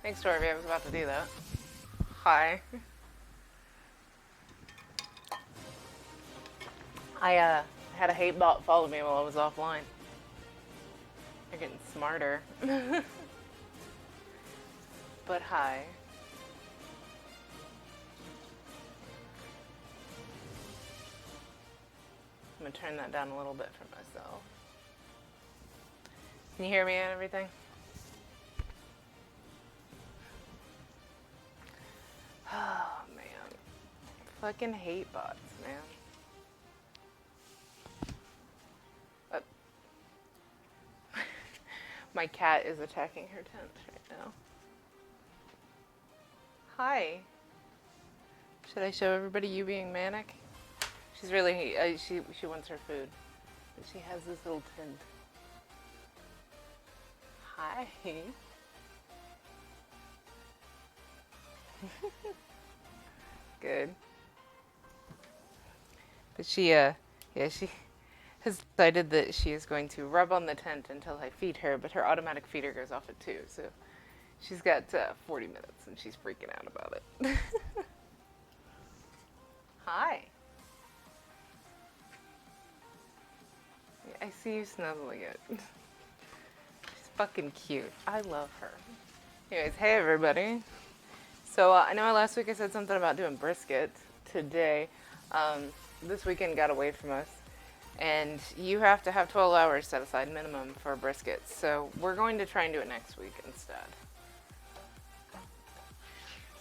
Thanks, Dorothy. I was about to do that. Hi. I had a hate bot follow me while I was offline. They're getting smarter. But hi. I'm gonna turn that down a little bit for myself. Can you hear me and everything? Oh man. Fucking hate bots, man. My cat is attacking her tent right now. Hi. Should I show everybody you being manic? She's really she wants her food, but she has this little tent. Hi. Good. But she she has decided that she is going to rub on the tent until I feed her, but her automatic feeder goes off at 2, so she's got 40 minutes and she's freaking out about it. Hi. I see you snuggling it. She's fucking cute. I love her. Anyways, hey everybody. So I know last week I said something about doing brisket today. This weekend got away from us. And you have to have 12 hours set aside minimum for brisket. So we're going to try and do it next week instead.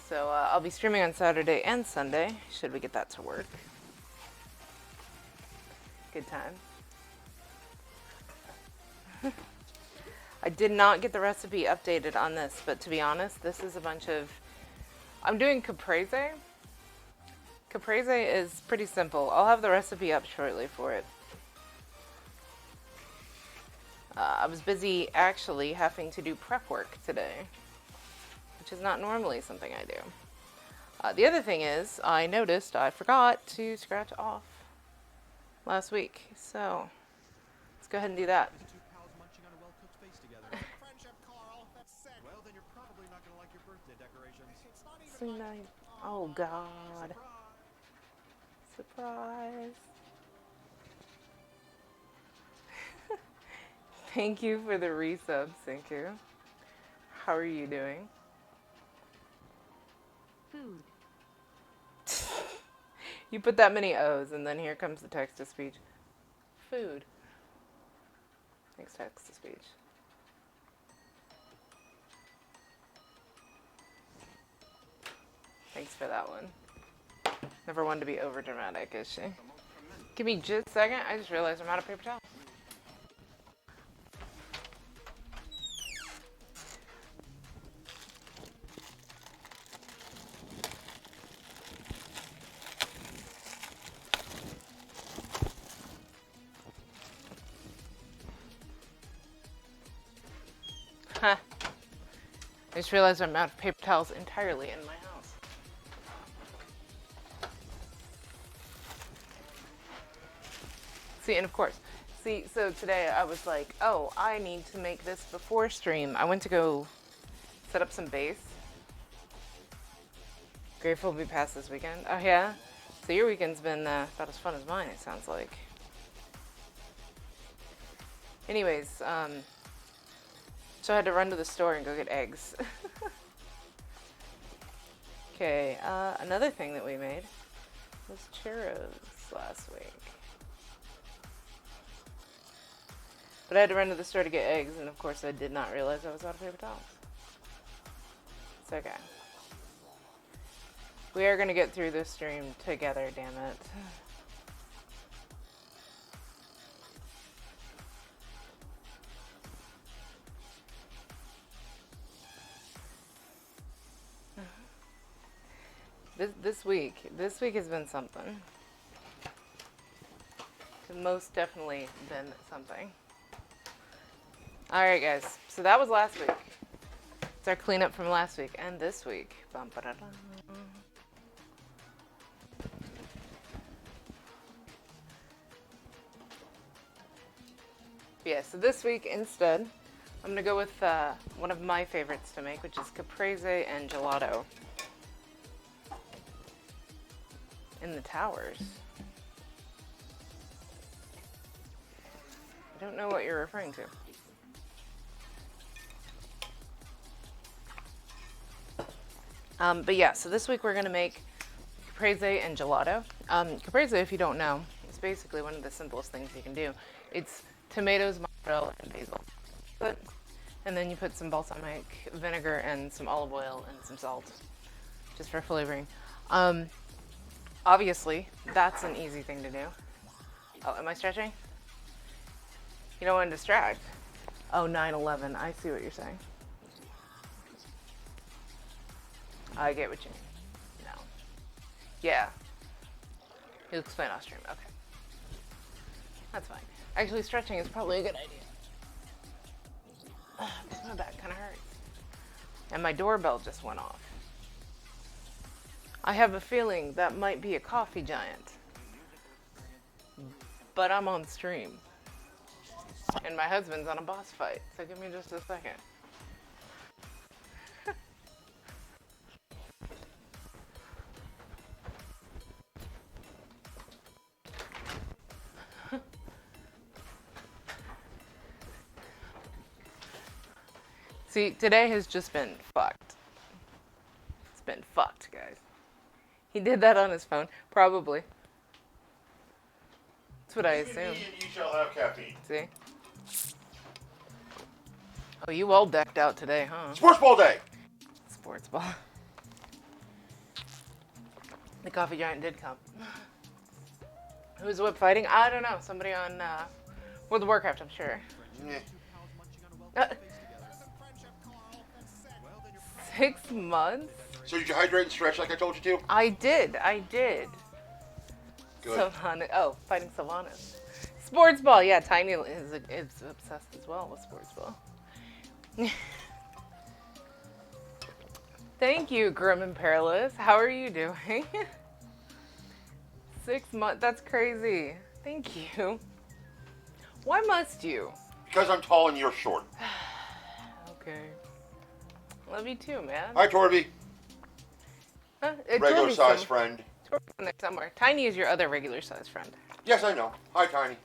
So I'll be streaming on Saturday and Sunday, should we get that to work. Good time. I did not get the recipe updated on this, but to be honest, this is a bunch of... I'm doing caprese. Caprese is pretty simple. I'll have the recipe up shortly for it. I was busy actually having to do prep work today, which is not normally something I do. The other thing is, I noticed I forgot to scratch off last week, so let's go ahead and do that. Oh God. Surprise. Thank you for the resubs, thank you. How are you doing? Food. You put that many O's and then here comes the text to speech. Food. Thanks, text to speech. Thanks for that one. Never one to be over dramatic, is she? Give me just a second. I just realized I'm out of paper towel. Huh. I just realized I'm out of paper towels entirely in my house. See, and of course, so today I was like, oh, I need to make this before stream. I went to go set up some base. Grateful to be past this weekend. Oh, yeah? So your weekend's been about as fun as mine, it sounds like. Anyways, so I had to run to the store and go get eggs. Okay, another thing that we made was churros last week. But I had to run to the store to get eggs, and of course I did not realize I was out of paper towels. It's okay. We are going to get through this stream together, damn it. This week has been something. It's most definitely been something. Alright guys, so that was last week. It's our cleanup from last week and this week. Bum-ba-da-dum. Yeah, so this week instead, I'm gonna go with one of my favorites to make, which is Caprese and Gelato. In the towers. I don't know what you're referring to. But yeah, so this week we're gonna make Caprese and Gelato. Caprese, if you don't know, is basically one of the simplest things you can do. It's tomatoes, mozzarella, and basil. And then you put some balsamic vinegar and some olive oil and some salt, just for flavoring. Obviously, that's an easy thing to do. Oh, am I stretching? You don't want to distract. Oh, 9/11. I see what you're saying. I get what you mean. No. Yeah. You'll explain off stream. Okay. That's fine. Actually, stretching is probably a good idea. My back kind of hurts. And my doorbell just went off. I have a feeling that might be a coffee giant. But I'm on stream. And my husband's on a boss fight. So give me just a second. See, today has just been fucked. It's been fucked, guys. He did that on his phone, probably. That's what I assume. You shall have caffeine. See? Oh, you all decked out today, huh? Sports ball day. Sports ball. The coffee giant did come. Who's whip fighting? I don't know. Somebody on World of Warcraft, I'm sure. Yeah. 6 months? So did you hydrate and stretch like I told you to? I did. Good. Fighting Sylvanas. Sports ball. Yeah, Tiny is obsessed as well with sports ball. Thank you, Grim and Perilous. How are you doing? 6 months. That's crazy. Thank you. Why must you? Because I'm tall and you're short. Okay. Love you too, man. Hi, Torby. Huh? Regular size friend. Torby's in there somewhere. Tiny is your other regular size friend. Yes, I know. Hi, Tiny.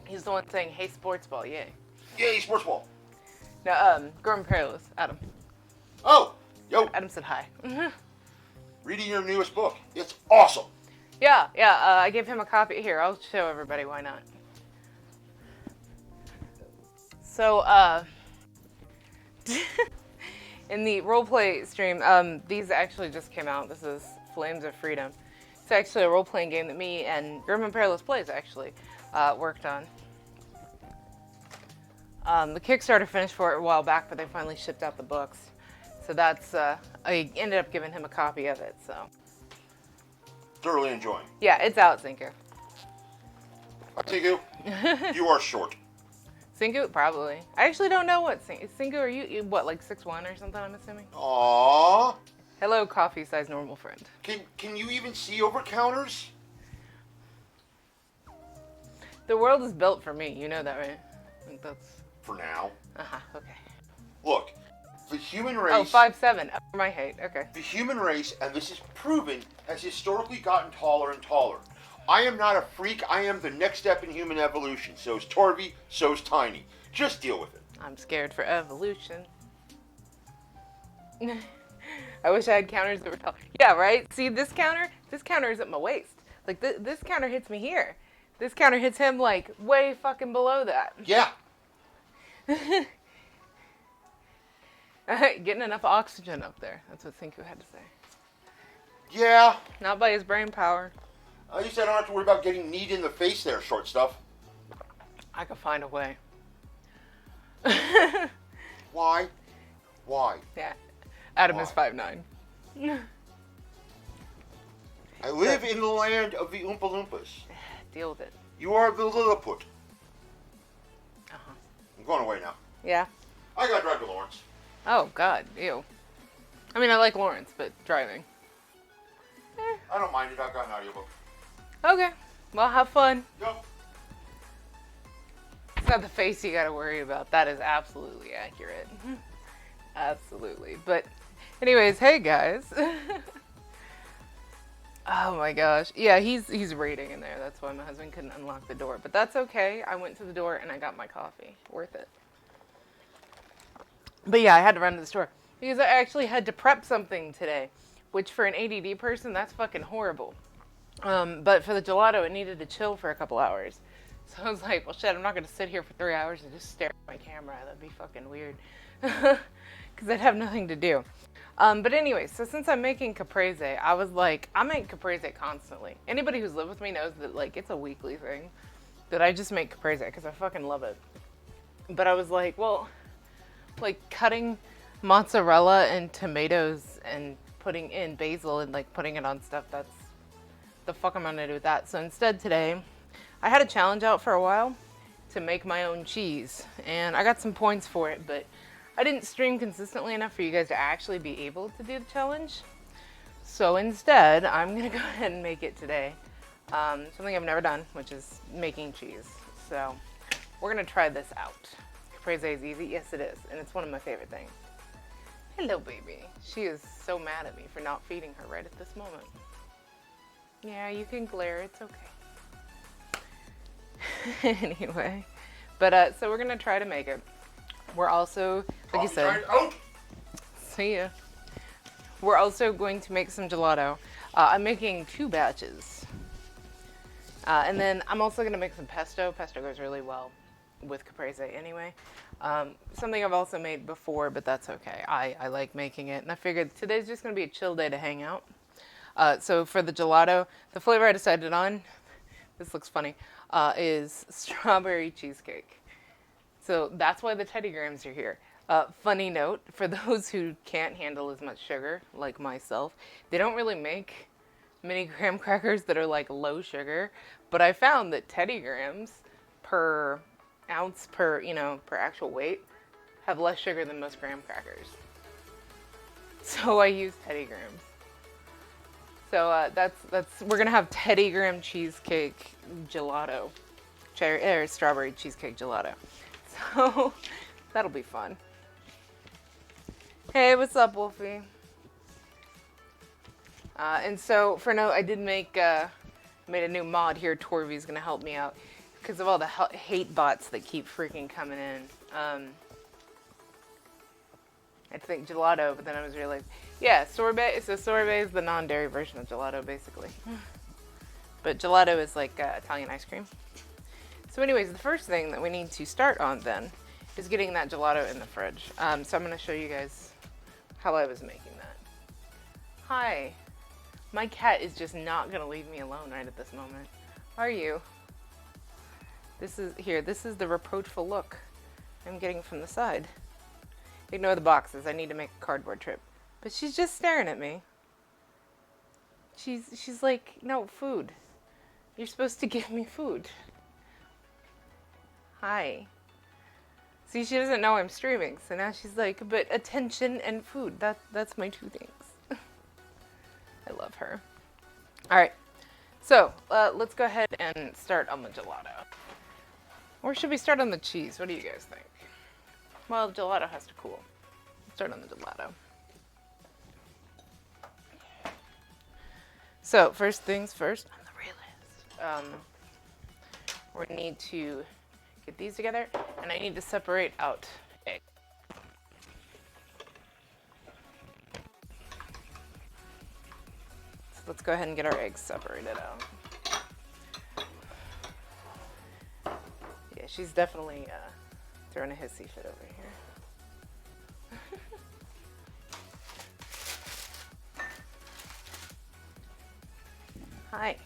He's the one saying, "Hey, sports ball, yay." Yay, sports ball. No, Grim Perilous, Adam. Oh, yo. Adam said hi. Reading your newest book. It's awesome. Yeah. I gave him a copy. Here, I'll show everybody. Why not? So, in the roleplay stream, these actually just came out. This is Flames of Freedom. It's actually a role-playing game that me and Grim and Perilous Plays actually worked on. The Kickstarter finished for it a while back, but they finally shipped out the books. So that's, I ended up giving him a copy of it, so. Thoroughly enjoying. Yeah, it's out, Zinko. Tigu, you are short. Cinco? Probably. I actually don't know what Cinco, are you what, like 6'1" or something, I'm assuming? Aww. Hello, coffee-sized normal friend. Can you even see over counters? The world is built for me, you know that, right? I think that's... For now. Uh-huh, okay. Look, the human race... Oh, 5'7", over my height, okay. The human race, and this is proven, has historically gotten taller and taller. I am not a freak. I am the next step in human evolution. So's Torby, so's Tiny. Just deal with it. I'm scared for evolution. I wish I had counters that were tall. Yeah, right? See, this counter is at my waist. Like, this counter hits me here. This counter hits him, like, way fucking below that. Yeah. Getting enough oxygen up there. That's what Cinco had to say. Yeah. Not by his brain power. At least I don't have to worry about getting kneed in the face there, short stuff. I could find a way. Why? Why? Yeah. Adam Why? is 5'9". I live in the land of the Oompa Loompas. Deal with it. You are the Lilliput. Uh-huh. I'm going away now. Yeah. I got drive to Lawrence. Oh, God. Ew. I mean, I like Lawrence, but driving. I don't mind it. I've got an audiobook. Okay. Well, have fun. Yep. not the face you gotta worry about. That is absolutely accurate. Absolutely. But anyways, hey guys. Oh my gosh. Yeah, he's raiding in there. That's why my husband couldn't unlock the door. But that's okay. I went to the door and I got my coffee. Worth it. But yeah, I had to run to the store because I actually had to prep something today, which for an ADD person, that's fucking horrible. But for the gelato, it needed to chill for a couple hours. So I was like, well, shit, I'm not going to sit here for 3 hours and just stare at my camera. That'd be fucking weird. Because I'd have nothing to do. But anyway, so since I'm making caprese, I was like, I make caprese constantly. Anybody who's lived with me knows that, like, it's a weekly thing that I just make caprese because I fucking love it. But I was like, well, like cutting mozzarella and tomatoes and putting in basil and like putting it on stuff, that's the fuck I'm gonna do with that. So instead today, I had a challenge out for a while to make my own cheese, and I got some points for it, but I didn't stream consistently enough for you guys to actually be able to do the challenge. So instead, I'm gonna go ahead and make it today. Something I've never done, which is making cheese. So we're gonna try this out. Caprese is easy. Yes, it is, and it's one of my favorite things. Hello, baby. She is so mad at me for not feeding her right at this moment. Yeah, you can glare. It's okay. Anyway, but so we're gonna try to make it. We're also, like you said, see ya. We're also going to make some gelato. I'm making 2 batches. And then I'm also going to make some pesto. Pesto goes really well with caprese anyway. Something I've also made before, but that's okay. I like making it. And I figured today's just going to be a chill day to hang out. So for the gelato, the flavor I decided on, this looks funny, is strawberry cheesecake. So that's why the Teddy Grahams are here. Funny note, for those who can't handle as much sugar, like myself, they don't really make mini graham crackers that are like low sugar, but I found that Teddy Grahams per ounce per actual weight have less sugar than most graham crackers. So I use Teddy Grahams. So we're gonna have Teddy Graham cheesecake gelato, strawberry cheesecake gelato. So that'll be fun. Hey, what's up, Wolfie? And so for note, I did made a new mod here. Torvy's gonna help me out because of all the hate bots that keep freaking coming in. I think gelato, but then I was realizing, yeah, sorbet. So sorbet is the non-dairy version of gelato, basically. But gelato is like Italian ice cream. So anyways, the first thing that we need to start on then is getting that gelato in the fridge. So I'm going to show you guys how I was making that. Hi. My cat is just not going to leave me alone right at this moment. Are you? This is the reproachful look I'm getting from the side. Ignore the boxes. I need to make a cardboard trip. But she's just staring at me. She's like, no, food. You're supposed to give me food. Hi. See, she doesn't know I'm streaming, so now she's like, but attention and food, that's my 2 things. I love her. Alright, so let's go ahead and start on the gelato. Or should we start on the cheese? What do you guys think? Well, gelato has to cool. Let's start on the gelato. So, first things first, I'm the realist. We need to get these together, and I need to separate out egg. So let's go ahead and get our eggs separated out. Yeah, she's definitely throwing a hissy fit over here. Hi.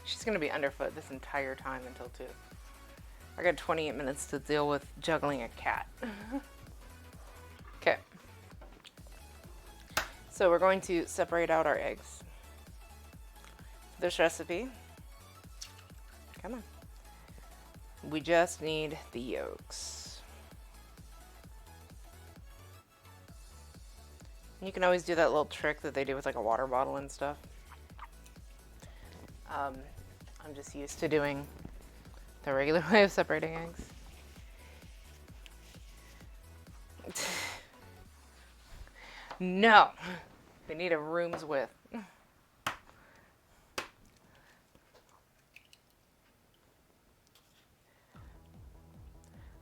She's going to be underfoot this entire time until 2. I got 28 minutes to deal with juggling a cat. Okay. So we're going to separate out our eggs. This recipe, come on. We just need the yolks. You can always do that little trick that they do with like a water bottle and stuff. I'm just used to doing the regular way of separating eggs. No, they need a room's width.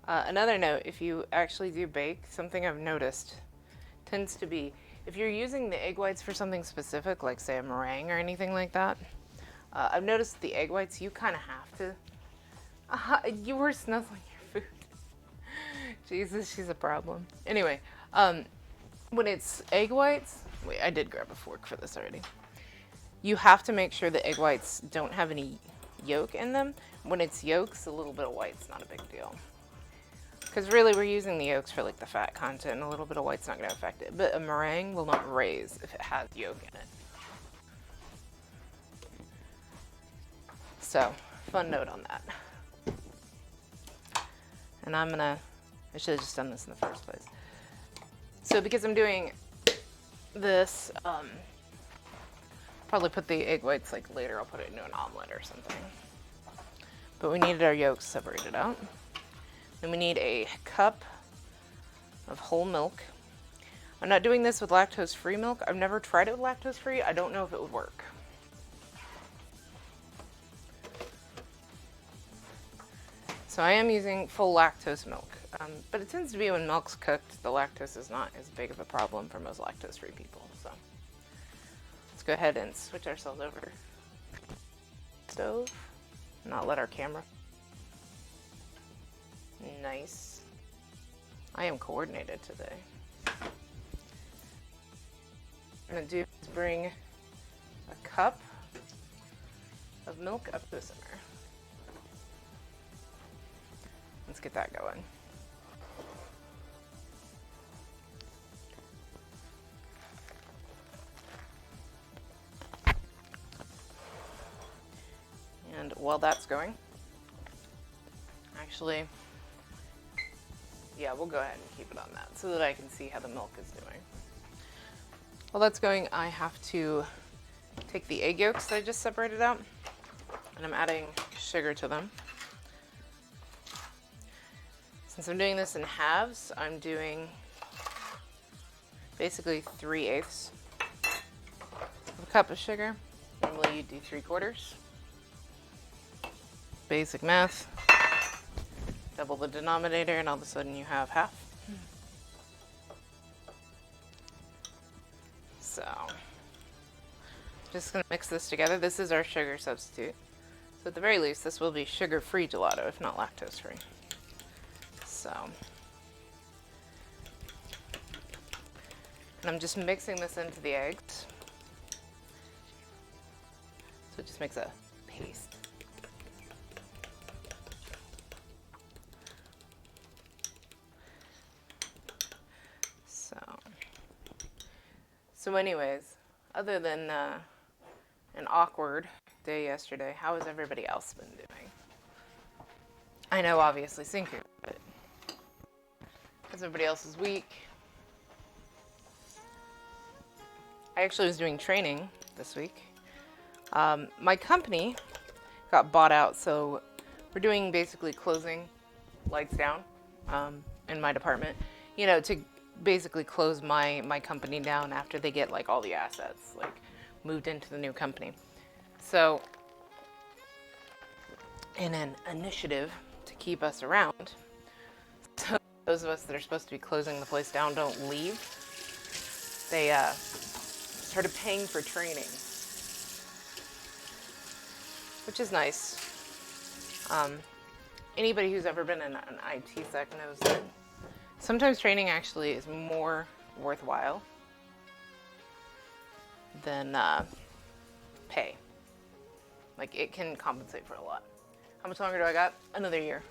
Another note, if you actually do bake, something I've noticed tends to be, if you're using the egg whites for something specific, like say a meringue or anything like that, I've noticed the egg whites, you kind of have to. You were snuzzling your food. Jesus, she's a problem. Anyway, when it's egg whites, wait, I did grab a fork for this already. You have to make sure the egg whites don't have any yolk in them. When it's yolks, a little bit of white's not a big deal. Because really, we're using the yolks for like the fat content, and a little bit of white's not going to affect it. But a meringue will not raise if it has yolk in it. So, fun note on that. And I should have just done this in the first place. So because I'm doing this, probably put the egg whites like later, I'll put it into an omelet or something. But we needed our yolks separated out. Then we need a cup of whole milk. I'm not doing this with lactose-free milk. I've never tried it with lactose-free. I don't know if it would work. So I am using full lactose milk. But it tends to be when milk's cooked, the lactose is not as big of a problem for most lactose-free people. So let's go ahead and switch ourselves over to the stove. Not let our camera. Nice. I am coordinated today. What I'm going to do is bring a cup of milk up to the center. Let's get that going. And while that's going, actually, yeah, we'll go ahead and keep it on that so that I can see how the milk is doing. While that's going, I have to take the egg yolks that I just separated out, and I'm adding sugar to them. Since I'm doing this in halves, I'm doing basically 3/8 of a cup of sugar. Normally you do 3/4. Basic math. Double the denominator and all of a sudden you have half. So, just gonna mix this together. This is our sugar substitute. So at the very least, this will be sugar-free gelato, if not lactose-free. So, and I'm just mixing this into the eggs. So it just makes a paste. So anyways, other than an awkward day yesterday, how has everybody else been doing? I know obviously Synku, but how's everybody else's week? I actually was doing training this week. My company got bought out, so we're doing basically closing, lights down, in my department, you know, to basically close my company down after they get like all the assets like moved into the new company. So in an initiative to keep us around, so those of us that are supposed to be closing the place down don't leave, they started paying for training, which is nice. Anybody who's ever been in an IT sec knows that sometimes training actually is more worthwhile than pay. Like, it can compensate for a lot. How much longer do I got? Another year.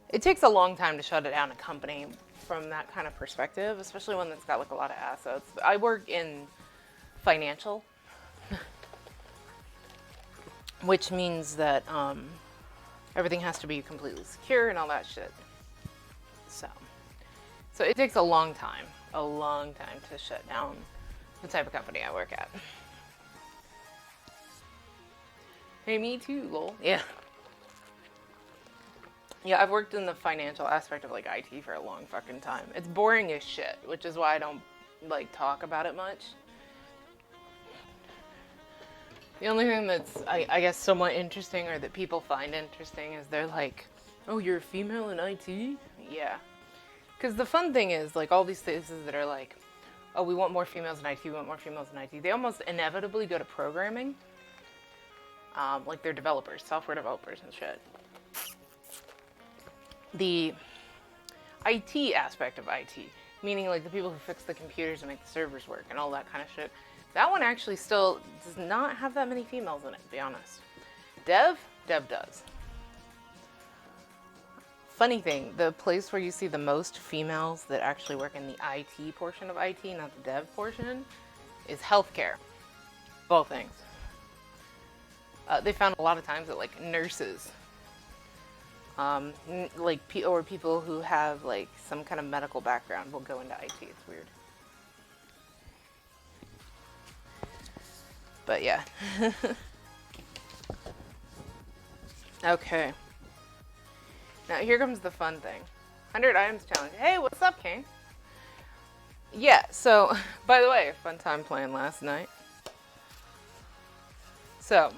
It takes a long time to shut down a company from that kind of perspective, especially one that's got like a lot of assets. I work in financial, which means that everything has to be completely secure and all that shit. So it takes a long time to shut down the type of company I work at. Hey, me too, lol. Yeah. Yeah, I've worked in the financial aspect of like IT for a long fucking time. It's boring as shit, which is why I don't like talk about it much. The only thing that's, I guess, somewhat interesting or that people find interesting is they're like, oh, you're a female in IT? Yeah. Because the fun thing is, like, all these places that are like, oh, we want more females in IT, we want more females in IT, they almost inevitably go to programming. Like, they're developers, software developers and shit. The IT aspect of IT, meaning like the people who fix the computers and make the servers work and all that kind of shit, that one actually still does not have that many females in it, to be honest. Dev does. Funny thing, the place where you see the most females that actually work in the IT portion of IT, not the dev portion, is healthcare. Both things. They found a lot of times that like nurses, or people who have like some kind of medical background will go into IT. It's weird. But yeah. Okay. Now here comes the fun thing. 100 items challenge. Hey, what's up, King? Yeah, so, by the way, fun time playing last night. So,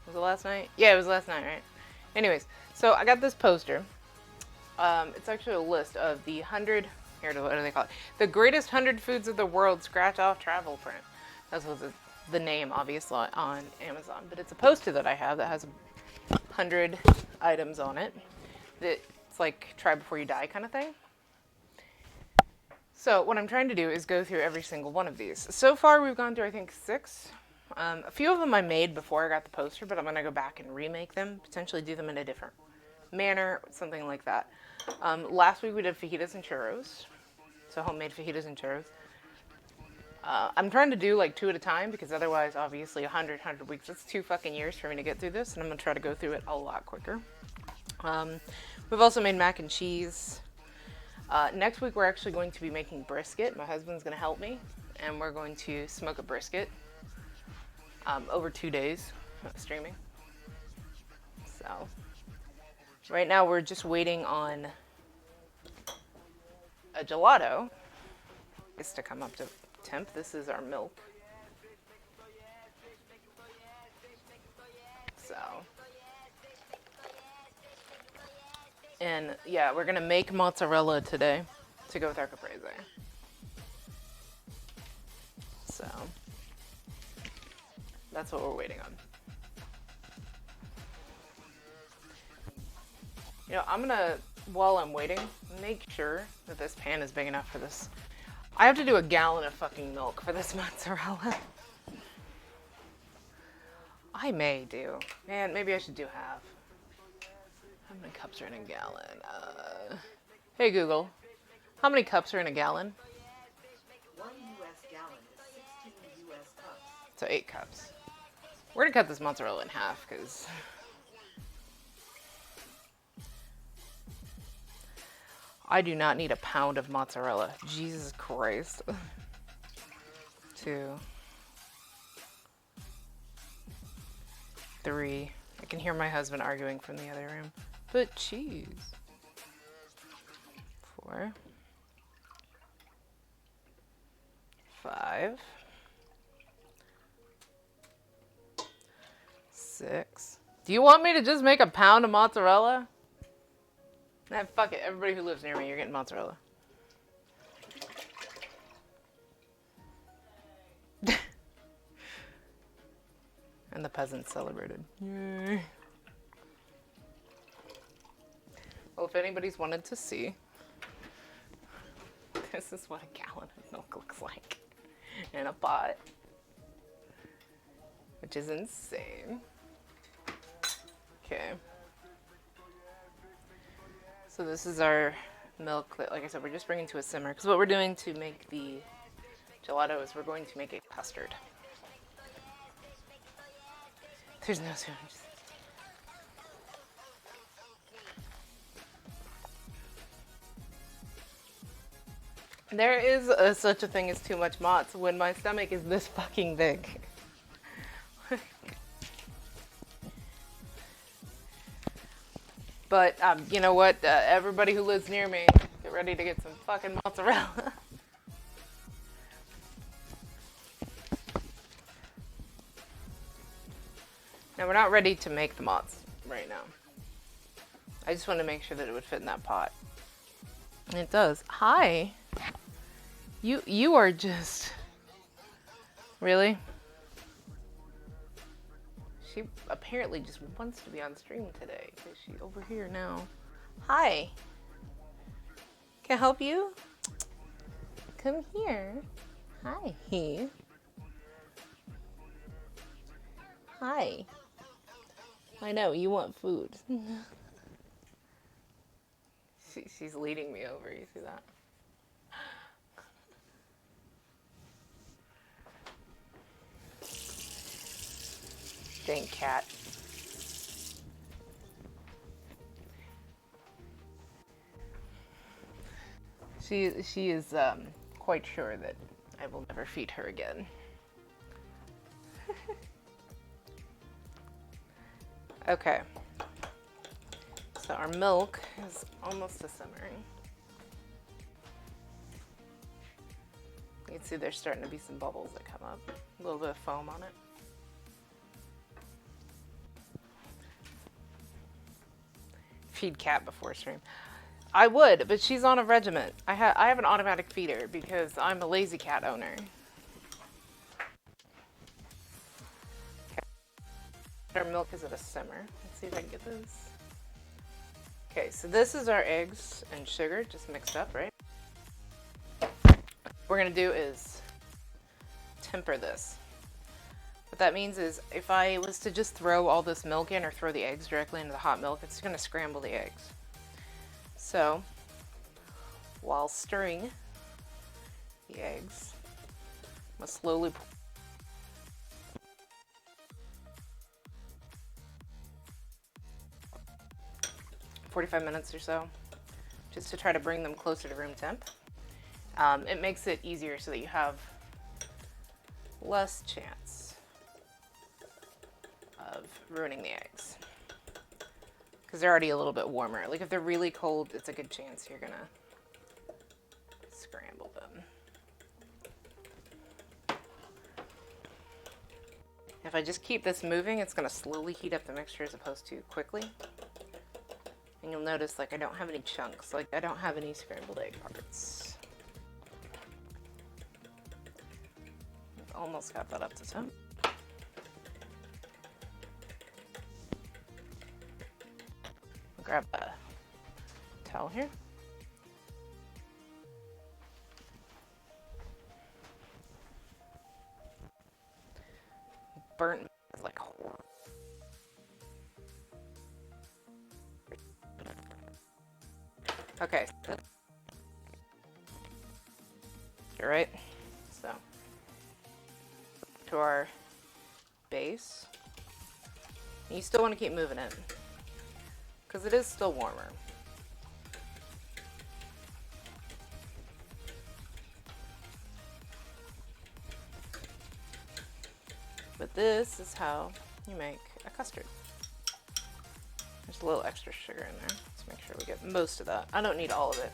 was it last night? Yeah, it was last night, right? Anyways, so I got this poster. It's actually a list of the 100, what do they call it? The greatest 100 foods of the world scratch off travel print. That's what the name, obviously, on Amazon. But it's a poster that I have that has 100 items on it. It's like try before you die kind of thing. So what I'm trying to do is go through every single one of these. So far we've gone through I think 6. A few of them I made before I got the poster, but I'm going to go back and remake them, potentially do them in a different manner, something like that. Last week we did fajitas and churros, so homemade fajitas and churros. I'm trying to do like 2 at a time because otherwise, obviously, 100 weeks, that's 2 fucking years for me to get through this, and I'm going to try to go through it a lot quicker. We've also made mac and cheese. Next week we're actually going to be making brisket. My husband's going to help me, and we're going to smoke a brisket over 2 days streaming. So right now we're just waiting on a gelato is to come up to temp. This is our milk. So, and yeah, we're gonna make mozzarella today to go with our caprese. So that's what we're waiting on. You know, I'm gonna, while I'm waiting, make sure that this pan is big enough for this. I have to do a gallon of fucking milk for this mozzarella. I may do. Man, maybe I should do half. How many cups are in a gallon? Hey Google, how many cups are in a gallon? 1 U.S. gallon is 16 U.S. cups. So 8 cups. We're gonna cut this mozzarella in half, because I do not need a pound of mozzarella. Jesus Christ. 2, 3. I can hear my husband arguing from the other room. But cheese. 4, 5, 6. Do you want me to just make a pound of mozzarella? Nah, fuck it. Everybody who lives near me, you're getting mozzarella. And the peasants celebrated. Yay. Well, if anybody's wanted to see, this is what a gallon of milk looks like in a pot, which is insane. Okay. So this is our milk that, like I said, we're just bringing to a simmer. Because what we're doing to make the gelato is we're going to make a custard. There's no spoons. There is such a thing as too much mozz when my stomach is this fucking big. But you know what? Everybody who lives near me, get ready to get some fucking mozzarella. Now, we're not ready to make the mozz right now. I just wanted to make sure that it would fit in that pot. And it does. Hi. You are just... Really? She apparently just wants to be on stream today because she's over here now. Hi. Can I help you? Come here. Hi. Hi. I know, you want food. She's leading me over, you see that? Dang cat. She is quite sure that I will never feed her again. Okay. So our milk is almost to simmering. You can see there's starting to be some bubbles that come up. A little bit of foam on it. Feed cat before stream. I would, but she's on a regiment. I have an automatic feeder because I'm a lazy cat owner. Our milk is at a simmer. Let's see if I can get this. Okay, so this is our eggs and sugar just mixed up, right? What we're gonna do is temper this. What that means is if I was to just throw all this milk in or throw the eggs directly into the hot milk, it's gonna scramble the eggs. So, while stirring the eggs, I'm gonna slowly 45 minutes or so, just to try to bring them closer to room temp. It makes it easier so that you have less chance of ruining the eggs. Because they're already a little bit warmer. Like if they're really cold, it's a good chance you're gonna scramble them. If I just keep this moving, it's gonna slowly heat up the mixture as opposed to quickly. And you'll notice, like, I don't have any chunks. Like, I don't have any scrambled egg parts. Almost got that up to temp. Grab a towel here. Burnt is like horrible. Okay. You're right. So, to our base. You still want to keep moving it because it is still warmer. But this is how you make a custard. There's a little extra sugar in there. Let's make sure we get most of that. I don't need all of it.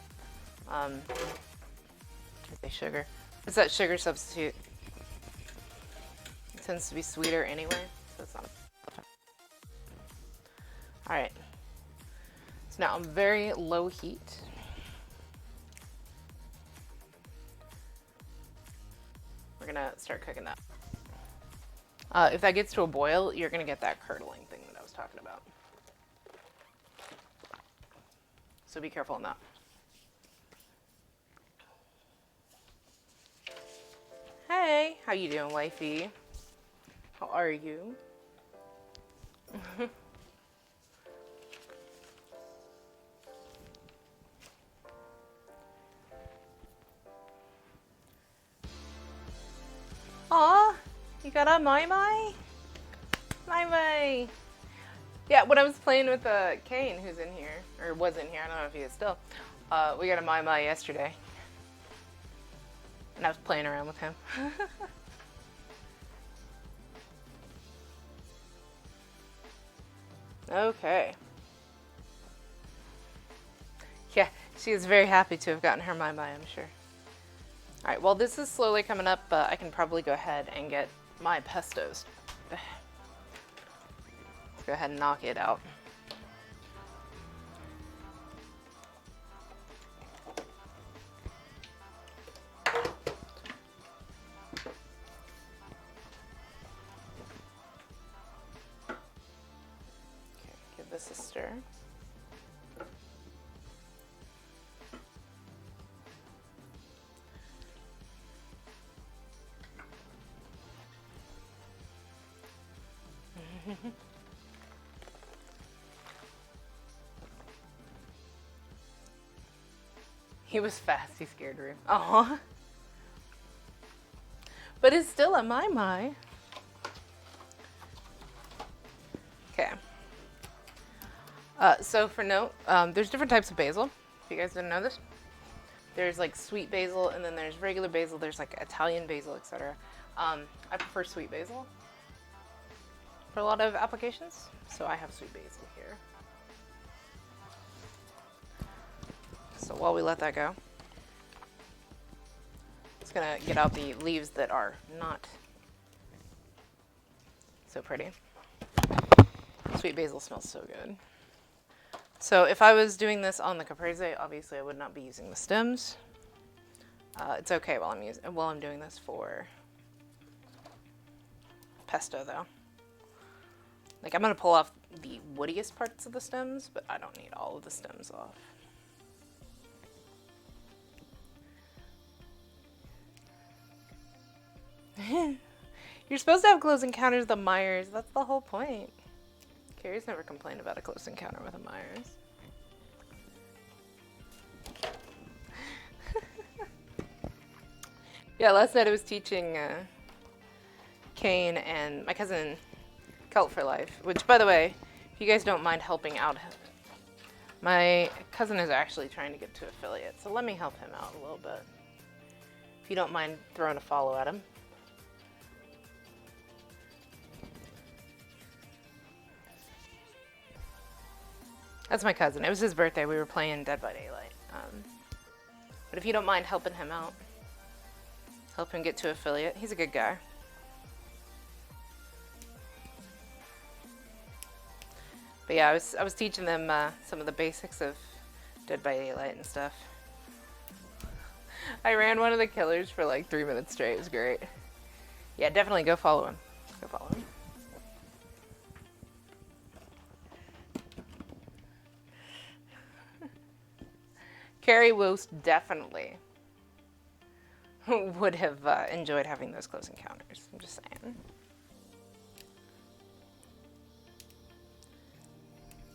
I say sugar. It's that sugar substitute. It tends to be sweeter anyway, so it's not a... Alright. So now on very low heat. We're gonna start cooking that. If that gets to a boil, you're gonna get that curdling thing that I was talking about. So be careful on that. Hey, how you doing, wifey? How are you? Aw, you got a my? My. Yeah, when I was playing with Kane, who's in here, or was in here, I don't know if he is still, we got a my yesterday. And I was playing around with him. Okay. Yeah, she is very happy to have gotten her my, I'm sure. All right, while this is slowly coming up, I can probably go ahead and get my pestos. Let's go ahead and knock it out. Okay, give this a stir. He was fast, he scared her. Aw. But it's still a my. Okay. So for note, there's different types of basil. If you guys didn't know this. There's like sweet basil, and then there's regular basil. There's like Italian basil, etc. I prefer sweet basil for a lot of applications, so I have sweet basil here. So while we let that go, it's gonna get out the leaves that are not so pretty. Sweet basil smells so good. So if I was doing this on the caprese, obviously I would not be using the stems. It's okay while I'm doing this for pesto though. Like I'm gonna pull off the woodiest parts of the stems, but I don't need all of the stems off. You're supposed to have close encounters with the Myers. That's the whole point. Carrie's never complained about a close encounter with a Myers. Yeah, last night I was teaching Kane and my cousin Cult for Life, which, by the way, if you guys don't mind helping out, my cousin is actually trying to get to affiliate, so let me help him out a little bit. If you don't mind throwing a follow at him. That's my cousin. It was his birthday. We were playing Dead by Daylight. But if you don't mind helping him out, help him get to affiliate. He's a good guy. But yeah, I was teaching them some of the basics of Dead by Daylight and stuff. I ran one of the killers for like 3 minutes straight. It was great. Yeah, definitely go follow him. Go follow him. Carrie most definitely would have enjoyed having those close encounters. I'm just saying.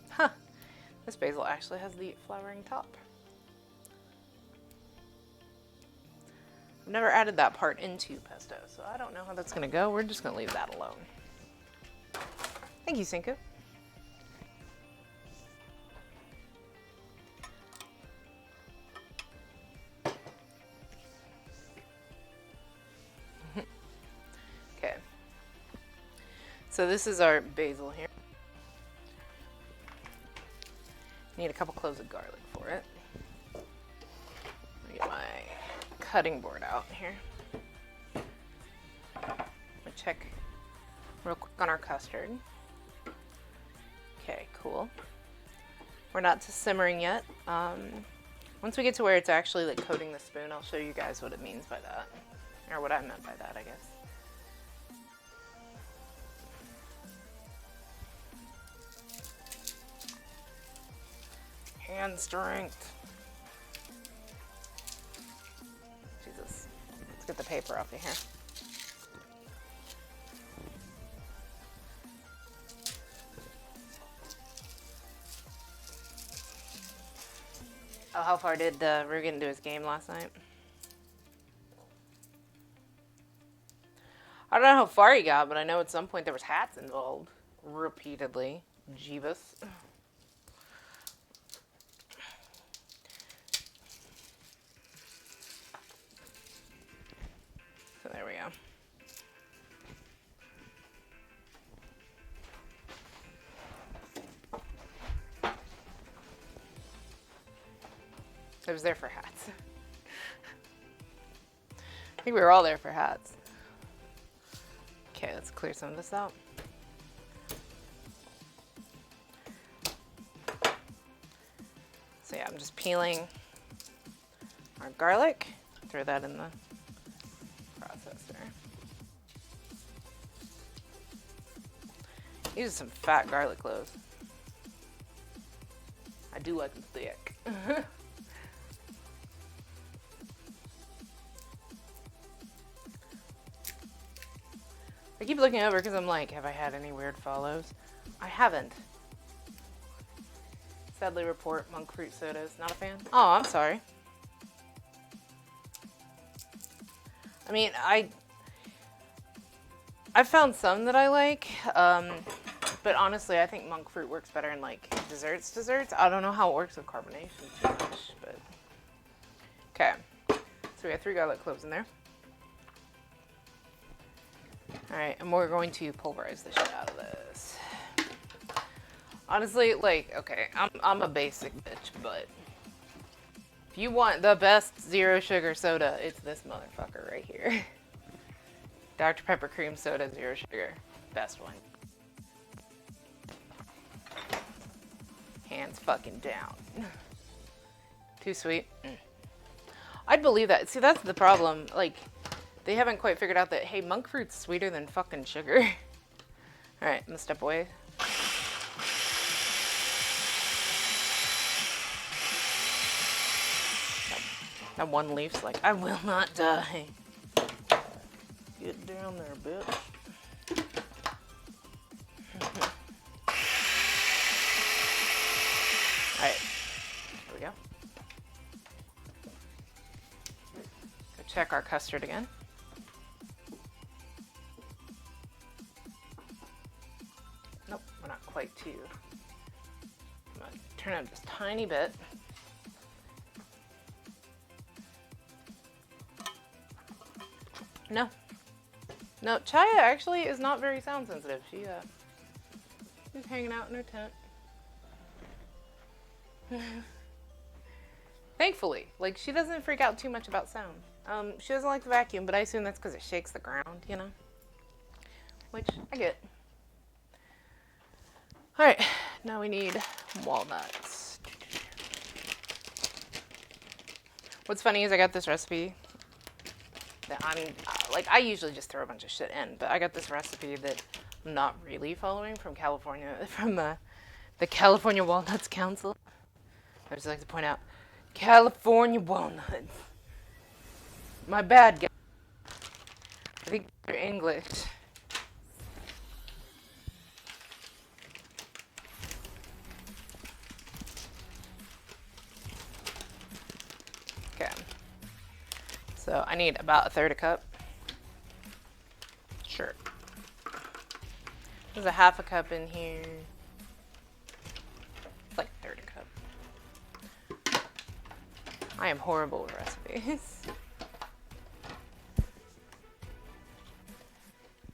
Huh. This basil actually has the flowering top. I've never added that part into pesto, so I don't know how that's going to go. We're just going to leave that alone. Thank you, Cinco. Okay. So this is our basil here. Need a couple cloves of garlic for it. Let me get my cutting board out here. I'm gonna check real quick on our custard. Okay, cool. We're not to simmering yet. Once we get to where it's actually like coating the spoon, I'll show you guys what it means by that. Or what I meant by that, I guess. Hand strength. Jesus. Let's get the paper off of here. Oh, how far did Rugen do his game last night? I don't know how far he got, but I know at some point there was hats involved. Repeatedly. Jeebus. So there we go. was there for hats. I think we were all there for hats. Okay, let's clear some of this out. So yeah, I'm just peeling our garlic. Throw that in the processor. These are some fat garlic cloves. I do like them thick. I keep looking over because I'm like, have I had any weird follows? I haven't. Sadly report, monk fruit sodas. Not a fan? Oh, I'm sorry. I mean, I've found some that I like, but honestly, I think monk fruit works better in like desserts. I don't know how it works with carbonation too much, but okay. So we have 3 garlic cloves in there. All right, and we're going to pulverize the shit out of this. Honestly, like, okay, I'm a basic bitch, but if you want the best 0 sugar soda, it's this motherfucker right here. Dr. Pepper cream soda, 0 sugar. Best one. Hands fucking down. Too sweet. I'd believe that. See, that's the problem. Like, they haven't quite figured out that, hey, monk fruit's sweeter than fucking sugar. All right, I'm gonna step away. That one leaf's like, I will not die. Get down there, bitch. Alright, here we go. Go check our custard again. Nope, we're not quite too. I'm gonna turn it up just a tiny bit. No. No, Chaya actually is not very sound sensitive. She's hanging out in her tent. Thankfully. Like, she doesn't freak out too much about sound. She doesn't like the vacuum, but I assume that's because it shakes the ground, you know? Which, I get. Alright, now we need walnuts. What's funny is I got this recipe that I usually just throw a bunch of shit in, but I got this recipe that I'm not really following from California, from the California Walnuts Council. I just like to point out, California walnuts. My bad, guys. I think they're English. Okay. So I need about 1/3 cup. Sure. There's a 1/2 cup in here. It's like 1/3 cup. I am horrible with recipes.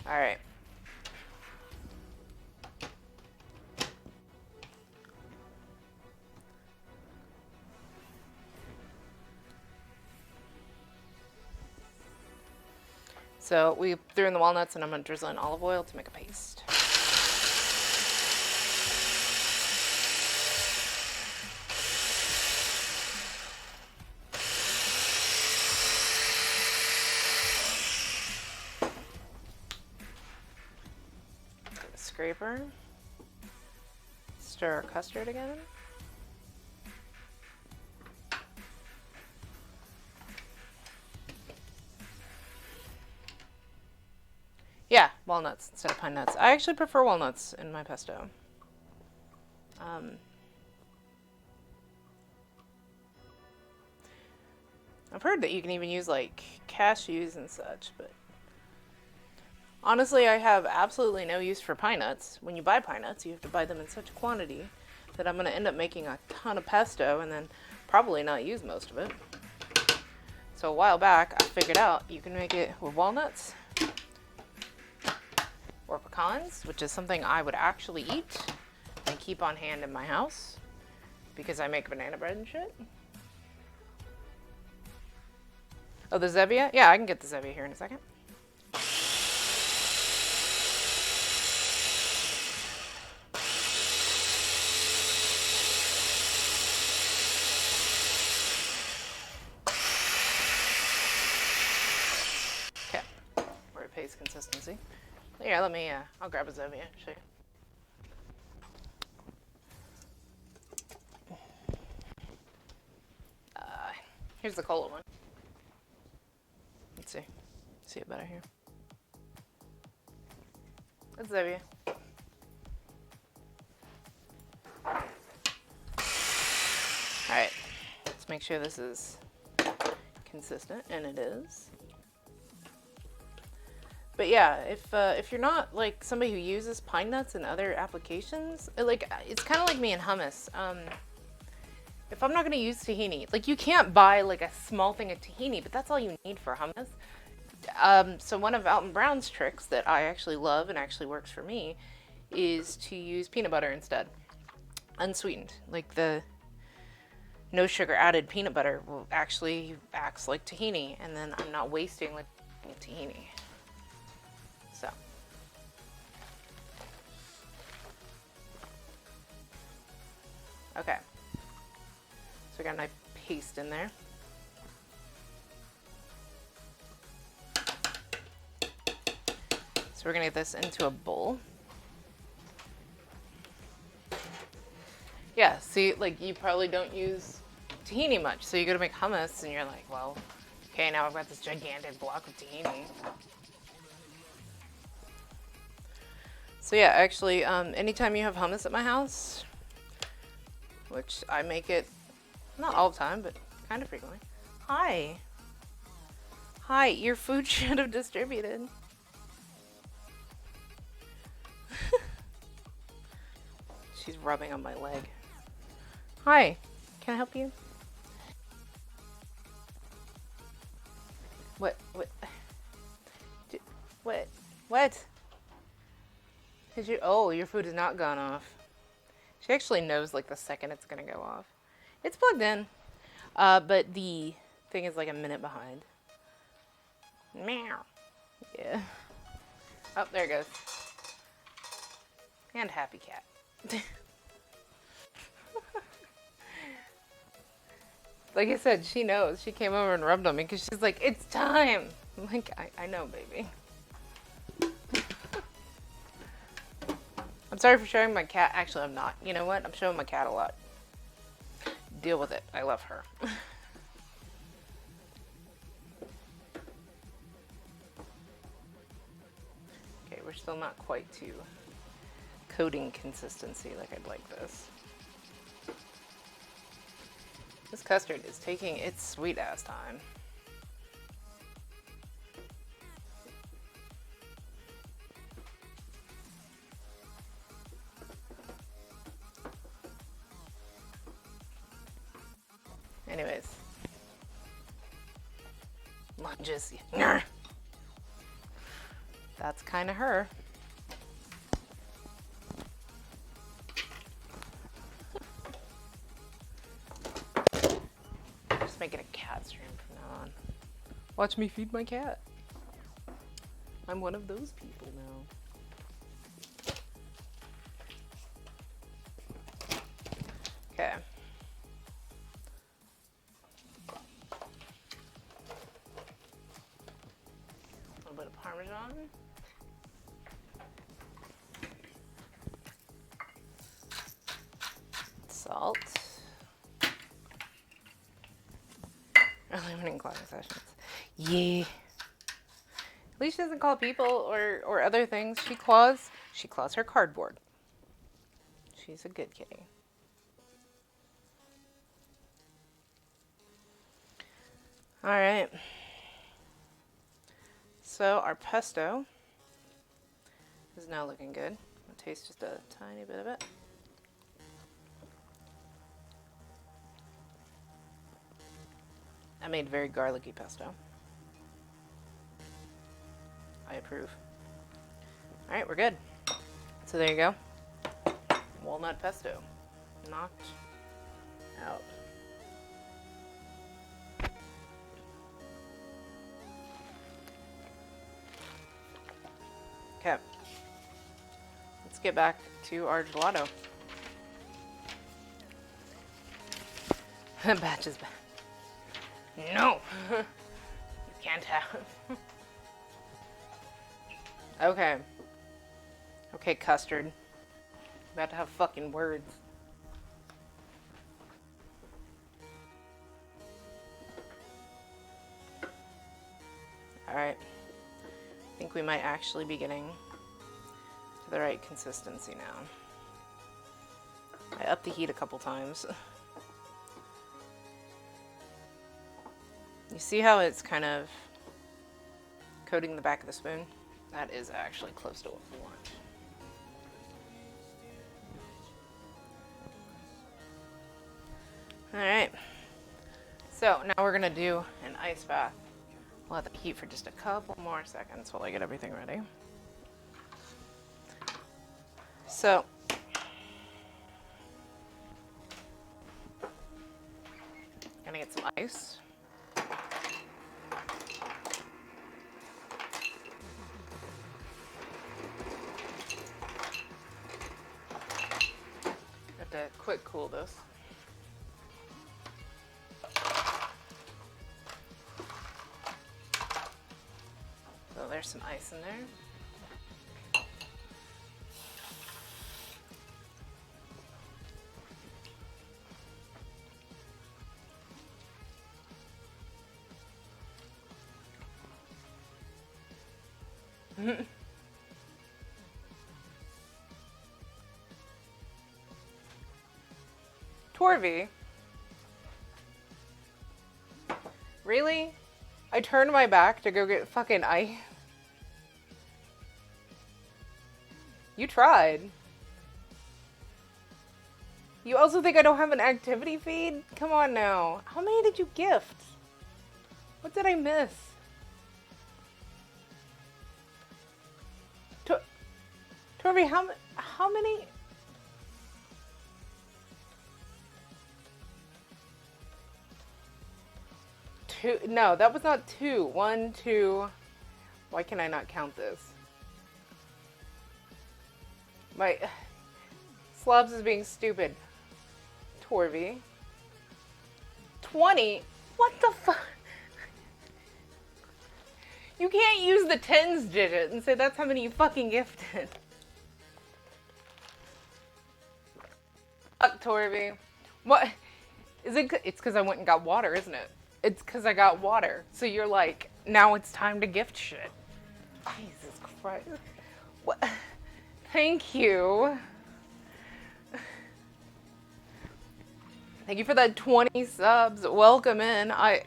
All right. So we threw in the walnuts, and I'm going to drizzle in olive oil to make a paste. Get a scraper. Stir our custard again. Yeah, walnuts instead of pine nuts. I actually prefer walnuts in my pesto. I've heard that you can even use like cashews and such, but honestly, I have absolutely no use for pine nuts. When you buy pine nuts, you have to buy them in such quantity that I'm going to end up making a ton of pesto and then probably not use most of it. So a while back, I figured out you can make it with walnuts or pecans, which is something I would actually eat and keep on hand in my house because I make banana bread and shit. Oh, the Zevia? Yeah, I can get the Zevia here in a second. Okay, we're at paste consistency. Yeah, let me, I'll grab a Zevia, show you. Here's the cola one. Let's see it better here. That's Zevia. Alright, let's make sure this is consistent, and it is. But yeah, if you're not like somebody who uses pine nuts in other applications, it's kind of like me and hummus. If I'm not going to use tahini, like you can't buy like a small thing of tahini, but that's all you need for hummus. So one of Alton Brown's tricks that I actually love and actually works for me is to use peanut butter instead, unsweetened. Like the no sugar added peanut butter will actually acts like tahini, and then I'm not wasting like tahini. So. Okay. So we got a nice paste in there. So we're gonna get this into a bowl. Yeah, see, like you probably don't use tahini much, so you go to make hummus and you're like, well, okay, now I've got this gigantic block of tahini. So yeah, actually, anytime you have hummus at my house, which I make it not all the time, but kind of frequently. Hi. Hi, your food should have distributed. She's rubbing on my leg. Hi, can I help you? What? What? Your food has not gone off. She actually knows like the second it's gonna go off. It's plugged in, but the thing is like a minute behind. Meow. Yeah. Oh, there it goes. And happy cat. Like I said, she knows. She came over and rubbed on me because she's like, it's time. I'm like, I know, baby. I'm sorry for showing my cat. Actually, I'm not. You know what? I'm showing my cat a lot. Deal with it. I love her. Okay, we're still not quite to coating consistency like I'd like this. This custard is taking its sweet ass time. Anyways. Lunges. That's kind of her. Just making a cat stream from now on. Watch me feed my cat. I'm one of those people now. Okay. A little bit of Parmesan. Salt. Eliminating clogging sessions. Yeah. At least she doesn't call people or other things. She claws her cardboard. She's a good kitty. All right. So our pesto is now looking good. I'll taste just a tiny bit of it. I made very garlicky pesto. I approve. All right, we're good. So there you go. Walnut pesto. Knocked out. Okay. Let's get back to our gelato. Batch is back. No! You can't have. Okay. Okay, custard. About to have fucking words. Alright. I think we might actually be getting to the right consistency now. I upped the heat a couple times. You see how it's kind of coating the back of the spoon? That is actually close to what we want. Alright. So now we're going to do an ice bath. We'll let that heat for just a couple more seconds while I get everything ready. So, gonna get some ice. Have to quick cool this. So there's some ice in there. Torvy? Really? I turned my back to go get fucking ice. You tried. You also think I don't have an activity feed? Come on now. How many did you gift? What did I miss? Torvy, how many? Two? No, that was not two. 1, 2. Why can I not count this? My Slobs is being stupid. Torvy. 20? What the fuck? You can't use the tens digit and say that's how many you fucking gifted. Fuck, Torvy. What? Is it? It's because I went and got water, isn't it? It's because I got water. So you're like, now it's time to gift shit. Jesus Christ. What? Thank you. Thank you for that 20 subs. Welcome in. I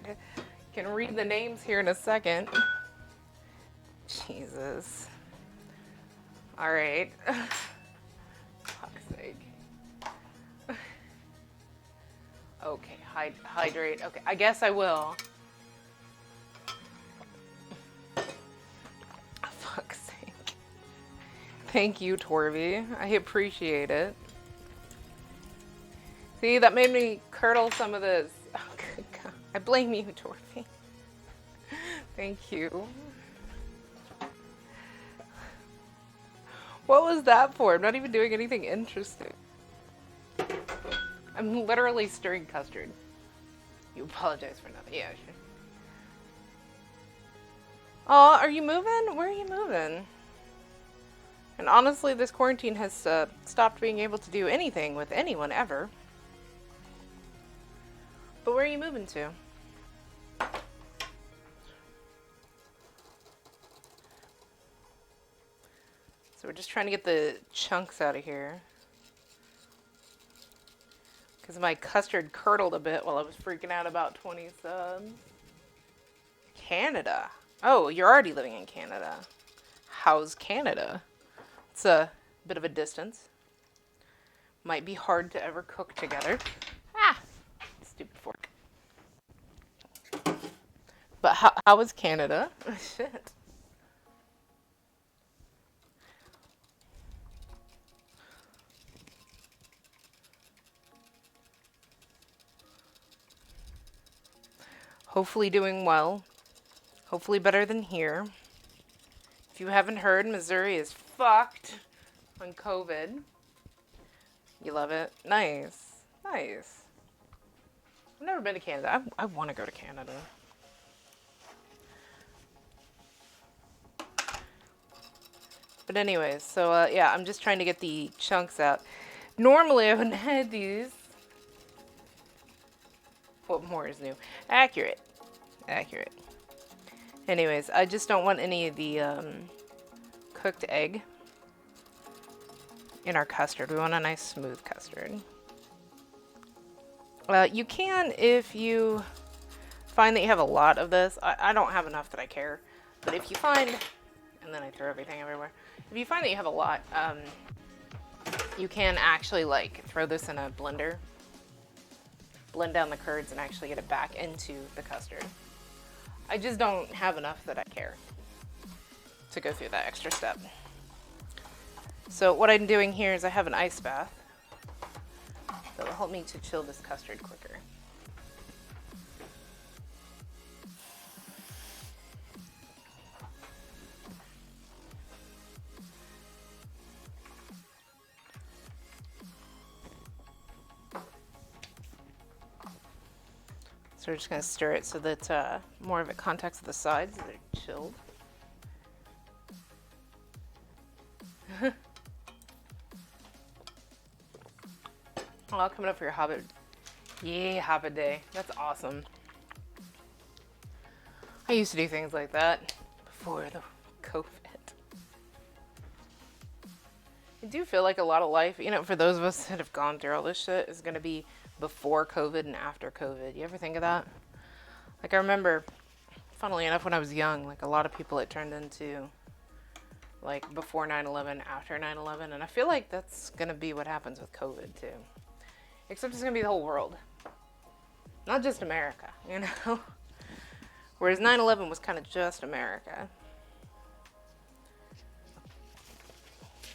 can read the names here in a second. Jesus. All right. Fuck's sake. Okay, hydrate. Okay, I guess I will. Fuck's sake. Thank you, Torvy. I appreciate it. See, that made me curdle some of this. Oh, good God. I blame you, Torvy. Thank you. What was that for? I'm not even doing anything interesting. I'm literally stirring custard. You apologize for nothing. Yeah, sure. Aw, are you moving? Where are you moving? And honestly, this quarantine has stopped being able to do anything with anyone ever. But where are you moving to? So we're just trying to get the chunks out of here. Because my custard curdled a bit while I was freaking out about 20 subs. Canada. Oh, you're already living in Canada. How's Canada? It's a bit of a distance. Might be hard to ever cook together. Ah! Stupid fork. But how is Canada? Shit. Hopefully doing well. Hopefully better than here. If you haven't heard, Missouri is fucked on COVID. You love it? Nice. Nice. I've never been to Canada. I want to go to Canada. But anyways, so yeah, I'm just trying to get the chunks out. Normally I wouldn't have these. What more is new? Accurate. Accurate. Anyways, I just don't want any of the cooked egg in our custard. We want a nice smooth custard. You can, if you find that you have a lot of this. I don't have enough that I care. But if you find, and then I throw everything everywhere. If you find that you have a lot, you can actually like throw this in a blender, blend down the curds, and actually get it back into the custard. I just don't have enough that I care to go through that extra step. So what I'm doing here is I have an ice bath that will help me to chill this custard quicker. So we're just going to stir it so that more of it contacts the sides so they're chilled. Oh, coming up for your Hobbit. Yeah, Hobbit Day. That's awesome. I used to do things like that before the COVID. I do feel like a lot of life, you know, for those of us that have gone through all this shit, is going to be before COVID and after COVID. You ever think of that? Like, I remember, funnily enough, when I was young, like, a lot of people it turned into, like, before 9/11, after 9/11, and I feel like that's going to be what happens with COVID, too. Except it's going to be the whole world. Not just America, you know? Whereas 9/11 was kind of just America.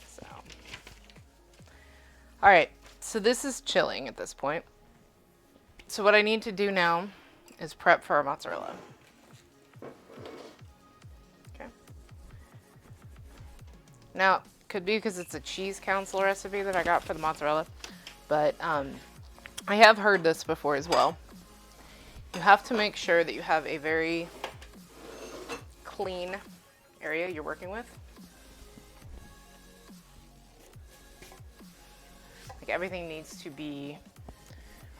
So. Alright, so this is chilling at this point. So what I need to do now is prep for our mozzarella. Okay. Now, could be because it's a cheese council recipe that I got for the mozzarella, but I have heard this before as well. You have to make sure that you have a very clean area you're working with. Like, everything needs to be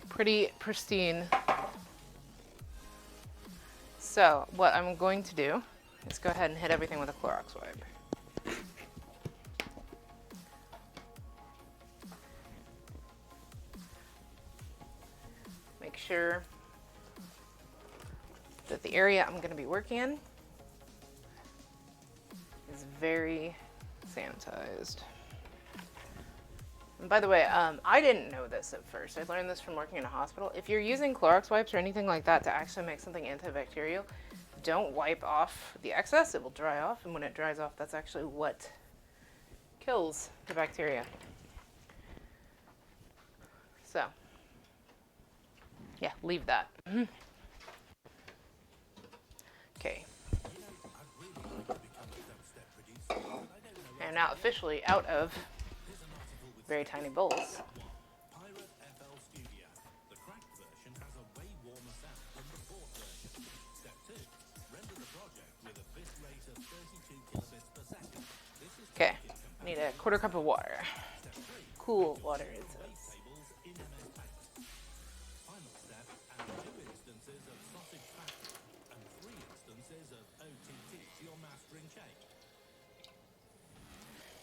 pretty pristine. So what I'm going to do is go ahead and hit everything with a Clorox wipe. Make sure that the area I'm going to be working in is very sanitized. And by the way, I didn't know this at first. I learned this from working in a hospital. If you're using Clorox wipes or anything like that to actually make something antibacterial, don't wipe off the excess. It will dry off, and when it dries off, that's actually what kills the bacteria. So, yeah, leave that. Okay. I'm now officially out of very tiny bowls. Okay, I need a quarter cup of water. Cool water, it says.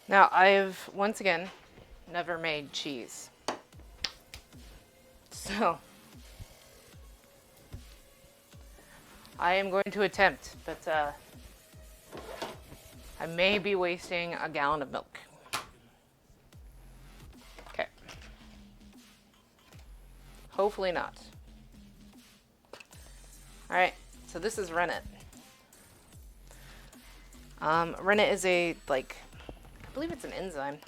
Now, I've, once again, never made cheese. So, I am going to attempt, but I may be wasting a gallon of milk. Okay. Hopefully not. Alright, so this is rennet. Rennet is a, like, I believe it's an enzyme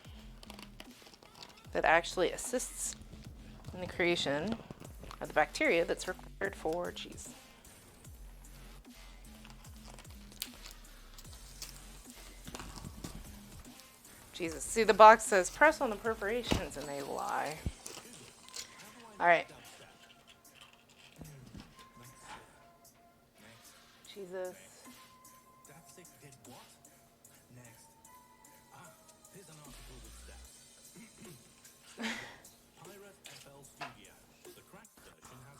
that actually assists in the creation of the bacteria that's required for cheese. Jesus. See, the box says press on the perforations and they lie. Alright. Jesus.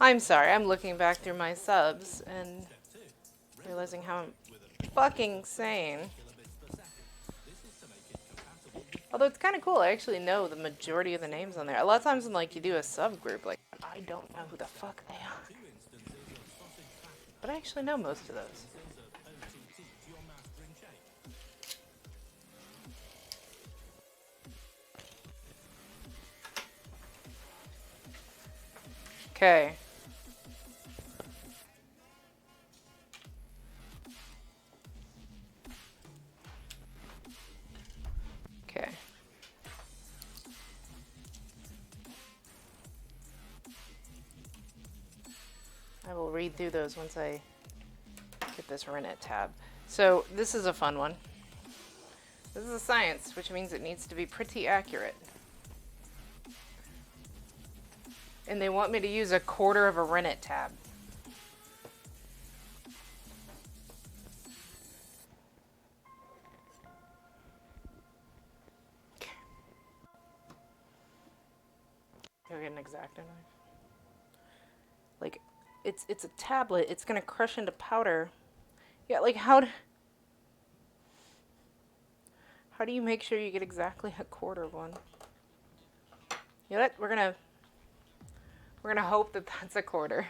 I'm sorry, I'm looking back through my subs and realizing how I'm fucking sane. Although it's kind of cool, I actually know the majority of the names on there. A lot of times when like you do a subgroup, like I don't know who the fuck they are. But I actually know most of those. Okay. Okay. I will read through those once I get this Rennet tab. So this is a fun one. This is a science, which means it needs to be pretty accurate. And they want me to use a quarter of a Rennet tab. Can I get an X-Acto knife? Like, it's a tablet. It's gonna crush into powder. Yeah, like how do you make sure you get exactly a quarter of one? You know what? We're gonna hope that that's a quarter.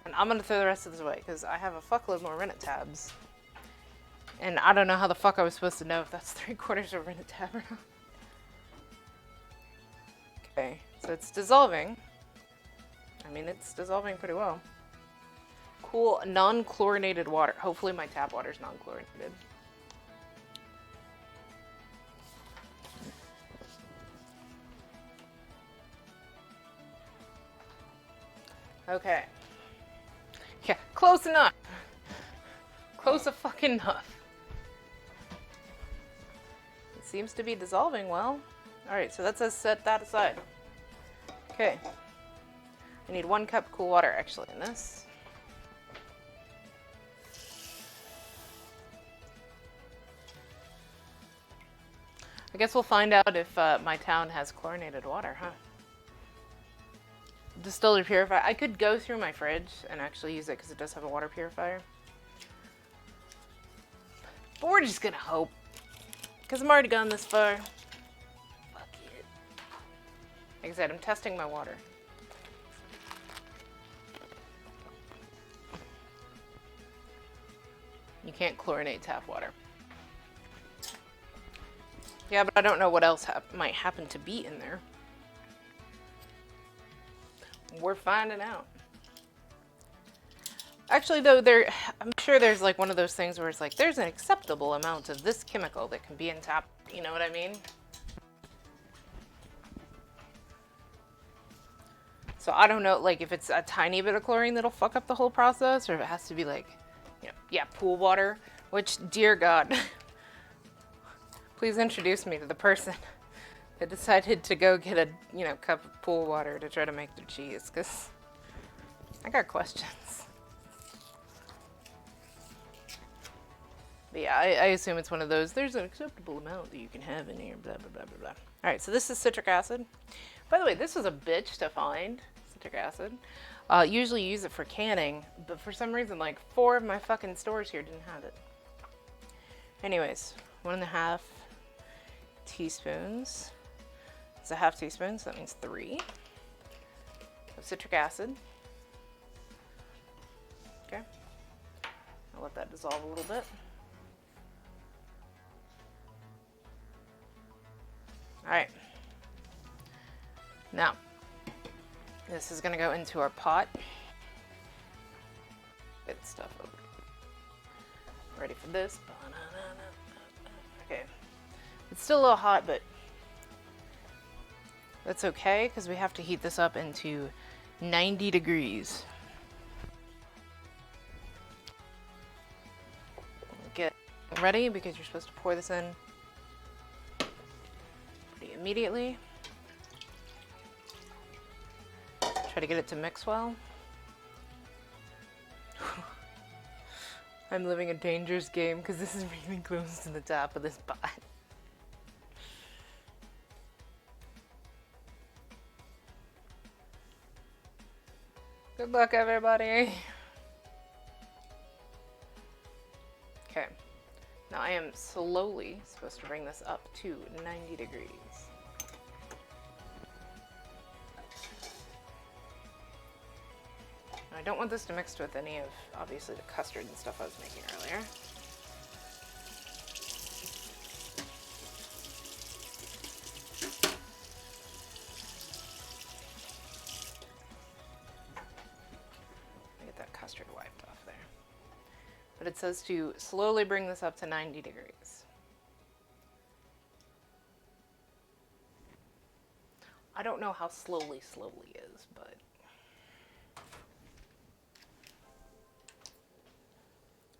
And I'm gonna throw the rest of this away because I have a fuckload more Rennet tabs. And I don't know how the fuck I was supposed to know if that's 3/4 of a Rennet tab or not. Okay, so it's dissolving. I mean, it's dissolving pretty well. Cool, non-chlorinated water. Hopefully my tap water is non-chlorinated. Okay. Yeah, close enough. Close a fucking enough. It seems to be dissolving well. Alright, so that says set that aside. Okay. I need 1 cup cool water actually in this. I guess we'll find out if my town has chlorinated water, huh? Distiller purifier. I could go through my fridge and actually use it because it does have a water purifier. But we're just gonna hope. Because I'm already gone this far. Fuck it. Like I said, I'm testing my water. You can't chlorinate tap water. Yeah, but I don't know what else might happen to be in there. We're finding out. Actually, though, I'm sure there's like one of those things where it's like, there's an acceptable amount of this chemical that can be in tap. You know what I mean? So I don't know, like, if it's a tiny bit of chlorine that'll fuck up the whole process, or if it has to be like, you know, yeah, pool water. Which, dear God, please introduce me to the person that decided to go get a, you know, cup of pool water to try to make their cheese, because I got questions. But yeah, I assume it's one of those, there's an acceptable amount that you can have in here, blah, blah, blah, blah, blah. Alright, so this is citric acid. By the way, this was a bitch to find, citric acid. Usually use it for canning, but for some reason, like, 4 of my fucking stores here didn't have it. Anyways, 1.5 teaspoons. It's a half teaspoon, so that means 3 of citric acid. Okay. I'll let that dissolve a little bit. Alright. Now, this is going to go into our pot. Get stuff over. Ready for this. Okay. It's still a little hot, but that's okay because we have to heat this up into 90 degrees. ready because you're supposed to pour this in pretty immediately. Try to get it to mix well. I'm living a dangerous game because this is really close to the top of this pot. Good luck, everybody. Okay. Now I am slowly supposed to bring this up to 90 degrees. I don't want this to mix with any of, obviously, the custard and stuff I was making earlier. Get that custard wiped off there. But it says to slowly bring this up to 90 degrees. I don't know how slowly is, but...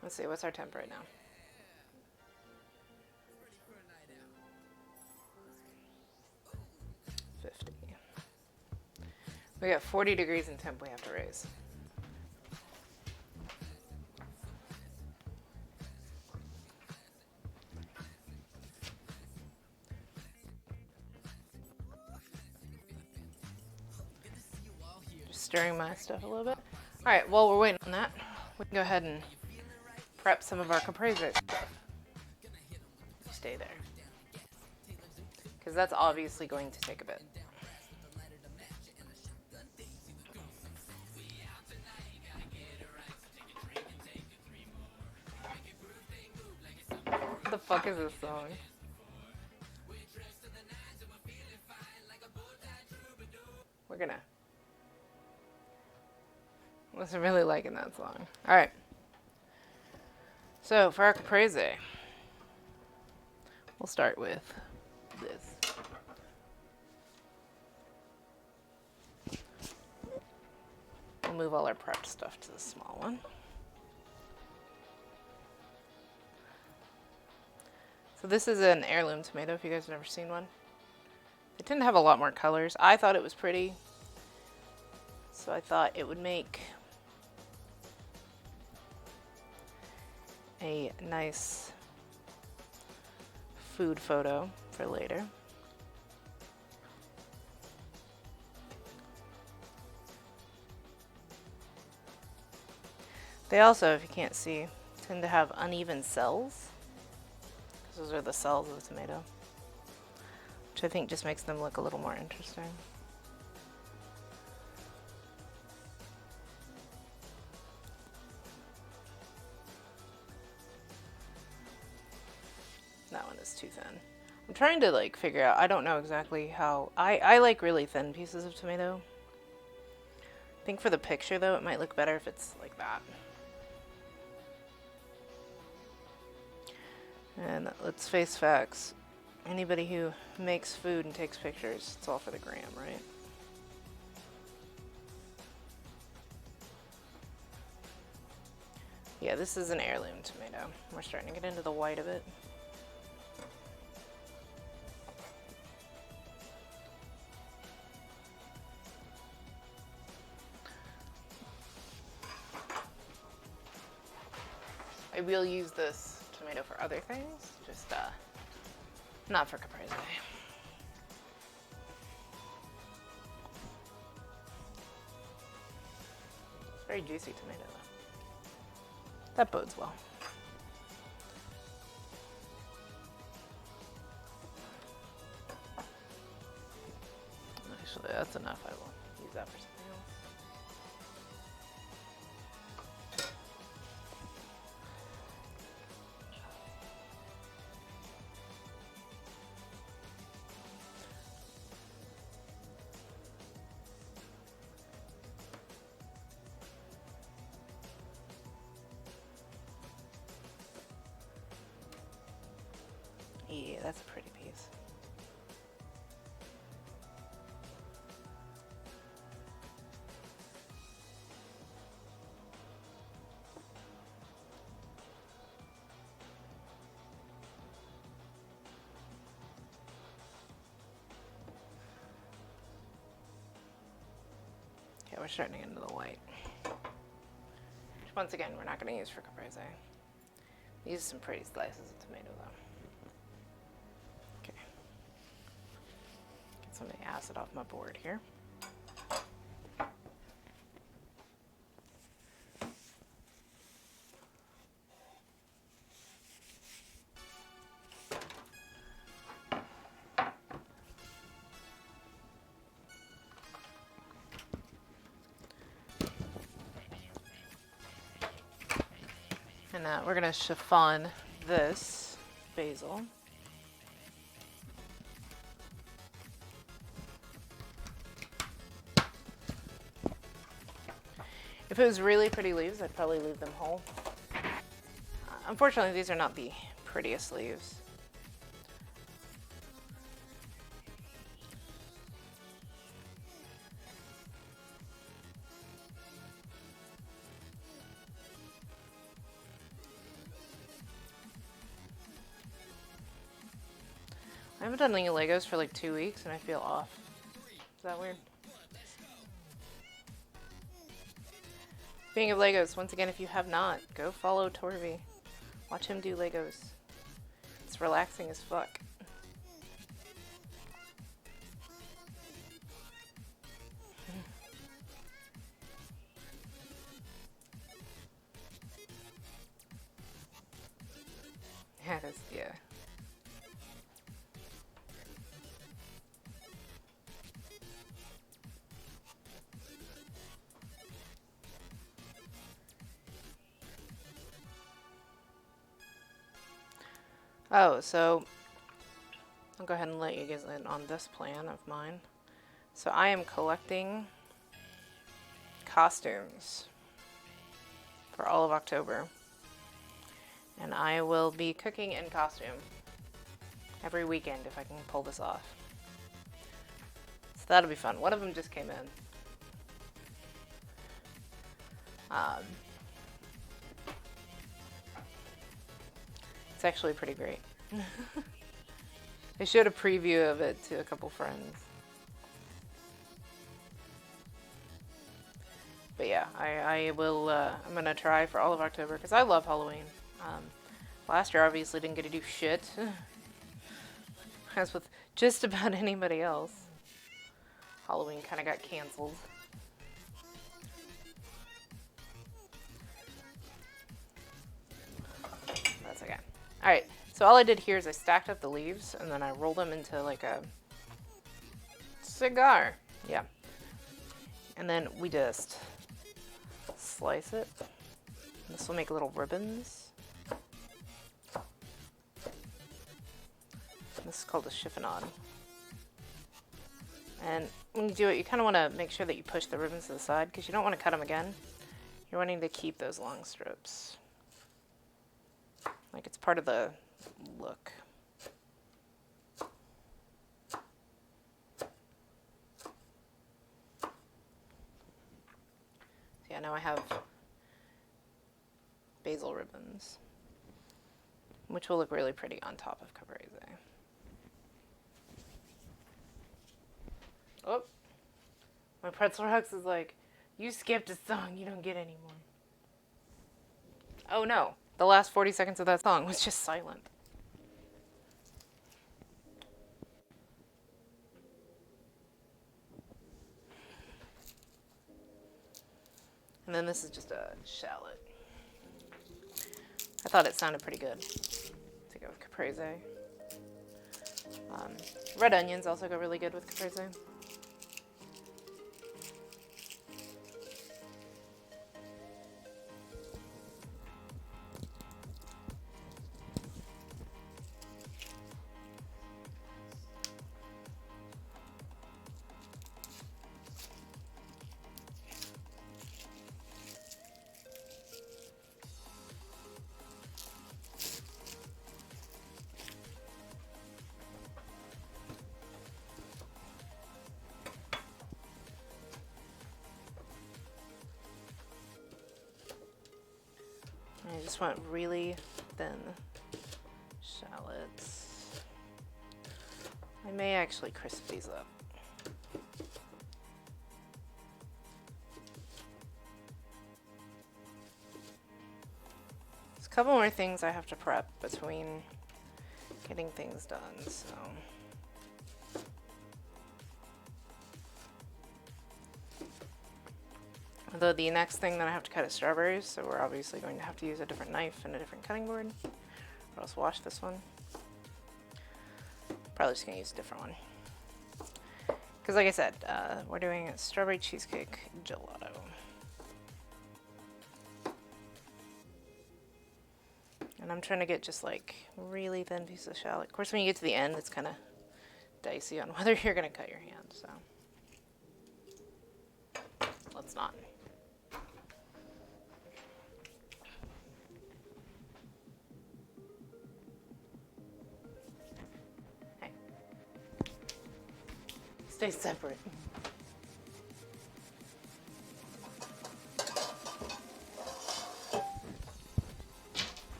Let's see, what's our temp right now? We got 40 degrees in temp we have to raise. Just stirring my stuff a little bit. All right, while we're waiting on that, we can go ahead and prep some of our Caprese stuff. Stay there. Because that's obviously going to take a bit. What the fuck is this song? I was really liking that song. Alright. So, for our Caprese, we'll start with this. We'll move all our prepped stuff to the small one. So this is an heirloom tomato, if you guys have never seen one. They tend to have a lot more colors. I thought it was pretty, so I thought it would make a nice food photo for later. They also, if you can't see, tend to have uneven cells. Those are the cells of the tomato, which I think just makes them look a little more interesting. That one is too thin. I'm trying to like figure out, I don't know exactly how, I like really thin pieces of tomato. I think for the picture though, it might look better if it's like that. And let's face facts. Anybody who makes food and takes pictures, it's all for the gram, right? Yeah, this is an heirloom tomato. We're starting to get into the white of it. I will use this tomato for other things, just not for Caprese. It's a very juicy tomato though. That bodes well. Actually, that's enough. I will use that for something else. Yeah, that's a pretty piece. we're starting into the white. Which, once again, we're not going to use for caprese. Use some pretty slices of tomato, though. Okay. Get some of the acid off my board here. And we're going to chiffon this basil. If it was really pretty leaves, I'd probably leave them whole. Unfortunately, these are not the prettiest leaves. I haven't done any Legos for like 2 weeks and I feel off. Is that weird? Speaking of Legos, once again, if you have not, go follow Torvi. Watch him do Legos. It's relaxing as fuck. Yeah, that's, yeah. Oh, so I'll go ahead and let you guys in on this plan of mine. So I am collecting costumes for all of October. And I will be cooking in costume every weekend if I can pull this off. So that'll be fun. One of them just came in. It's actually pretty great. I showed a preview of it to a couple friends. But yeah, I will, I'm gonna try for all of October because I love Halloween. Last year obviously didn't get to do shit. As with just about anybody else. Halloween kind of got canceled. That's okay. Alright, so all I did here is I stacked up the leaves and then I rolled them into like a cigar. Yeah. And then we just slice it. This will make little ribbons. This is called a chiffonade. And when you do it, you kind of want to make sure that you push the ribbons to the side because you don't want to cut them again. You're wanting to keep those long strips. Like it's part of the look. So yeah, now I have basil ribbons, which will look really pretty on top of caprese. Oh, my pretzel Rex is like, you skipped a song, you don't get any more. Oh no, the last 40 seconds of that song was just silent. And then this is just a shallot. I thought it sounded pretty good to go with caprese. Red onions also go really good with caprese. I just want really thin shallots. I may actually crisp these up. couple more things I have to prep between getting things done, so. Although the next thing that I have to cut is strawberries, so we're obviously going to have to use a different knife and a different cutting board. Or else wash this one. Probably just gonna use a different one. Because like I said, we're doing a strawberry cheesecake gelato. And I'm trying to get just like really thin pieces of shallot. Of course, when you get to the end, it's kind of dicey on whether you're gonna cut your hand, so. Let's not. Hey. Stay separate.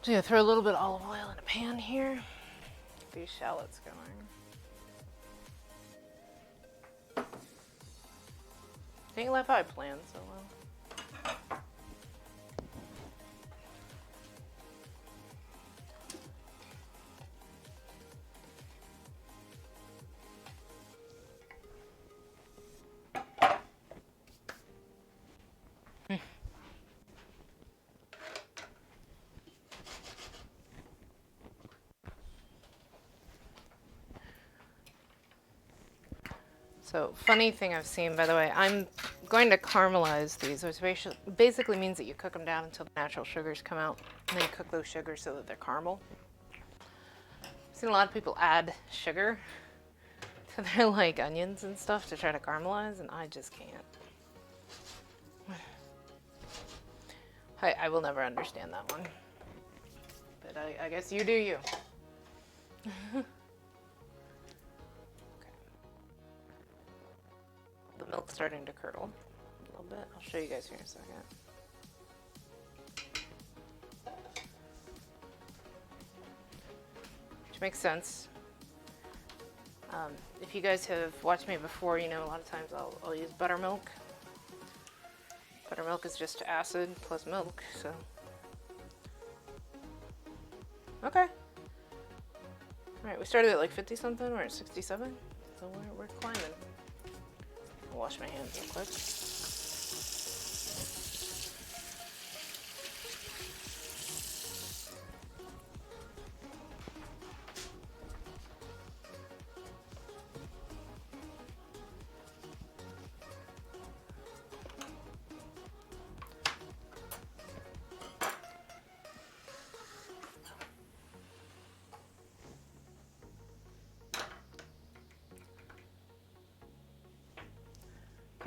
So yeah, throw a little bit of olive oil in a pan here. Get these shallots going. Can't laugh how I planned so well. So, funny thing I've seen, by the way, I'm going to caramelize these, which basically means that you cook them down until the natural sugars come out, and then you cook those sugars so that they're caramel. I've seen a lot of people add sugar to their like onions and stuff to try to caramelize, and I just can't. I will never understand that one. But I guess you do you. The milk's starting to curdle a little bit. I'll show you guys here in a second. Which makes sense. If you guys have watched me before, you know a lot of times I'll use buttermilk. Buttermilk is just acid plus milk, so. Okay. Alright, we started at like 50 something, we're at 67, so we're climbing. I'll wash my hands real quick.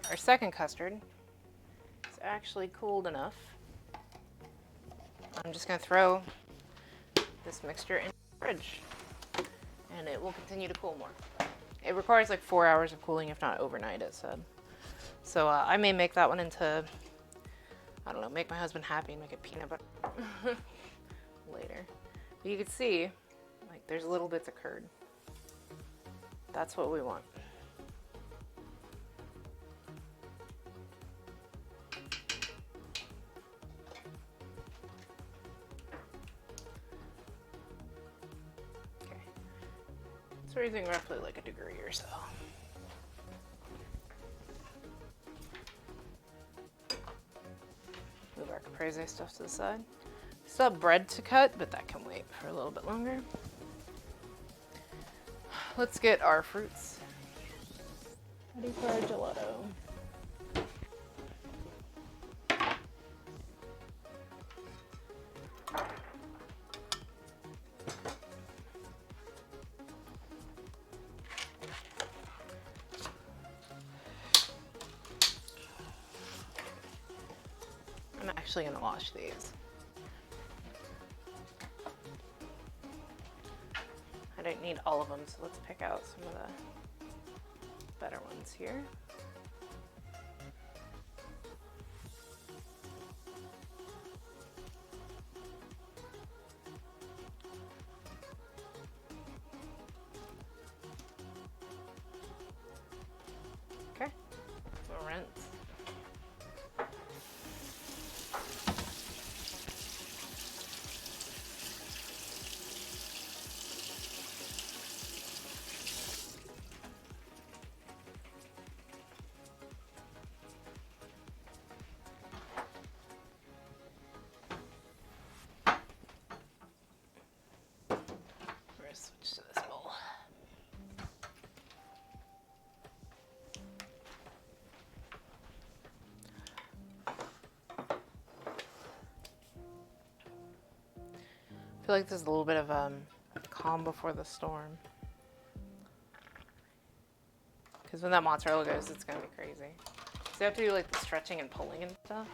Our second custard is actually cooled enough. I'm just going to throw this mixture in the fridge, and it will continue to cool more. It requires like 4 hours of cooling, if not overnight, it said. So I may make that one into, I don't know, make my husband happy and make it peanut butter later. But you can see, like, there's little bits of curd. That's what we want. It's raising roughly like a degree or so. Move our caprese stuff to the side. Still have bread to cut, but that can wait for a little bit longer. Let's get our fruits ready for our gelato. I'm actually going to wash these. I don't need all of them, so let's pick out some of the better ones here. Okay, we'll rinse. feel like there's a little bit of calm before the storm. Because when that mozzarella goes, it's gonna be crazy. So you have to do like the stretching and pulling and stuff.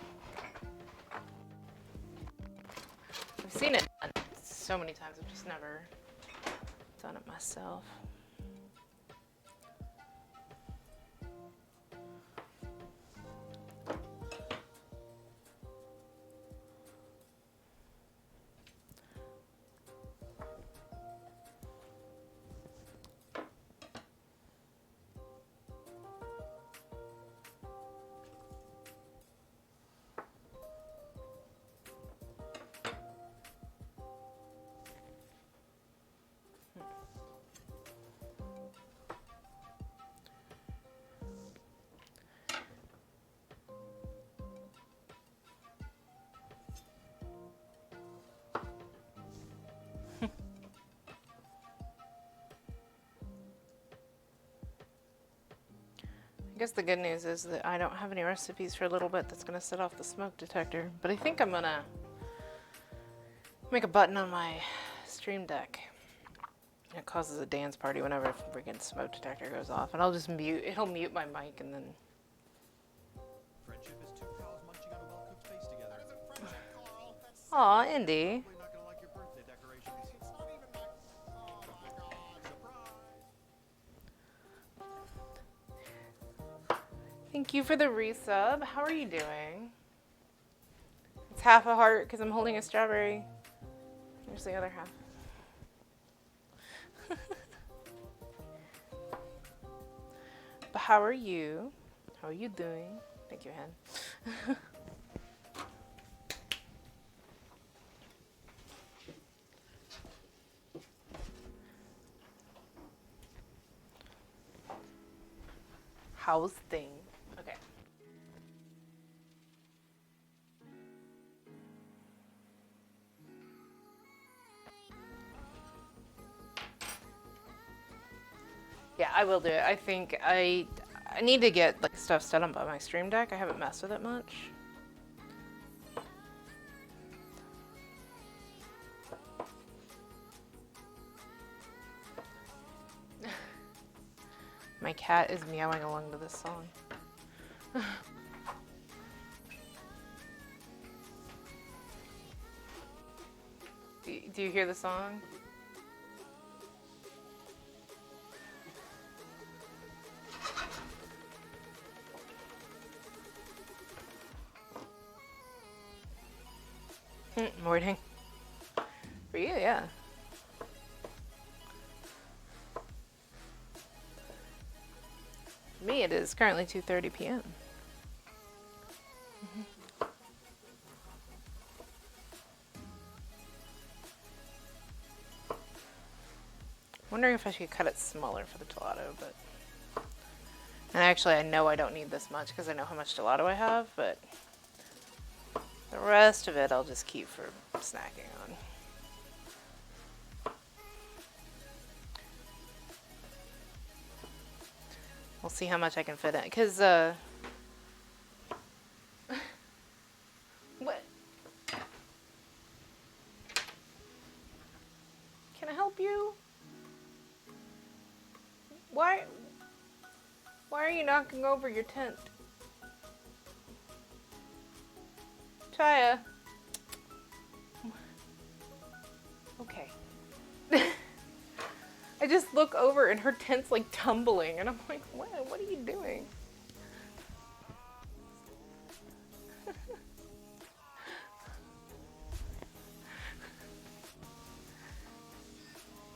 I've seen it done so many times. I've just never done it myself. I guess the good news is that I don't have any recipes for a little bit that's going to set off the smoke detector. But I think I'm going to make a button on my Stream Deck. It causes a dance party whenever a freaking smoke detector goes off. And I'll just mute, it'll mute my mic and then... Friendship is two cows munching on a well-cooked face together. That isn't friendship, Carl. That's Aw, Indy. Probably not gonna like your birthday decorations. it's not even that. Oh my god. Surprise! Thank you for the resub. How are you doing? It's half a heart because I'm holding a strawberry. There's the other half. But how are you? How are you doing? Thank you, Hen. How's things? Okay. Yeah, I will do it. I think I need to get like stuff set up on my Stream Deck. I haven't messed with it much. My cat is meowing along to this song. Do you hear the song? Morning. For you, yeah. For me, it is currently 2:30 p.m. Wondering if I should cut it smaller for the gelato, but... And actually, I know I don't need this much because I know how much gelato I have, but... The rest of it I'll just keep for snacking on. We'll see how much I can fit in, because, what? Can I help you? Why are you knocking over your tent? Chaya. Okay. I just look over and her tent's like tumbling and I'm like, what are you doing?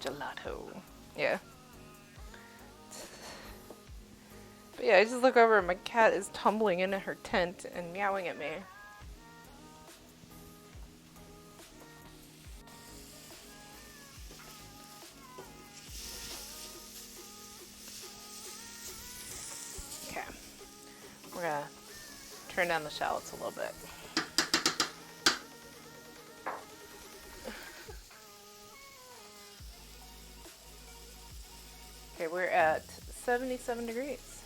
Gelato. Yeah. But yeah, I just look over and my cat is tumbling into her tent and meowing at me. Okay. We're gonna turn down the shallots a little bit. Okay, we're at 77 degrees.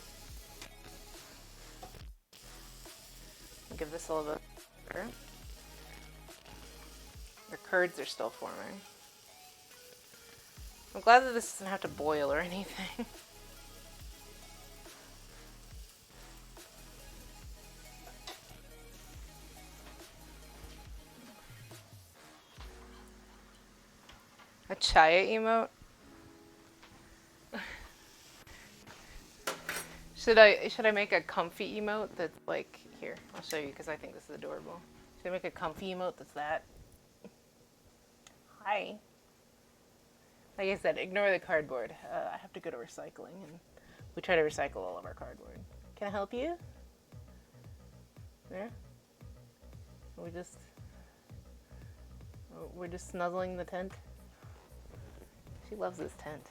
I'll give this a little bit. Their curds are still forming. I'm glad that this doesn't have to boil or anything. A Chaya emote? Should I make a comfy emote that's like, here, I'll show you because I think this is adorable. Should I make a comfy emote that's that? Hi. Like I said, ignore the cardboard. I have to go to recycling and we try to recycle all of our cardboard. Can I help you? Yeah? We're just snuggling the tent. She loves this tent.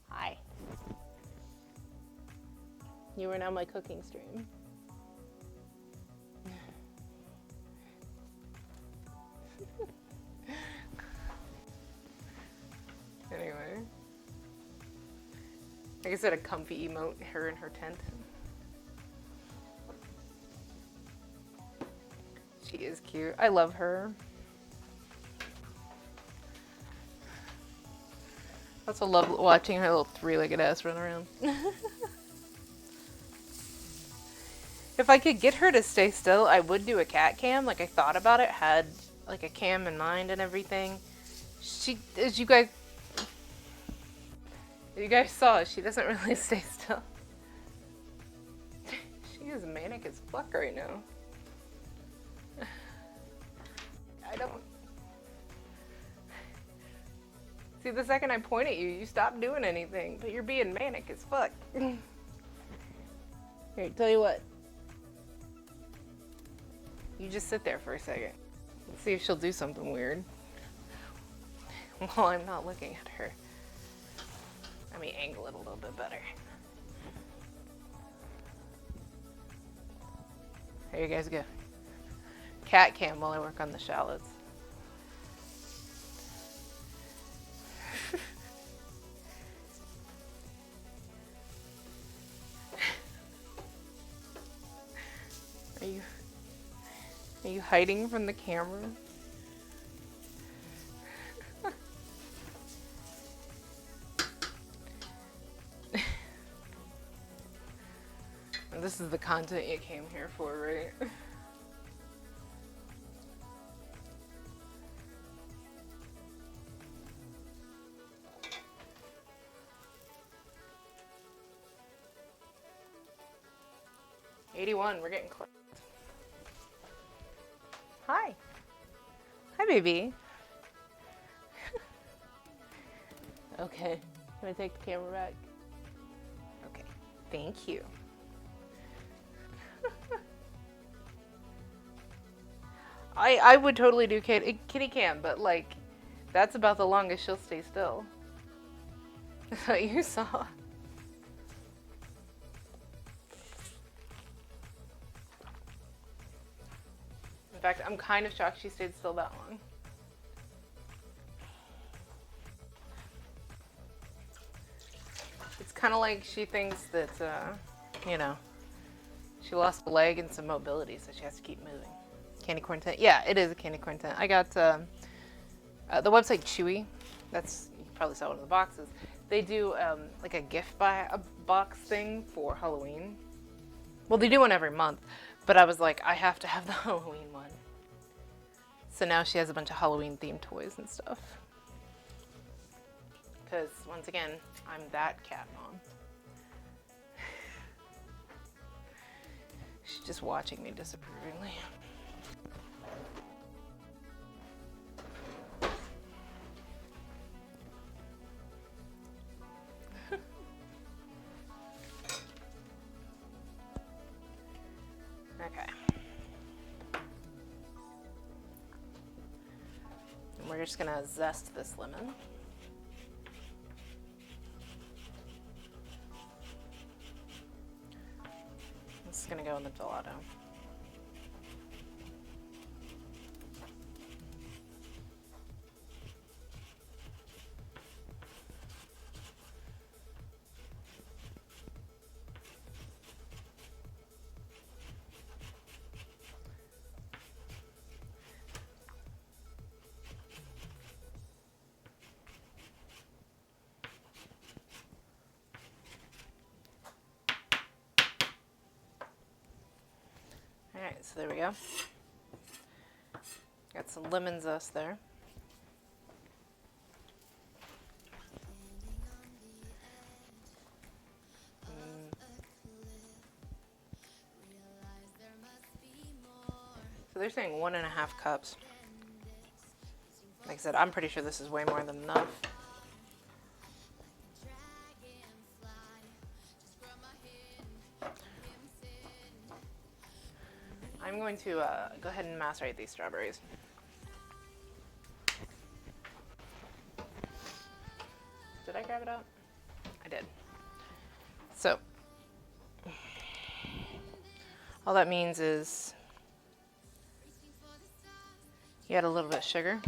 Hi. You are now my cooking stream. Anyway. Like I said, a comfy emote, her in her tent. She is cute. I love her. I also love watching her little three-legged ass run around. If I could get her to stay still, I would do a cat cam. Like I thought about it, had like a cam in mind and everything. As you guys saw, she doesn't really stay still. She is manic as fuck right now. I don't... See, the second I point at you, you stop doing anything, but you're being manic as fuck. Here, tell you what. You just sit there for a second. Let's see if she'll do something weird. While I'm not looking at her. Let me angle it a little bit better. There you guys go. Cat cam while I work on the shallots. Are you hiding from the camera? This is the content you came here for, right? '81, we're getting close. Hi. Hi, baby. Okay. Can I take the camera back? Okay. Thank you. I would totally do kitty cam, but like, that's about the longest she'll stay still. That's what you saw. In fact, I'm kind of shocked she stayed still that long. It's kind of like she thinks that, you know, she lost a leg and some mobility, so she has to keep moving. Candy corn tent. Yeah, it is a candy corn tent. I got the website Chewy. That's, you probably saw one of the boxes. They do like a gift box thing for Halloween. Well, they do one every month, but I was like, I have to have the Halloween one. So now she has a bunch of Halloween themed toys and stuff. Because once again, I'm that cat mom. She's just watching me disapprovingly. Okay. And we're just gonna zest this lemon. This is gonna go in the gelato. Alright, so there we go. Got some lemon zest there. So they're saying 1.5 cups. Like I said, I'm pretty sure this is way more than enough. I'm going to go ahead and macerate these strawberries. Did I grab it out? I did. So, all that means is you add a little bit of sugar.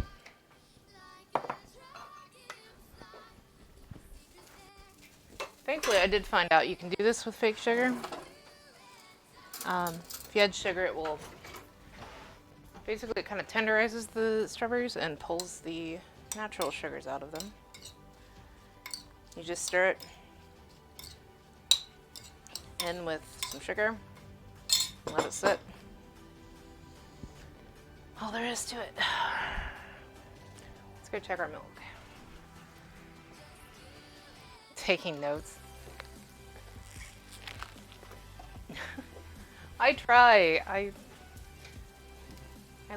Thankfully, I did find out you can do this with fake sugar. If you add sugar, it will basically, it kind of tenderizes the strawberries and pulls the natural sugars out of them. You just stir it in with some sugar, let it sit. All there is to it. Let's go check our milk. Taking notes. I try. I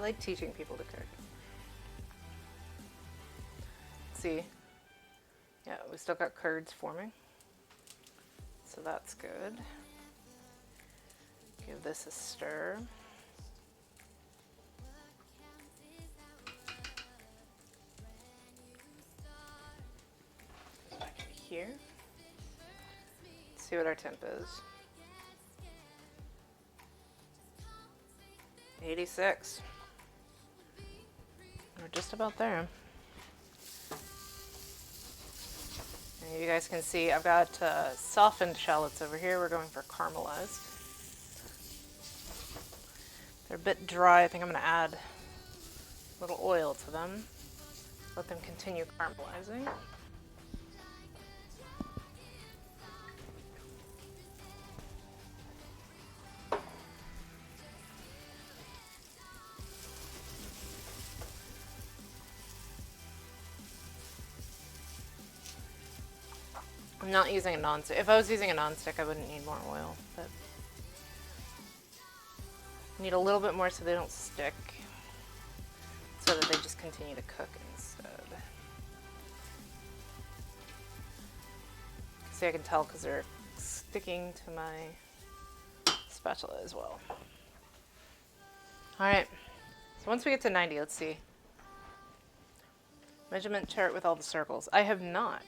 like teaching people to cook. Let's see. Yeah, we still got curds forming. So that's good. Give this a stir. Back in here. Let's see what our temp is. 86. We're just about there. And you guys can see I've got softened shallots over here. We're going for caramelized. They're a bit dry. I think I'm going to add a little oil to them. Let them continue caramelizing. I'm not using a nonstick. If I was using a nonstick, I wouldn't need more oil, but I need a little bit more so they don't stick, so that they just continue to cook instead. See, I can tell because they're sticking to my spatula as well. All right, so once we get to 90, let's see. Measurement chart with all the circles. I have not.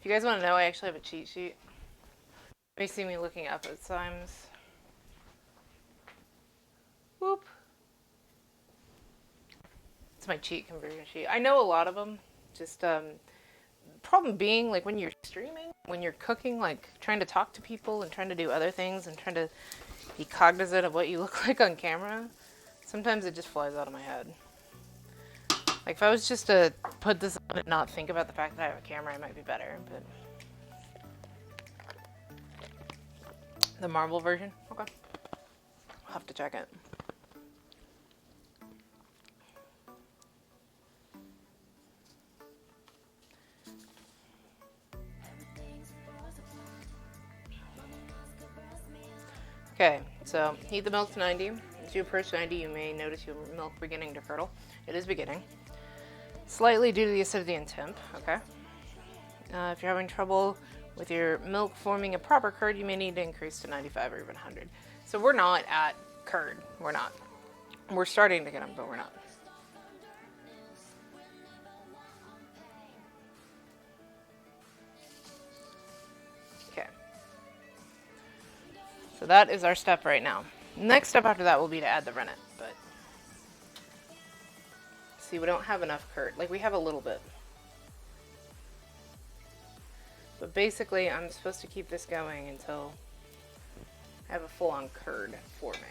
If you guys want to know, I actually have a cheat sheet. You may see me looking up at times. Whoop. It's my cheat conversion sheet. I know a lot of them. Just problem being, like when you're streaming, when you're cooking, like trying to talk to people and trying to do other things and trying to be cognizant of what you look like on camera, sometimes it just flies out of my head. Like if I was just to put this on and not think about the fact that I have a camera, it might be better, but the marble version? Okay. I'll have to check it. Okay, so heat the milk to 90. As you approach 90, you may notice your milk beginning to curdle. It is beginning. Slightly due to the acidity and temp, okay? If you're having trouble with your milk forming a proper curd, you may need to increase to 95 or even 100. So we're not at curd. We're not. We're starting to get them, but we're not. Okay. So that is our step right now. Next step after that will be to add the rennet, but see, we don't have enough curd. Like, we have a little bit. But basically, I'm supposed to keep this going until I have a full-on curd forming.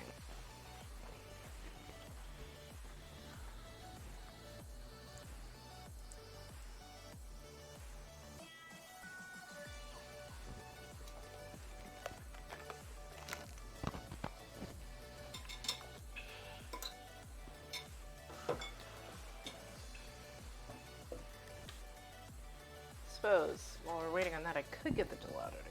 suppose while we're waiting on that, I could get the gelato together.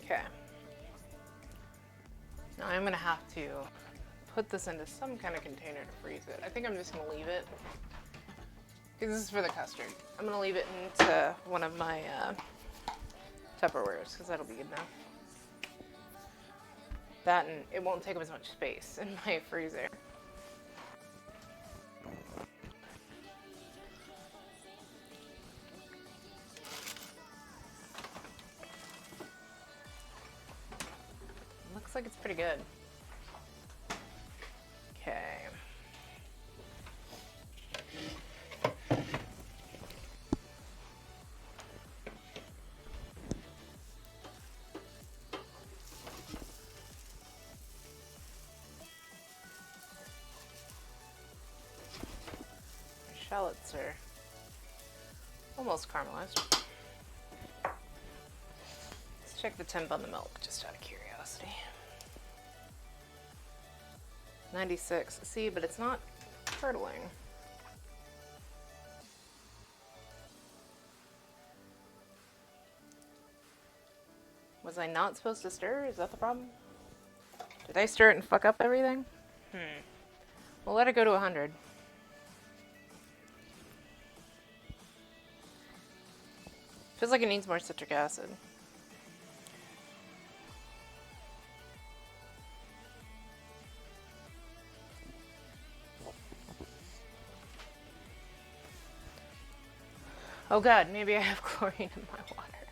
Okay. Now I'm gonna have to put this into some kind of container to freeze it. I think I'm just gonna leave it, because this is for the custard. I'm gonna leave it into one of my Tupperwares, because that'll be good enough. That, and it won't take up as much space in my freezer. Looks like it's pretty good. Okay. Shallots are almost caramelized. Let's check the temp on the milk, just out of curiosity. 96. See, but it's not curdling. Was I not supposed to stir? Is that the problem? Did I stir it and fuck up everything? We'll let it go to 100. Feels like it needs more citric acid. Oh god, maybe I have chlorine in my water.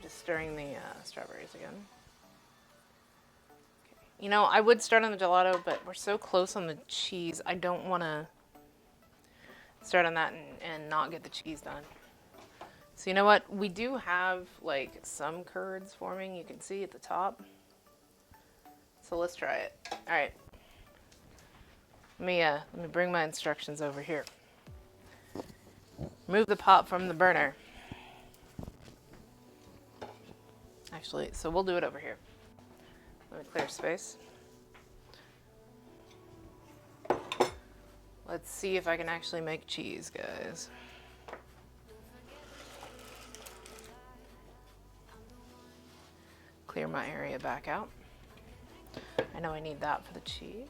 Just stirring the strawberries again. You know, I would start on the gelato, but we're so close on the cheese, I don't want to start on that and not get the cheese done. So you know what? We do have, like, some curds forming, you can see at the top. So let's try it. All right. Let me bring my instructions over here. Remove the pot from the burner. Actually, so we'll do it over here. Let me clear space. Let's see if I can actually make cheese, guys. Clear my area back out. I know I need that for the cheese.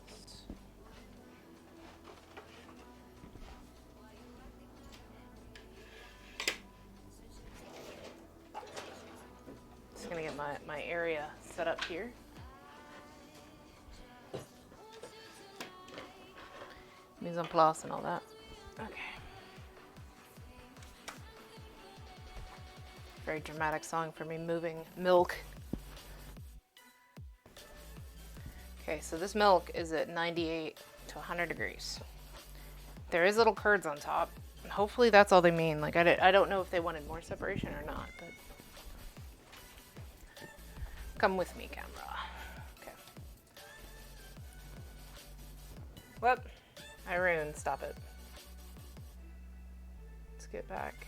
Just gonna get my area set up here. Mise en place and all that. Okay. Very dramatic song for me moving milk. Okay, so this milk is at 98 to 100 degrees. There is little curds on top. And hopefully that's all they mean. Like, I don't know if they wanted more separation or not, but come with me, camera. Okay. Whoop. Irene, stop it. Let's get back.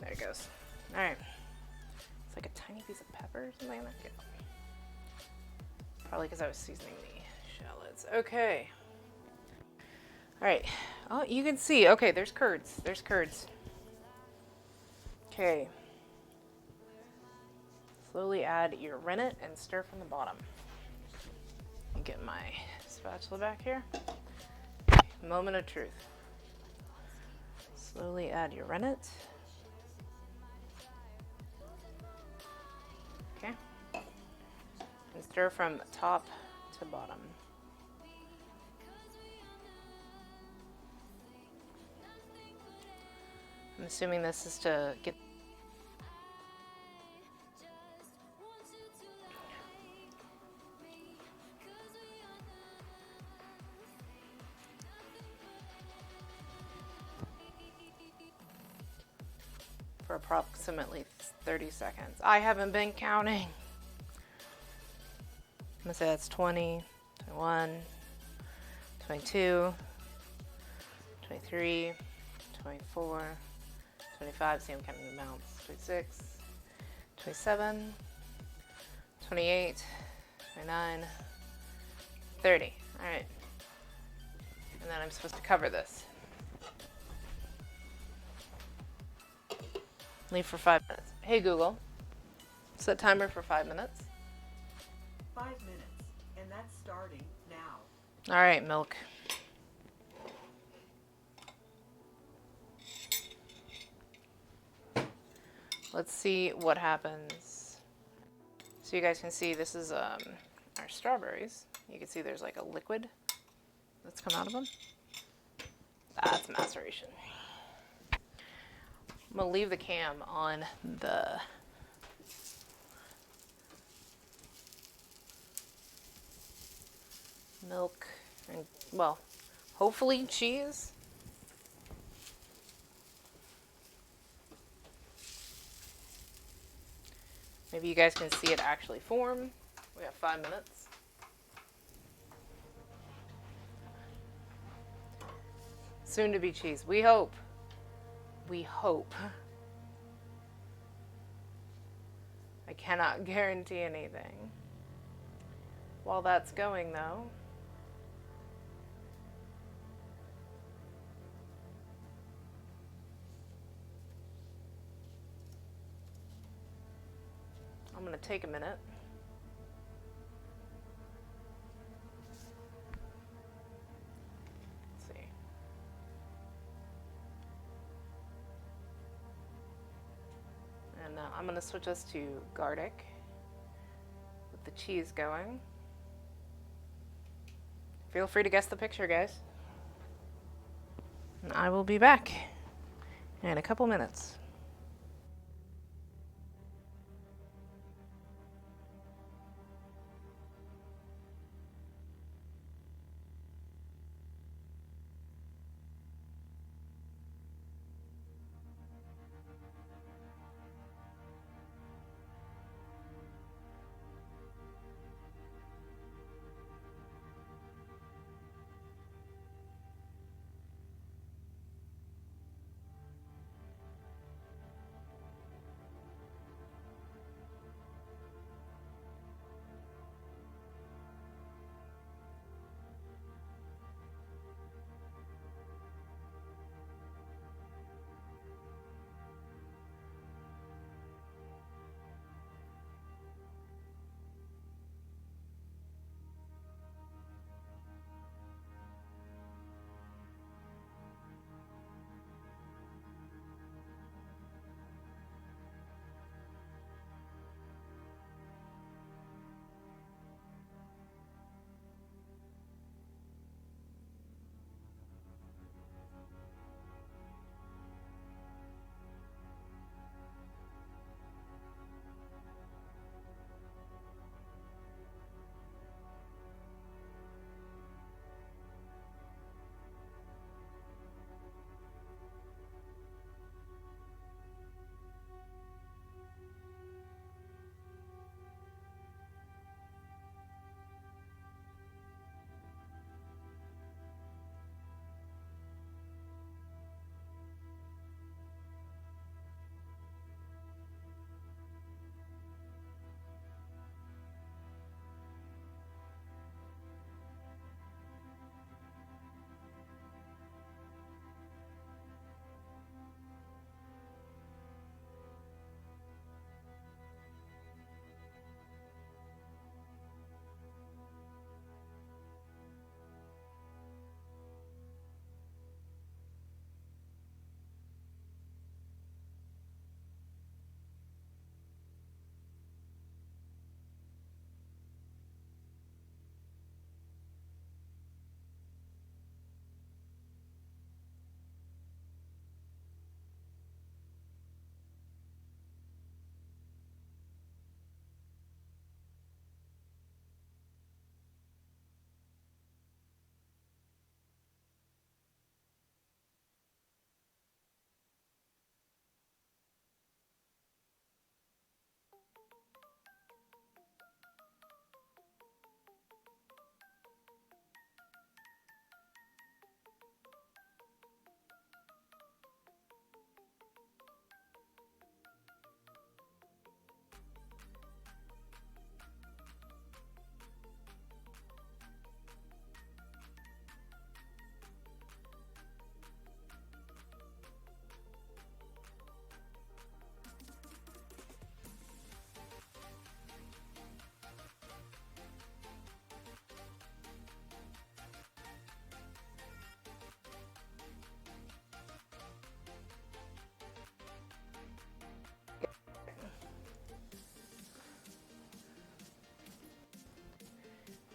There it goes. All right. It's like a tiny piece of pepper or something like that. Probably because I was seasoning the shallots. Okay. All right. Oh, you can see. Okay, there's curds. There's curds. Okay. Slowly add your rennet and stir from the bottom. Get my spatula back here. Moment of truth. Slowly add your rennet. Okay. And stir from top to bottom. I'm assuming this is to get for approximately 30 seconds. I haven't been counting. I'm gonna say that's 20, 21, 22, 23, 24, 25, see I'm counting the amounts, 26, 27, 28, 29, 30. All right. And then I'm supposed to cover this. Leave for 5 minutes. Hey Google, set timer for 5 minutes. 5 minutes, and that's starting now. All right, milk. Let's see what happens. So you guys can see this is our strawberries. You can see there's like a liquid that's come out of them. That's maceration. I'm gonna leave the cam on the milk and, well, hopefully cheese. Maybe you guys can see it actually form. We have 5 minutes. Soon to be cheese. We hope. We hope. I cannot guarantee anything. While that's going, though, I'm going to take a minute. Let's see. And I'm going to switch us to garlic with the cheese going. Feel free to guess the picture, guys. And I will be back in a couple minutes.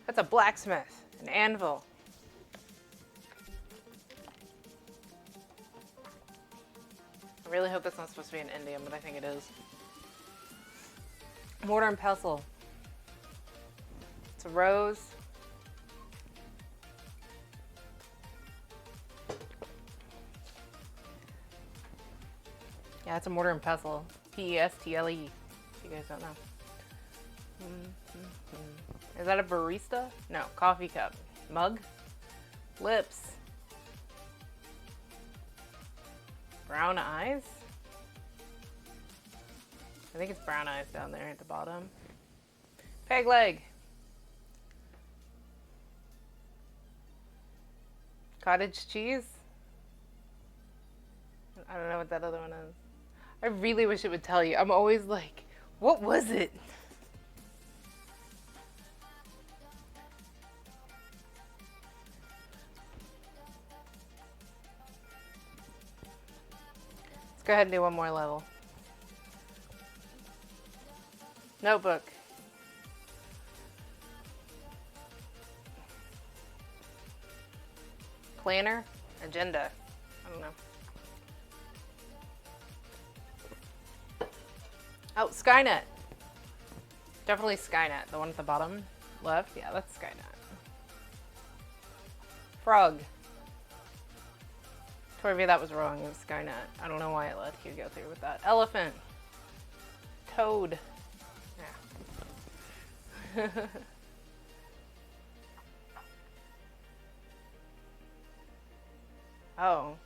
That's a blacksmith. An anvil. I really hope that's not supposed to be an Indian, but I think it is. Mortar and pestle. It's a rose. Yeah, it's a mortar and pestle. Pestle. If you guys don't know. Is that a barista? No, coffee cup. Mug. Lips. Brown eyes? I think it's brown eyes down there at the bottom. Peg leg. Cottage cheese? I don't know what that other one is. I really wish it would tell you. I'm always like, what was it? Let's go ahead and do one more level. Notebook. Planner. Agenda. I don't know. Oh, Skynet. Definitely Skynet. The one at the bottom left. Yeah, that's Skynet. Frog. Torvey, that was wrong. It was Skynet. I don't know why it let you go through with that. Elephant. Toad. Yeah. Oh.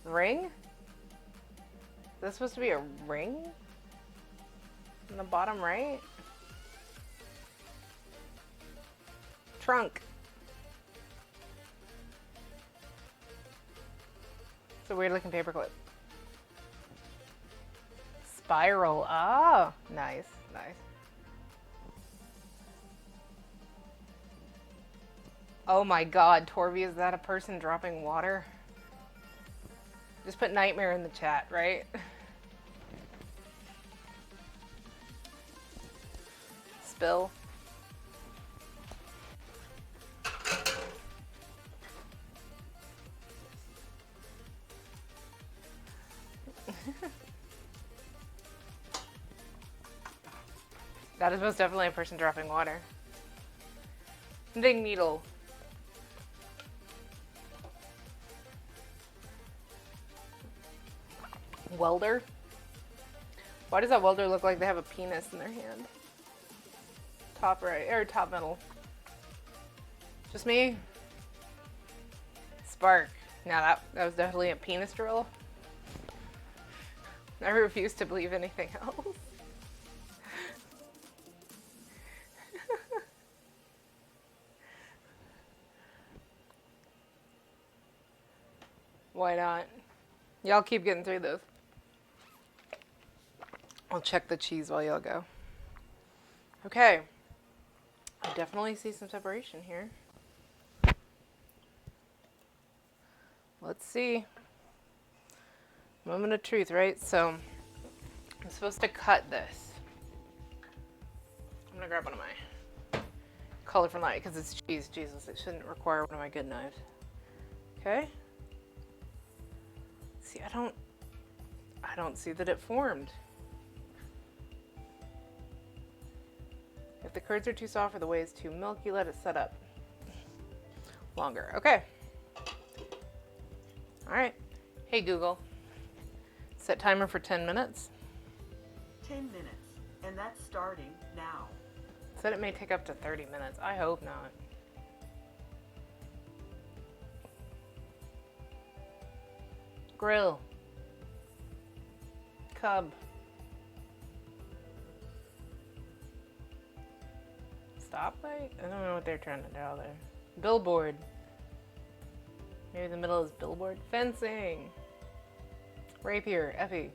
Ring? Is this supposed to be a ring? In the bottom right? Trunk. It's a weird looking paperclip. Spiral. Oh, nice, nice. Oh my god, Torvey, is that a person dropping water? Just put nightmare in the chat, right? Spill. That is most definitely a person dropping water. Knitting needle. Welder? Why does that welder look like they have a penis in their hand? Top right, or top middle. Just me? Spark. Now that was definitely a penis drill. I refuse to believe anything else. Why not? Y'all keep getting through this. I'll check the cheese while y'all go. Okay. I definitely see some separation here. Let's see. Moment of truth, right? So, I'm supposed to cut this. I'm gonna grab one of my colorful knives because it's cheese. Jesus, it shouldn't require one of my good knives. Okay. See, I don't see that it formed. If the curds are too soft or the whey is too milky, let it set up longer. Okay. All right. Hey, Google. Set timer for 10 minutes. 10 minutes, and that's starting now. Said it may take up to 30 minutes. I hope not. Grill. Cub. Stoplight? I don't know what they're trying to draw there. Billboard. Maybe the middle is billboard. Fencing. Rapier. Effie.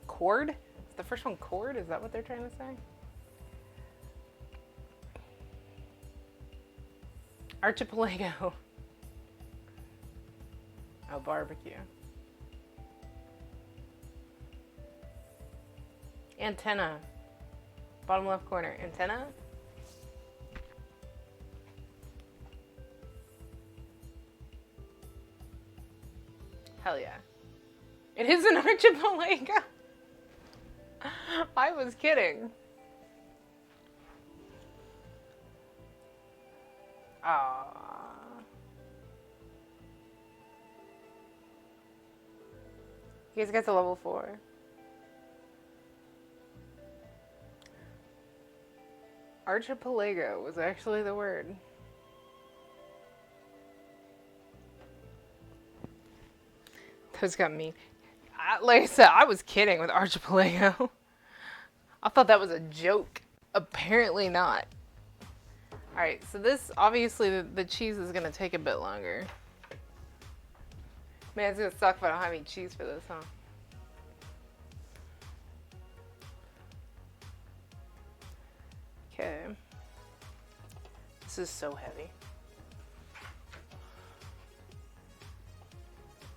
Cord? Is the first one cord? Is that what they're trying to say? Archipelago. Oh, barbecue. Antenna. Bottom left corner. Antenna? Hell yeah. It is an archipelago. I was kidding. Aww. You guys got to level 4. Archipelago was actually the word. Those got me. Like I said, I was kidding with archipelago. I thought that was a joke. Apparently not. Alright, so this, obviously, the cheese is going to take a bit longer. Man, it's going to suck if I don't have any cheese for this, huh? Okay. This is so heavy.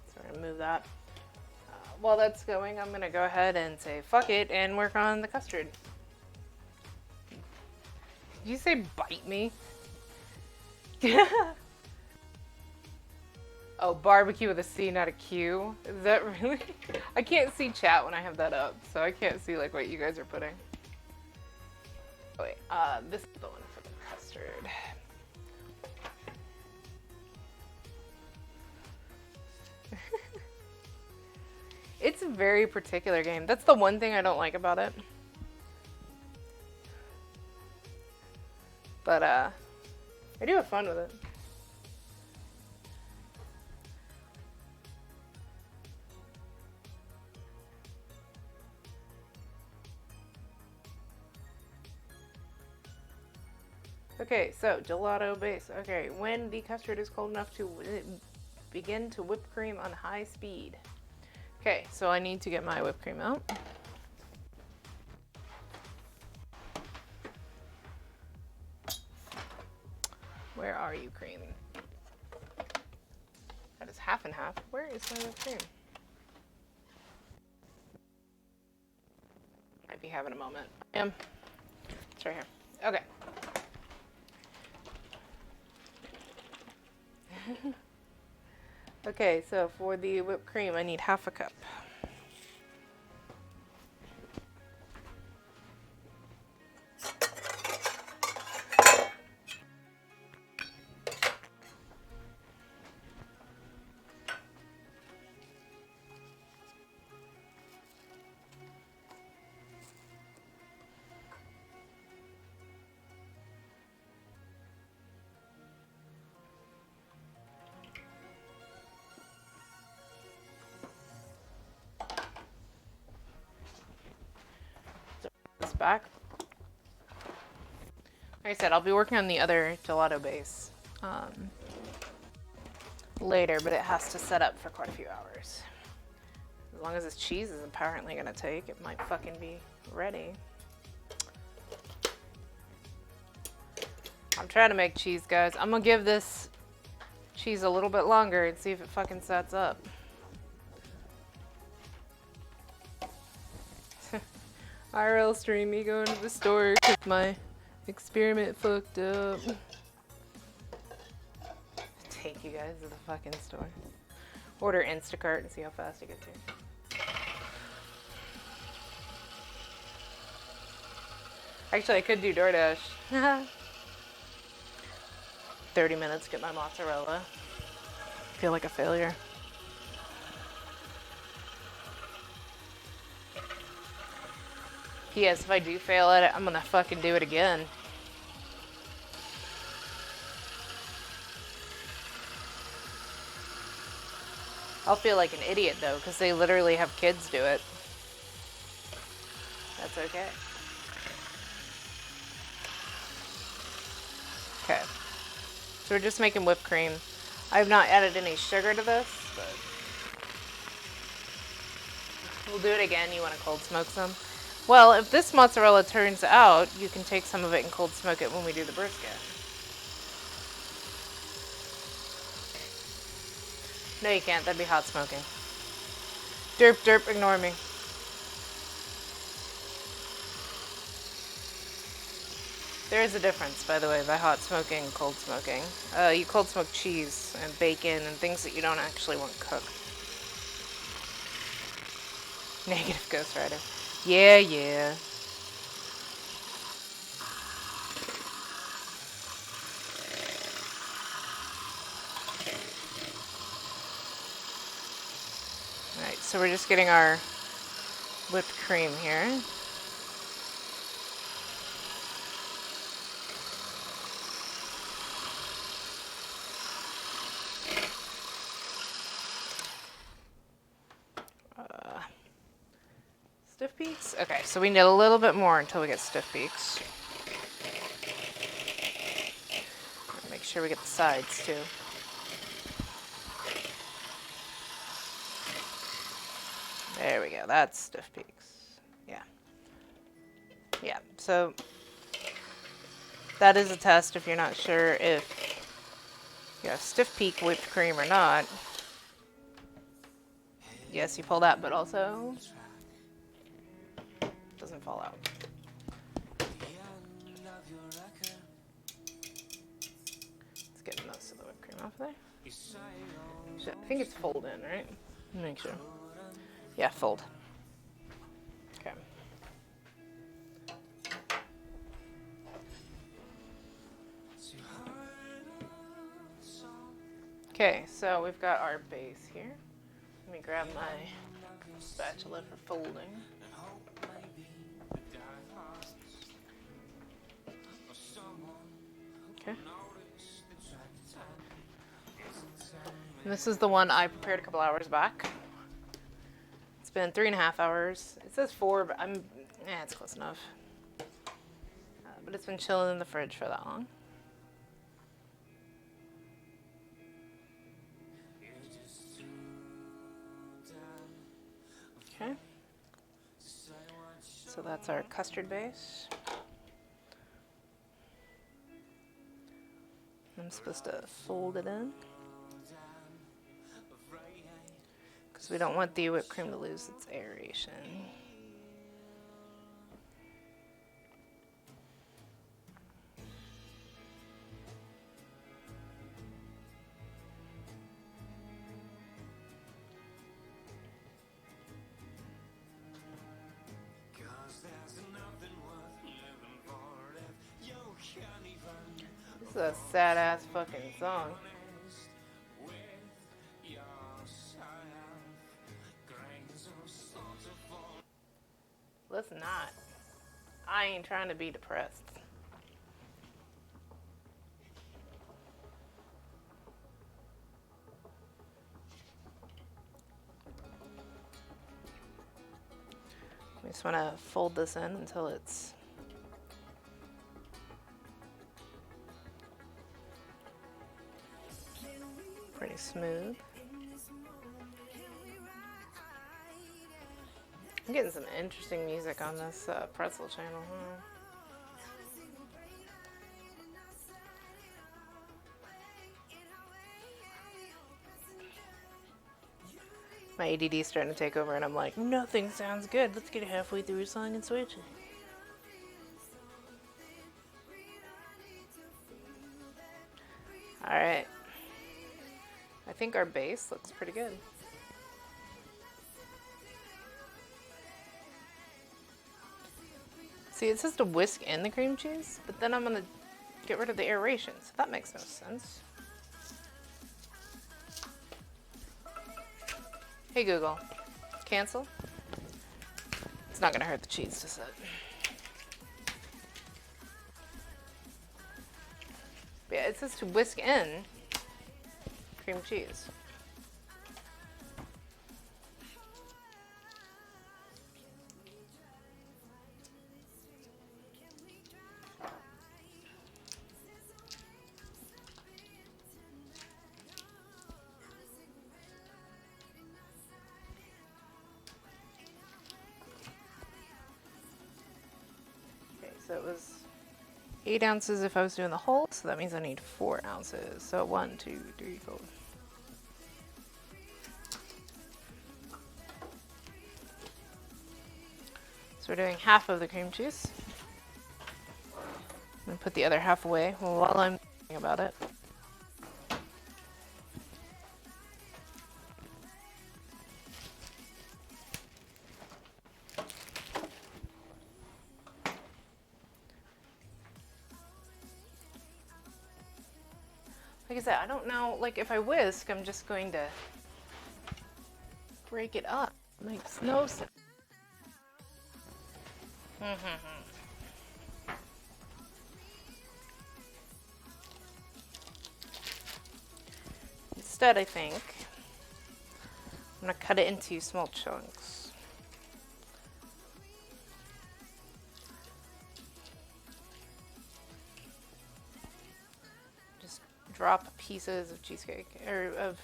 So we're going to move that. While that's going, I'm going to go ahead and say fuck it and work on the custard. Did you say bite me? Oh, barbecue with a C, not a Q. Is that really? I can't see chat when I have that up, so I can't see like what you guys are putting. Oh, wait, this is the one for the custard. It's a very particular game. That's the one thing I don't like about it. But, I do have fun with it. Okay, so gelato base. Okay, when the custard is cold enough to begin to whip cream on high speed. Okay, so I need to get my whipped cream out. Where are you, cream? That is half and half. Where is my whipped cream? Might be having a moment. It's right here. Okay. Okay, so for the whipped cream, I need half a cup. Back. Like I said, I'll be working on the other gelato base later, but it has to set up for quite a few hours. As long as this cheese is apparently going to take, it might fucking be ready. I'm trying to make cheese, guys. I'm going to give this cheese a little bit longer and see if it fucking sets up. IRL stream, me going to the store because my experiment fucked up. Take you guys to the fucking store. Order Instacart and see how fast it gets here. Actually, I could do DoorDash. 30 minutes to get my mozzarella. Feel like a failure. P.S. if I do fail at it, I'm gonna fucking do it again. I'll feel like an idiot though, because they literally have kids do it. That's okay. Okay. So we're just making whipped cream. I have not added any sugar to this, but we'll do it again. You want to cold smoke some? Well, if this mozzarella turns out, you can take some of it and cold smoke it when we do the brisket. No, you can't. That'd be hot smoking. Derp, derp, ignore me. There is a difference, by the way, by hot smoking and cold smoking. You cold smoke cheese and bacon and things that you don't actually want cooked. Negative Ghost Rider. Yeah, yeah. Alright, so we're just getting our whipped cream here. Stiff peaks? Okay, so we need a little bit more until we get stiff peaks. Make sure we get the sides too. There we go, that's stiff peaks. Yeah. Yeah, so that is a test if you're not sure if you have stiff peak whipped cream or not. Yes, you pull that, but also doesn't fall out. Let's get most of the whipped cream off there. I think it's fold in, right? Make sure. Yeah, fold. Okay. Okay, so we've got our base here. Let me grab my spatula for folding. Okay. And this is the one I prepared a couple hours back. It's been 3.5 hours. It says 4, but it's close enough. But it's been chilling in the fridge for that long. Okay. So that's our custard base. I'm supposed to fold it in because we don't want the whipped cream to lose its aeration. This is a sad ass fucking song. Let's not. I ain't trying to be depressed. We just want to fold this in until it's pretty smooth. I'm getting some interesting music on this pretzel channel, huh? My ADD is starting to take over and I'm like, nothing sounds good. Let's get halfway through a song and switch it. Alright. I think our base looks pretty good. See, it says to whisk in the cream cheese, but then I'm going to get rid of the aeration, so that makes no sense. Hey Google, cancel. It's not going to hurt the cheese to sit. But yeah, it says to whisk in cream cheese. So it was 8 ounces if I was doing the whole, so that means I need 4 ounces. So 1, 2, 3, 4. So we're doing half of the cream cheese. I'm gonna put the other half away while I'm thinking about it. Like I said, I don't know, like if I whisk, I'm just going to break it up. It makes no sense. Instead, I think I'm gonna cut it into small chunks. Just drop pieces of cheesecake or of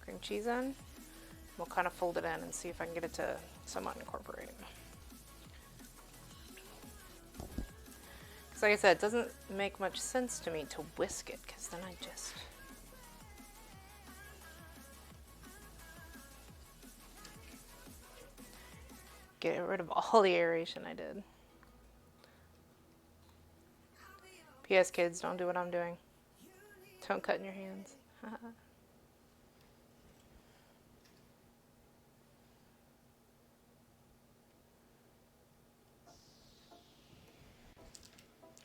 cream cheese in. We'll kind of fold it in and see if I can get it to somewhat incorporate. Because like I said, it doesn't make much sense to me to whisk it, because then I just... get rid of all the aeration I did. P.S. kids, don't do what I'm doing. Don't cut in your hands.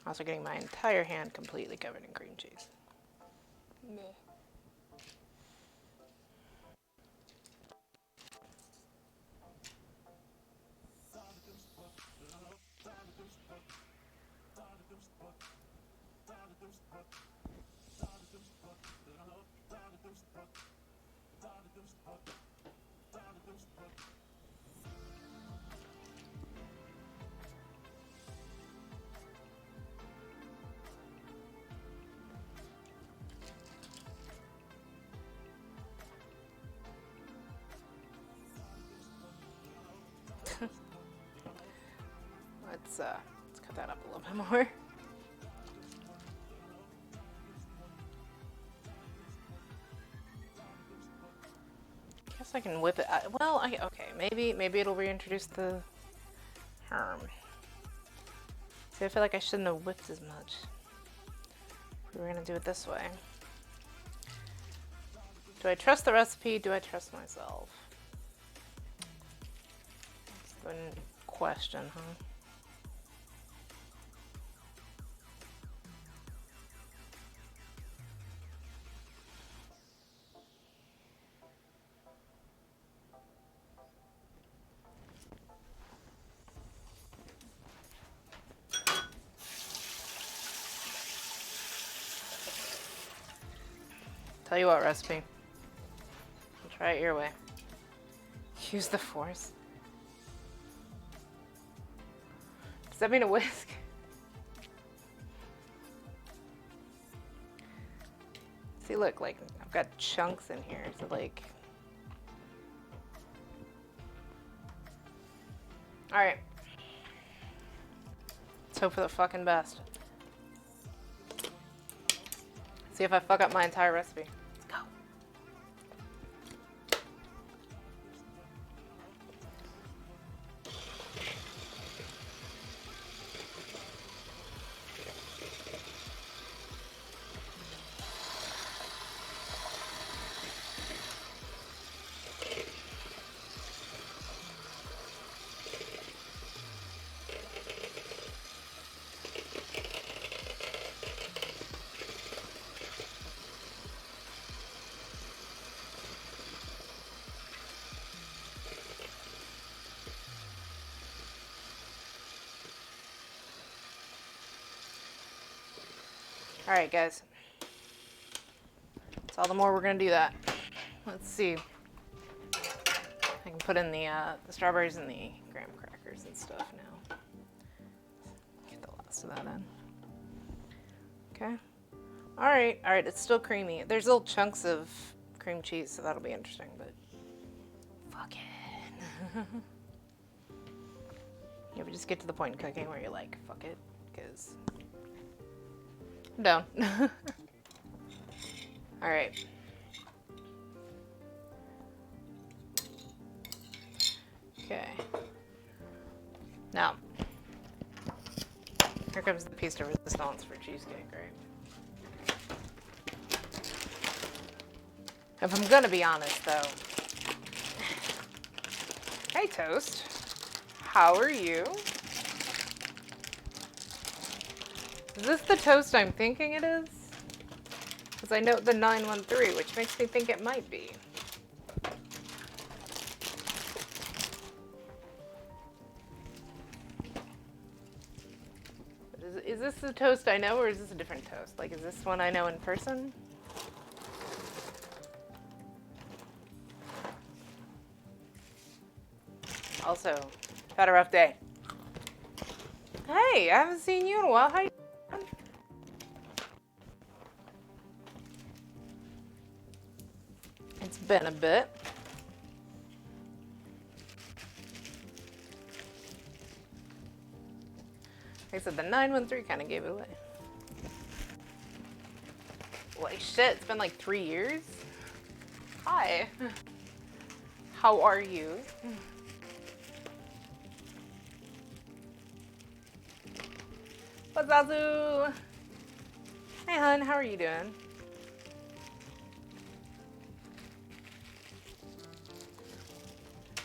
Also getting my entire hand completely covered in cream cheese. Meh. Let's cut that up a little bit more. Guess I can whip it. Okay, maybe it'll reintroduce the harm. See, I feel like I shouldn't have whipped as much. We're gonna do it this way. Do I trust the recipe? Do I trust myself? That's the question, huh? Tell you what, recipe. Try it your way. Use the force. Does that mean a whisk? See, look, like, I've got chunks in here, so like... Alright. Let's hope for the fucking best. See if I fuck up my entire recipe. Let's go. Alright, guys. So all the more we're gonna do that. Let's see. I can put in the strawberries and the graham crackers and stuff now. Get the last of that in. Okay. Alright, it's still creamy. There's little chunks of cream cheese, so that'll be interesting, but fuck it. You ever just get to the point in cooking where you're like, fuck it, because I'm down. Alright. Okay. Now, Here comes the piece de resistance for cheesecake, right? If I'm gonna be honest, though. Hey, Toast. How are you? Is this the Toast I'm thinking it is? Because I note the 913, which makes me think it might be. Is this the Toast I know, or is this a different Toast? Like, is this one I know in person? Also, had a rough day. Hey, I haven't seen you in a while. How you doing? It's been a bit. Like I said, the 913 kind of gave it away. Like shit, it's been like 3 years. Hi. How are you? What's up, Zoo? Hey, hun, how are you doing?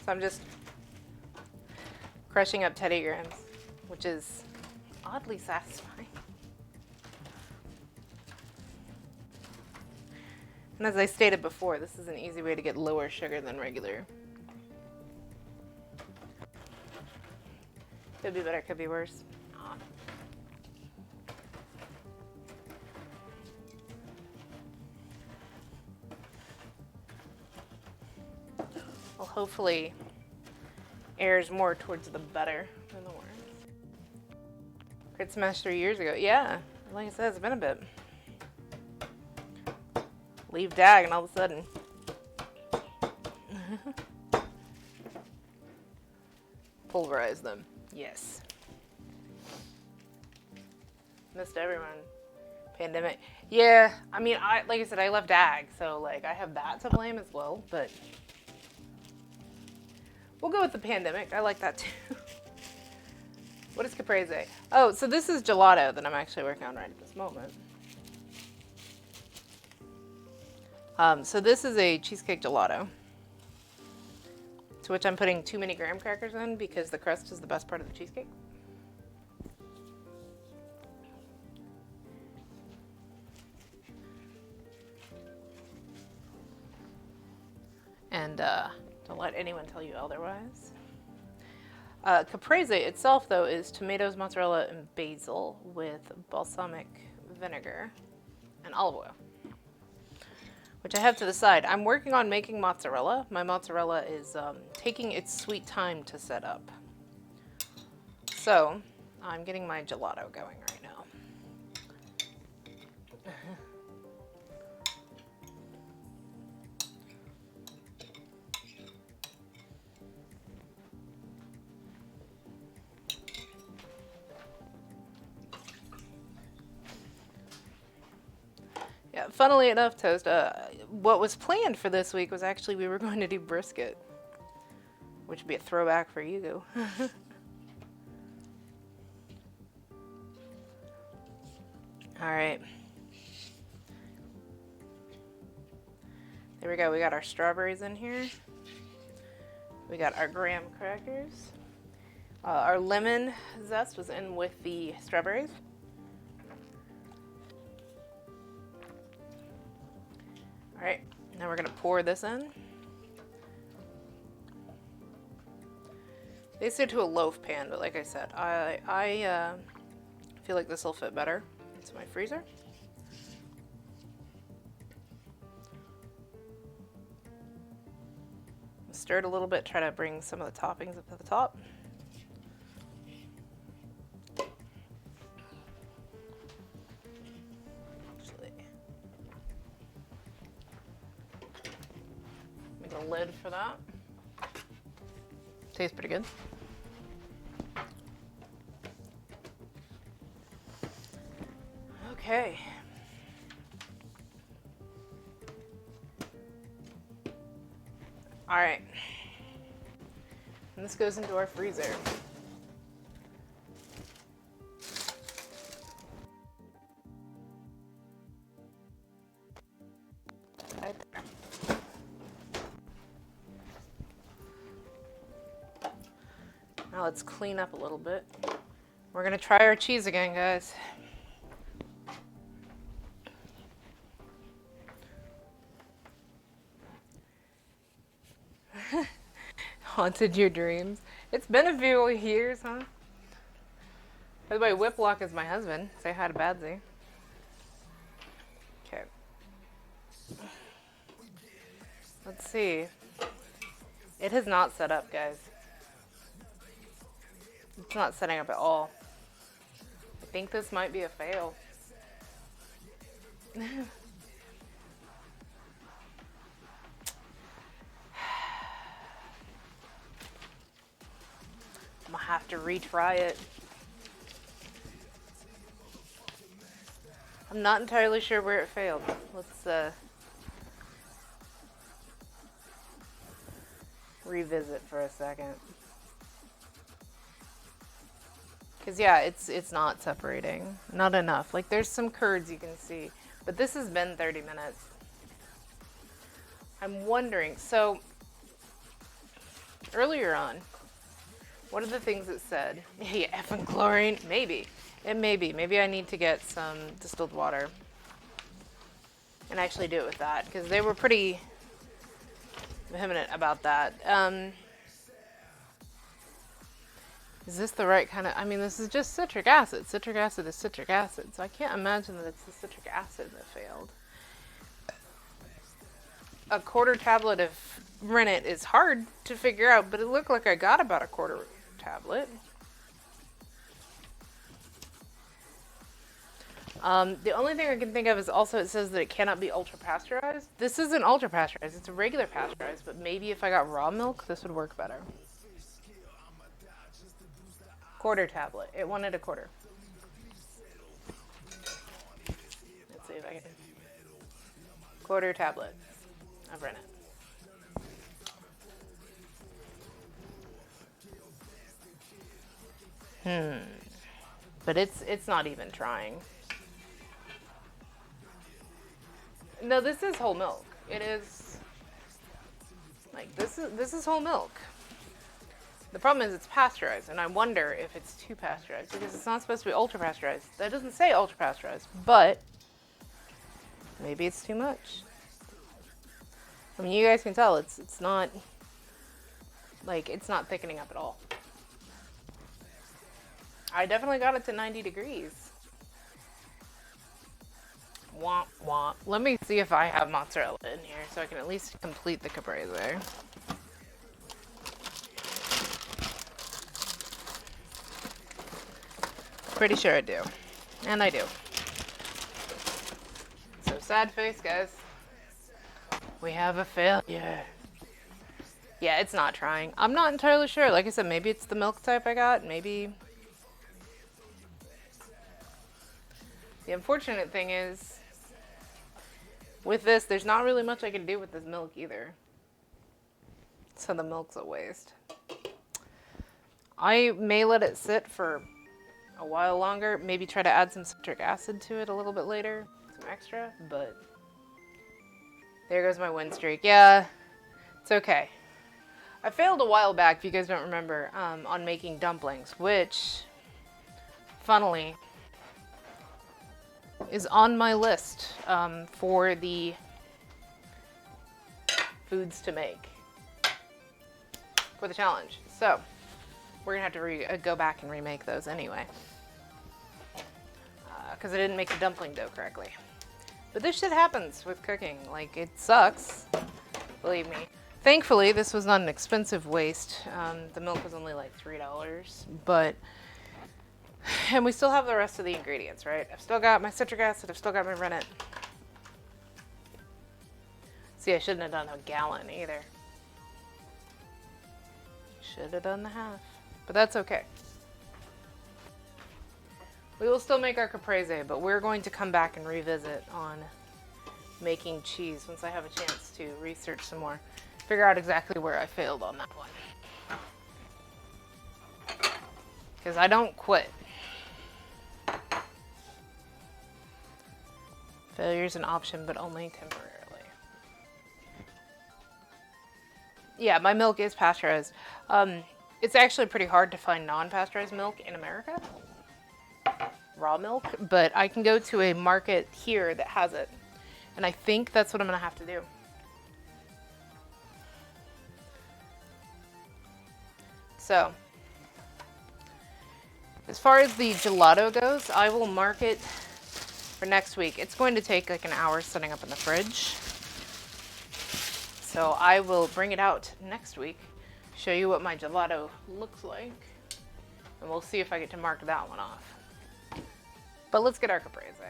So I'm just crushing up Teddy Grahams, which is oddly satisfying. And as I stated before, this is an easy way to get lower sugar than regular. Could be better, could be worse. Well, hopefully airs more towards the better than the worse. Crit Smash 3 years ago. Yeah, like I said, it's been a bit. Leave Dag and all of a sudden. Pulverize them. Yes. Missed everyone. Pandemic. Yeah, I mean, like I said, I left Dag, so like I have that to blame as well, but we'll go with the pandemic. I like that too. What is Caprese? Oh, so this is gelato that I'm actually working on right at this moment. So this is a cheesecake gelato, to which I'm putting too many graham crackers in because the crust is the best part of the cheesecake. And don't let anyone tell you otherwise. Caprese itself, though, is tomatoes, mozzarella, and basil with balsamic vinegar and olive oil, which I have to the side. I'm working on making mozzarella. My mozzarella is taking its sweet time to set up. So I'm getting my gelato going right now. Yeah, funnily enough, Toast, what was planned for this week was actually we were going to do brisket, which would be a throwback for you. All right. There we go. We got our strawberries in here. We got our graham crackers. Our lemon zest was in with the strawberries. All right, now we're gonna pour this in. They say to a loaf pan, but like I said, I feel like this will fit better into my freezer. Stir it a little bit, try to bring some of the toppings up to the top. Make a lid for that. Tastes pretty good. Okay. All right. And this goes into our freezer. Now let's clean up a little bit. We're gonna try our cheese again, guys. Haunted your dreams. It's been a few years, huh? By the way, Whiplock is my husband. Say hi to Badsy. Okay. Let's see. It has not set up, guys. It's not setting up at all. I think this might be a fail. I'm gonna have to retry it. I'm not entirely sure where it failed. Let's revisit for a second. Cause yeah, it's not separating. Not enough. Like there's some curds you can see. But this has been 30 minutes. I'm wondering, so earlier on, what are the things it said? Yeah, effing chlorine? Maybe. It may be. Maybe I need to get some distilled water and actually do it with that, because they were pretty vehement about that. Is this the right kind of... I mean, this is just citric acid. Citric acid is citric acid, so I can't imagine that it's the citric acid that failed. A quarter tablet of rennet is hard to figure out, but it looked like I got about a quarter tablet. The only thing I can think of is also it says that it cannot be ultra pasteurized. This isn't ultra pasteurized, it's a regular pasteurized, but maybe if I got raw milk, this would work better. Quarter tablet. It wanted a quarter. Let's see if I can. Quarter tablet of rennet. But it's not even trying. No, this is whole milk. It is like this is whole milk. The problem is it's pasteurized, and I wonder if it's too pasteurized because it's not supposed to be ultra pasteurized. That doesn't say ultra pasteurized, but maybe it's too much. I mean, you guys can tell it's not like it's not thickening up at all. I definitely got it to 90 degrees. Womp womp. Let me see if I have mozzarella in here so I can at least complete the caprese. Pretty sure I do. And I do. So sad face, guys. We have a failure. Yeah, it's not trying. I'm not entirely sure. Like I said, maybe it's the milk type I got. Maybe. The unfortunate thing is, with this, there's not really much I can do with this milk either. So the milk's a waste. I may let it sit for a while longer. Maybe try to add some citric acid to it a little bit later. Some extra, but there goes my win streak. Yeah, it's okay. I failed a while back, if you guys don't remember, on making dumplings, which, funnily, is on my list for the foods to make for the challenge. So we're gonna have to go back and remake those anyway, because I didn't make the dumpling dough correctly. But this shit happens with cooking. Like, it sucks, believe me. Thankfully, this was not an expensive waste. The milk was only like $3, but and we still have the rest of the ingredients, right? I've still got my citric acid. I've still got my rennet. See, I shouldn't have done a gallon either. Should have done the half, but that's okay. We will still make our caprese, but we're going to come back and revisit on making cheese once I have a chance to research some more. Figure out exactly where I failed on that one. Because I don't quit. Failure's an option, but only temporarily. Yeah, my milk is pasteurized. It's actually pretty hard to find non-pasteurized milk in America. Raw milk, but I can go to a market here that has it. And I think that's what I'm gonna have to do. So, as far as the gelato goes, I will mark it for next week. It's going to take like an hour setting up in the fridge. So I will bring it out next week, show you what my gelato looks like, and we'll see if I get to mark that one off. But let's get our Caprese.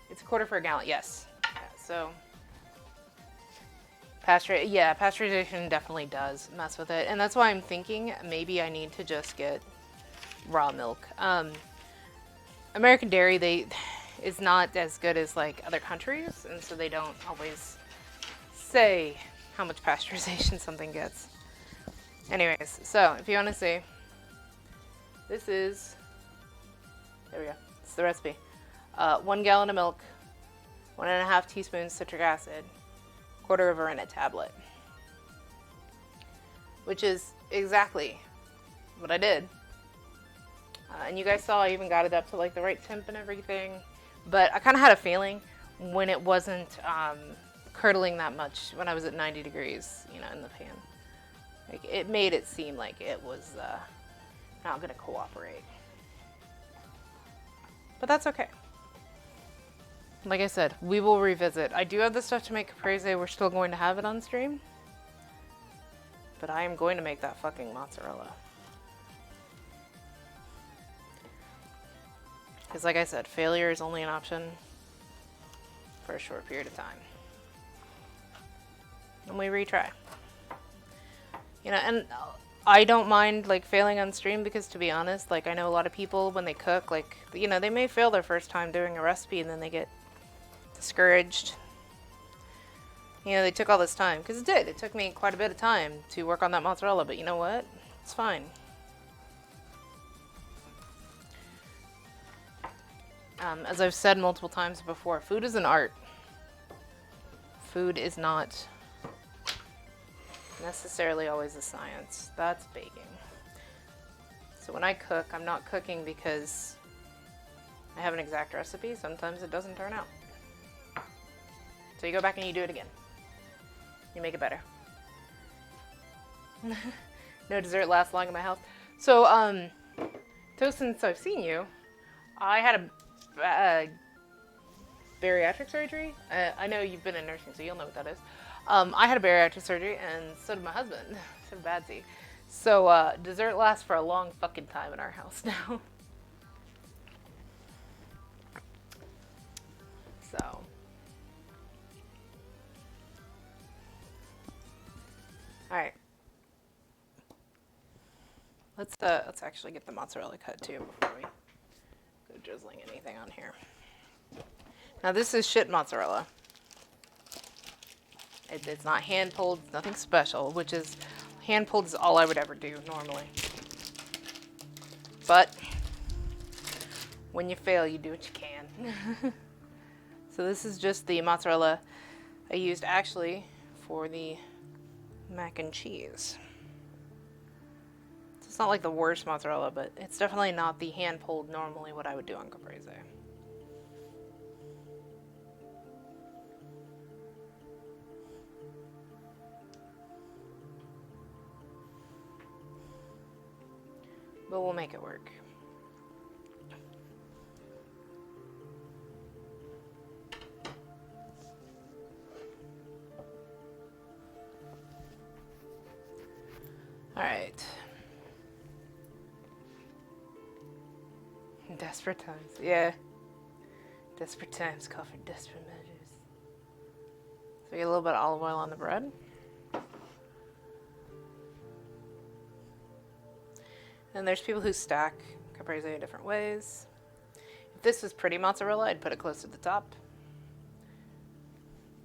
It's a quarter for a gallon, yes. Yeah, so pasteurization definitely does mess with it, and that's why I'm thinking maybe I need to just get raw milk. American dairy is not as good as like other countries, and so they don't always say how much pasteurization something gets. Anyways, so if you want to see, this is, there we go, it's the recipe. 1 gallon of milk, 1.5 teaspoons citric acid, quarter of a rennet tablet. Which is exactly what I did. And you guys saw I even got it up to like the right temp and everything. But I kind of had a feeling when it wasn't curdling that much when I was at 90 degrees, you know, in the pan. Like, it made it seem like it was not going to cooperate. But that's okay. Like I said, we will revisit. I do have the stuff to make Caprese. We're still going to have it on stream. But I am going to make that fucking mozzarella. Because like I said, failure is only an option for a short period of time. And we retry. You know, and I don't mind like failing on stream because, to be honest, like I know a lot of people when they cook, like, you know, they may fail their first time doing a recipe and then they get discouraged. You know, they took all this time, because it did. It took me quite a bit of time to work on that mozzarella, but you know what? It's fine. As I've said multiple times before, food is an art. Food is not necessarily always a science. That's baking. So when I cook, I'm not cooking because I have an exact recipe. Sometimes it doesn't turn out. So you go back and you do it again. You make it better. No dessert lasts long in my house. So, since I've seen you, I had a bariatric surgery. I know you've been in nursing, so you'll know what that is. I had a bariatric surgery, and so did my husband. So badsy. So, dessert lasts for a long fucking time in our house now. So. Alright. Let's actually get the mozzarella cut too before we go drizzling anything on here. Now this is shit mozzarella. It's not hand pulled, nothing special, which is, hand pulled is all I would ever do normally. But when you fail, you do what you can. So this is just the mozzarella I used actually for the mac and cheese. So it's not like the worst mozzarella, but it's definitely not the hand pulled normally what I would do on Caprese. But we'll make it work. Alright. Desperate times. Yeah. Desperate times call for desperate measures. So we get a little bit of olive oil on the bread. And there's people who stack Caprese in different ways. If this was pretty mozzarella, I'd put it close to the top.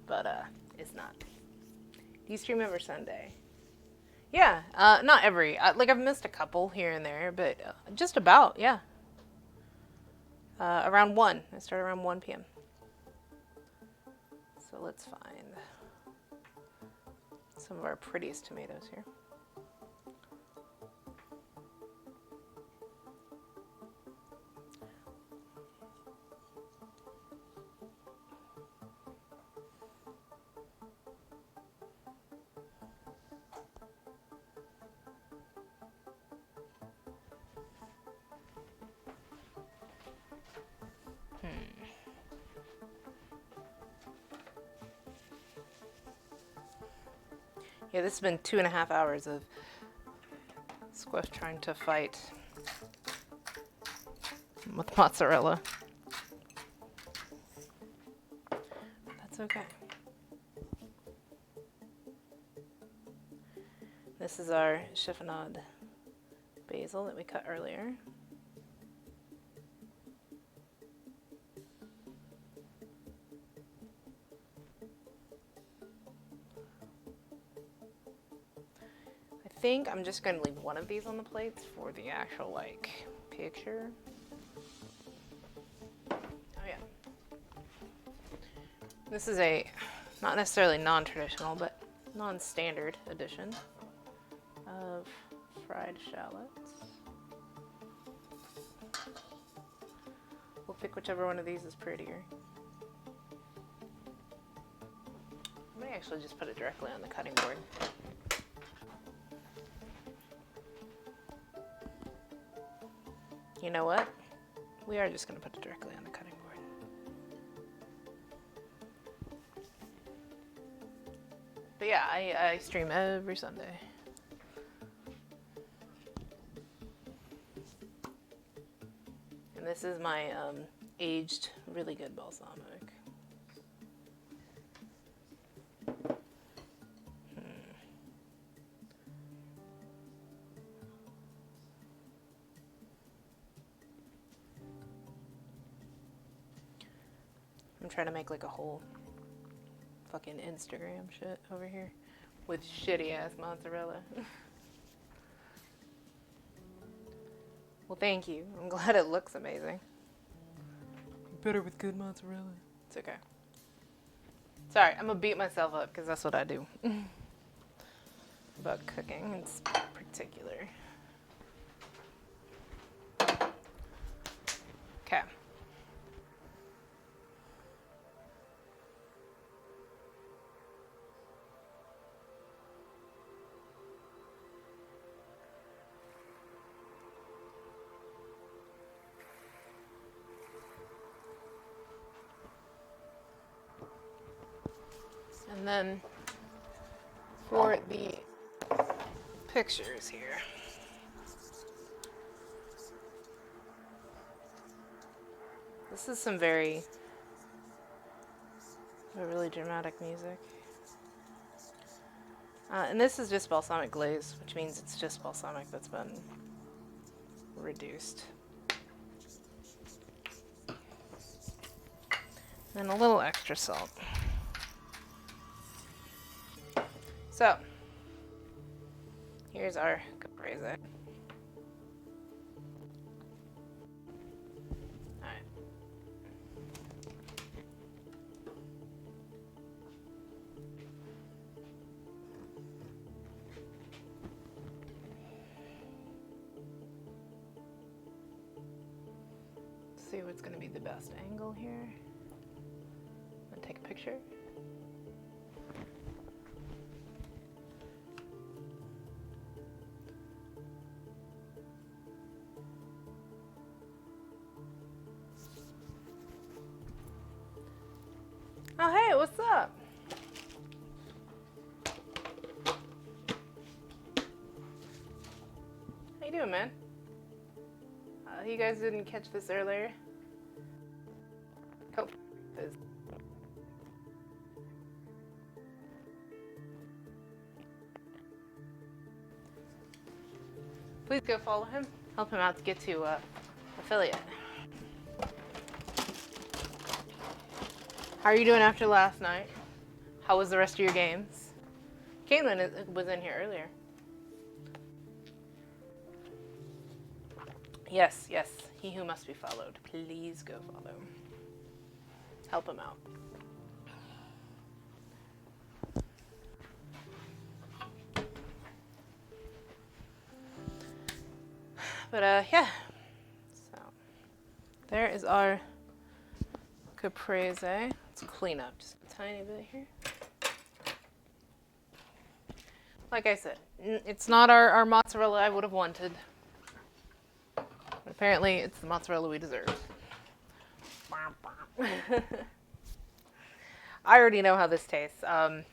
But, it's not. Do you stream every Sunday? Yeah, not every. Like, I've missed a couple here and there, but just about, yeah. Around 1. I start around 1 p.m. So let's find Some of our prettiest tomatoes here. Yeah, this has been 2.5 hours of Squiff trying to fight with mozzarella. That's okay. This is our chiffonade basil that we cut earlier. I think I'm just going to leave one of these on the plates for the actual, like, picture. Oh, yeah. This is a, not necessarily non-traditional, but non-standard edition of fried shallots. We'll pick whichever one of these is prettier. I may actually just put it directly on the cutting board. You know what? We are just going to put it directly on the cutting board. But yeah, I stream every Sunday. And this is my aged, really good balsamic. I'm trying to make like a whole fucking Instagram shit over here with shitty ass mozzarella. Well, thank you. I'm glad it looks amazing. Better with good mozzarella. It's okay. Sorry, I'm gonna beat myself up because that's what I do. About cooking in particular. Okay. And then for the pictures here. This is some really dramatic music. And this is just balsamic glaze, which means it's just balsamic that's been reduced. And a little extra salt. So, here's our caprese. Alright. See what's going to be the best angle here. I'm going to take a picture. Oh, hey, what's up? How you doing, man? You guys didn't catch this earlier? Hope is. Please go follow him. Help him out to get to affiliate. How are you doing after last night? How was the rest of your games? Caitlin was in here earlier. Yes, yes. He who must be followed. Please go follow. Help him out. But yeah. So there is our caprese. Let's clean up just a tiny bit here. Like I said, it's not our mozzarella I would have wanted. But apparently, it's the mozzarella we deserve. I already know how this tastes. The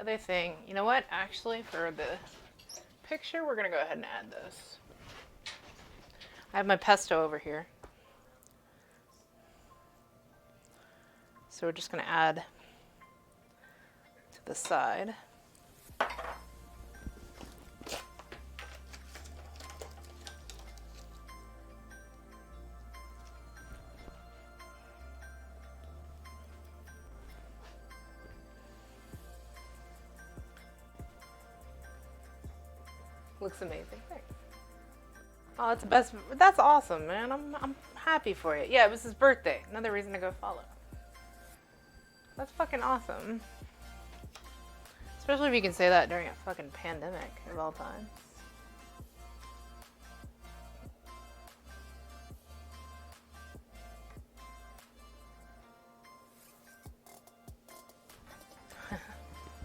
other thing, you know what? Actually, for the picture, we're going to go ahead and add this. I have my pesto over here. So we're just going to add to the side. Looks amazing. Thanks. Oh, that's the best. That's awesome, man. I'm happy for you. Yeah, it was his birthday. Another reason to go follow. That's fucking awesome. Especially if you can say that during a fucking pandemic of all times.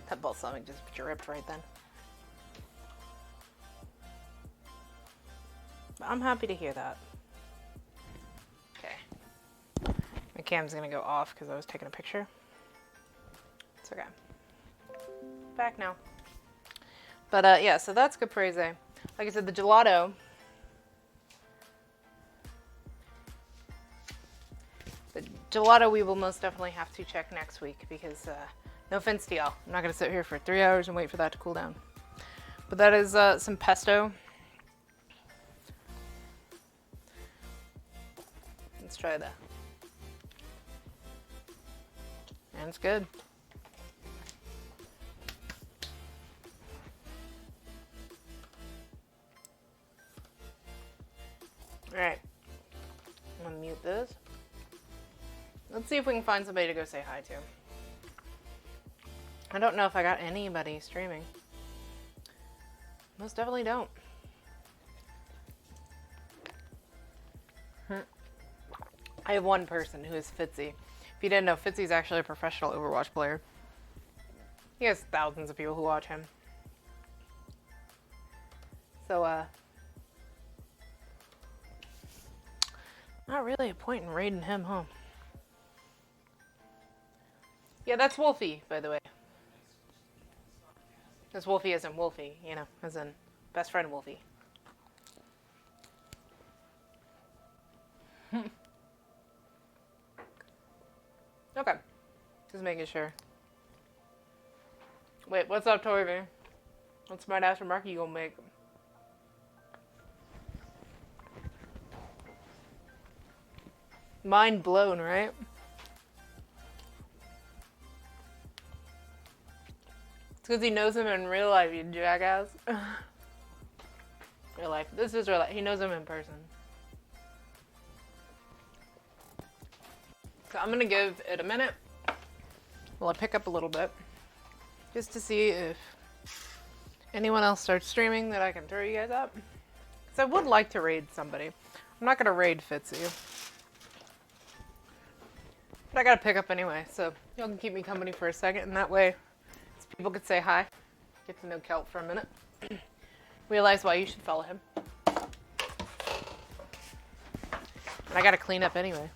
That balsamic just dripped right then. I'm happy to hear that. Okay. My cam's gonna go off because I was taking a picture. It's okay. Back now. But yeah, so that's caprese. Like I said, the gelato. The gelato we will most definitely have to check next week because, no offense to y'all, I'm not gonna sit here for 3 hours and wait for that to cool down. But that is some pesto. Let's try that. And it's good. Alright. I'm gonna mute this. Let's see if we can find somebody to go say hi to. I don't know if I got anybody streaming. Most definitely don't. I have one person who is Fitzy. If you didn't know, Fitzy's actually a professional Overwatch player. He has thousands of people who watch him. So, not really a point in raiding him, huh? Yeah, that's Wolfie, by the way. That's Wolfie as in Wolfie, you know, as in best friend Wolfie. Okay. Just making sure. Wait, what's up, Torby? What smart ass remark you gonna make? Mind blown, right? It's because he knows him in real life, you jackass. Real life. This is real life. He knows him in person. So I'm gonna give it a minute while I pick up a little bit, just to see if anyone else starts streaming that I can throw you guys up. Because I would like to raid somebody. I'm not gonna raid Fitzy, but I gotta pick up anyway, so y'all can keep me company for a second, and that way people could say hi, get to know Kelt for a minute, realize why you should follow him. And I gotta clean up anyway.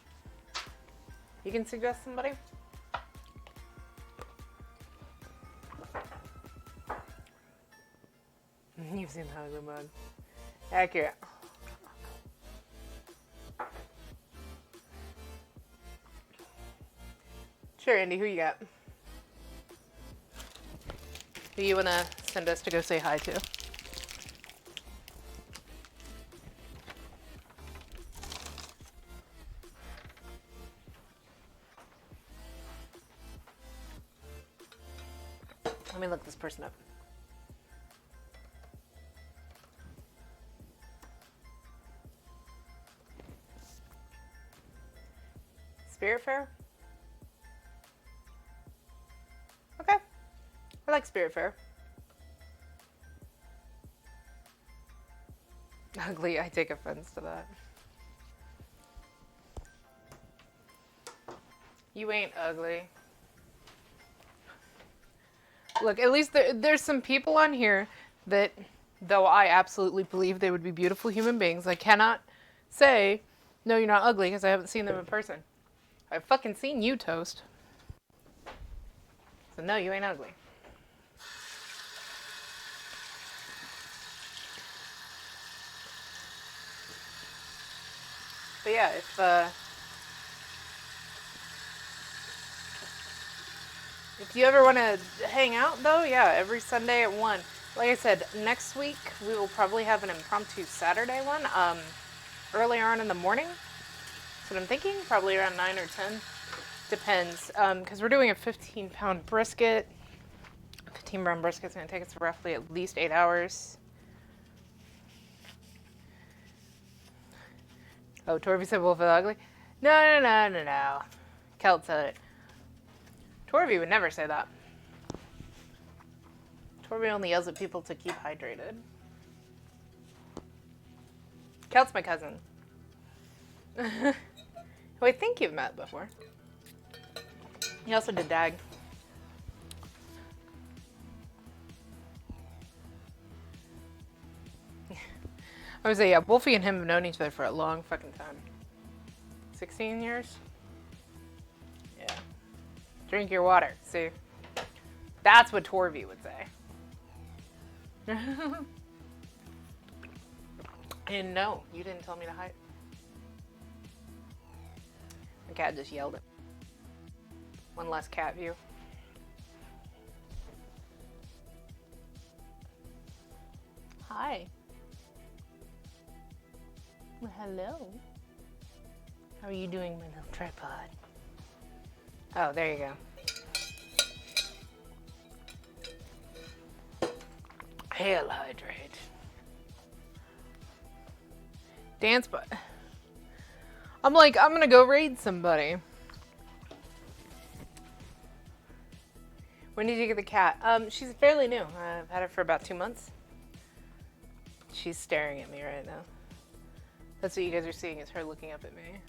You can suggest somebody? You've seen Hollywood Mug. Accurate. Sure, Andy, who you got? Who you wanna send us to go say hi to? Let me look this person up. Spirit Fair? Okay. I like Spirit Fair. Ugly, I take offense to that. You ain't ugly. Look, at least there's some people on here that, though I absolutely believe they would be beautiful human beings, I cannot say, no, you're not ugly, because I haven't seen them in person. I've fucking seen you, Toast. So no, you ain't ugly. But yeah, if you ever want to hang out, though, yeah, every Sunday at 1. Like I said, next week we will probably have an impromptu Saturday one, earlier on in the morning. That's what I'm thinking, probably around 9 or 10. Depends, because we're doing a 15-pound brisket. 15-pound brisket's going to take us roughly at least 8 hours. Oh, Torby said Wolf is ugly? No. Kelt said it. Torby would never say that. Torby only yells at people to keep hydrated. Kelt's my cousin. Who I think you've met before. He also did DAG. I would say, yeah, Wolfie and him have known each other for a long fucking time. 16 years? Yeah. Drink your water, see? That's what Torvey would say. And no, you didn't tell me to hide. The cat just yelled it. One less cat view. Hi. Well, hello. How are you doing, my little tripod? Oh, there you go. Hail hydrate. Dance butt. I'm like, I'm gonna go raid somebody. When did you get the cat? She's fairly new. I've had her for about 2 months. She's staring at me right now. That's what you guys are seeing, is her looking up at me.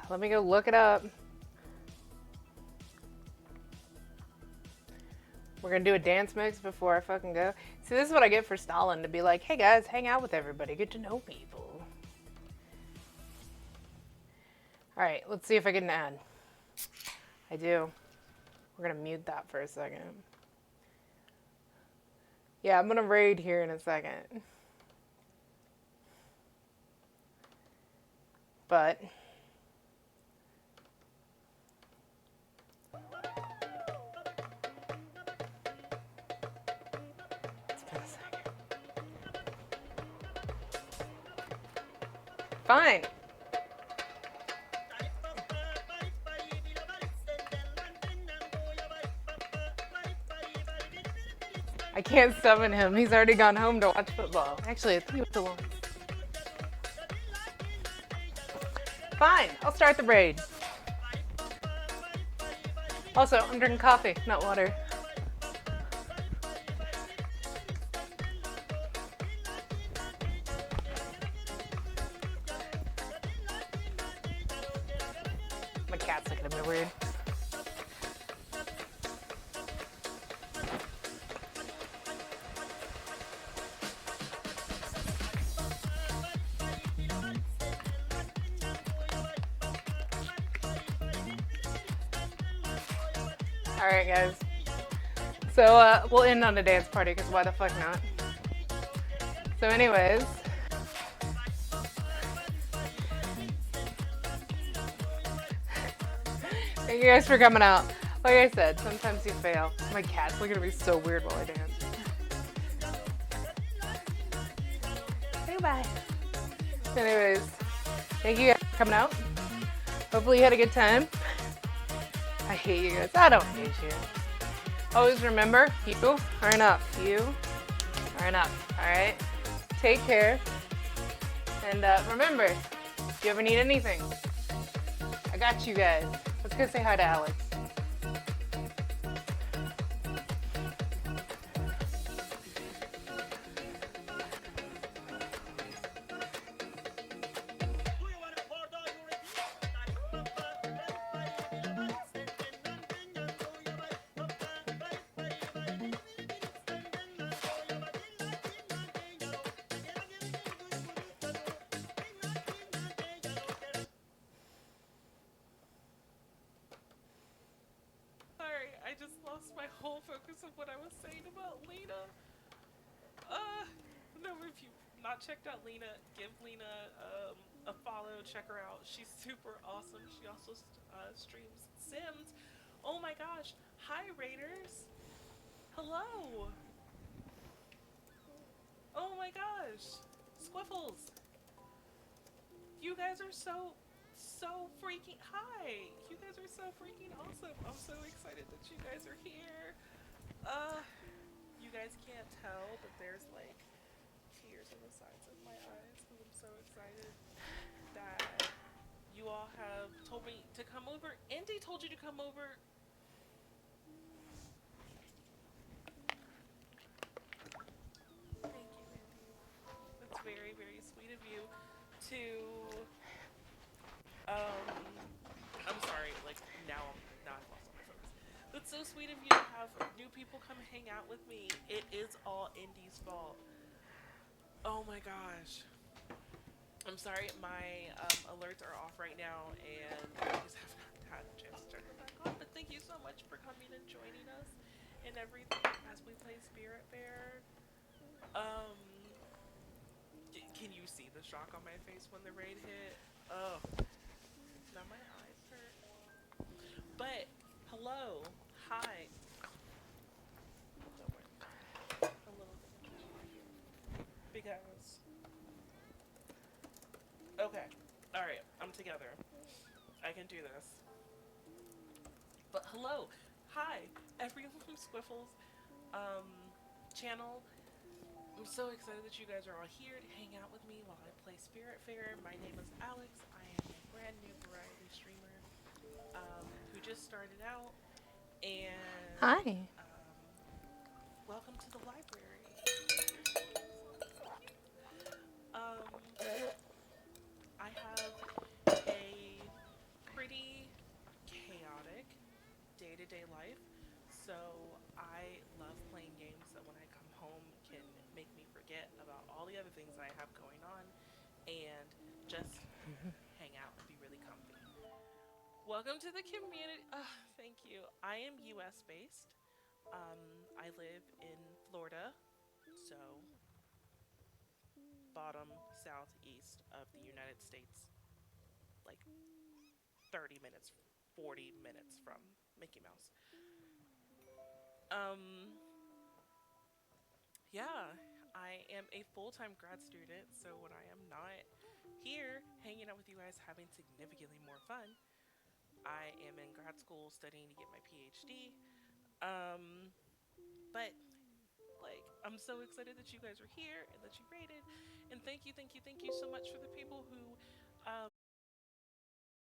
Let me go look it up. We're gonna do a dance mix before I fucking go. See, this is what I get for Stalin, to be like, hey guys, hang out with everybody, get to know people. Alright, let's see if I get an ad. I do. We're gonna mute that for a second. Yeah, I'm gonna raid here in a second. But it's been a second. Fine. I can't summon him. He's already gone home to watch football. Actually, I think he went alone. Fine, I'll start the raid. Also, I'm drinking coffee, not water. My cat's looking at me weird. Alright guys, so we'll end on a dance party, because why the fuck not? So anyways, thank you guys for coming out. Like I said, sometimes you fail. My cat's looking at me so weird while I dance. Say bye. Anyways, thank you guys for coming out. Hopefully you had a good time. I hate you guys. I don't hate you. Always remember, you are enough. You are enough. Alright? Take care. And remember, if you ever need anything, I got you guys. Let's go say hi to Alex. of what I was saying about Lena. No, if you've not checked out Lena, give Lena a follow. Check her out. She's super awesome. She also streams Sims. Oh my gosh! Hi, Raiders. Hello. Oh my gosh, Squiffles. You guys are so freaking hi. You guys are so freaking awesome. I'm so excited that you guys are here. Uh, you guys can't tell, but there's like tears on the sides of my eyes because I'm so excited that you all have told me to come over. Indy told you to come over. Thank you, Indy. That's very, very sweet of you to I'm sorry, like now I've lost all my focus. That's so sweet of you to have new people come hang out with me. It is all Indy's fault. Oh my gosh. I'm sorry, my alerts are off right now, and I just have not had a chance to turn them back on. But thank you so much for coming and joining us and everything as we play Spirit Fair. Um, can you see the shock on my face when the raid hit? Oh, now my eyes hurt. But hello, hi. Don't worry, a little bit of tissue right here because okay, all right, I'm together. I can do this. But hello, hi, everyone from Squiffles channel. I'm so excited that you guys are all here to hang out with me while I play Spirit Fair. My name is Alex. I am a brand new variety streamer who just started out, and Hi. welcome to the library. Um, I have a pretty chaotic day to day life. So I love playing games that when I come home can make me forget about all the other things I have going on and just hang out and be really comfy. Welcome to the community. Thank you. I am US based. I live in Florida, so bottom southeast of the United States, like 30 minutes, 40 minutes from Mickey Mouse. Um, yeah, I am a full time grad student, so when I am not here hanging out with you guys having significantly more fun, I am in grad school studying to get my PhD. Um, but like, I'm so excited that you guys are here and that you rated. And thank you so much for the people who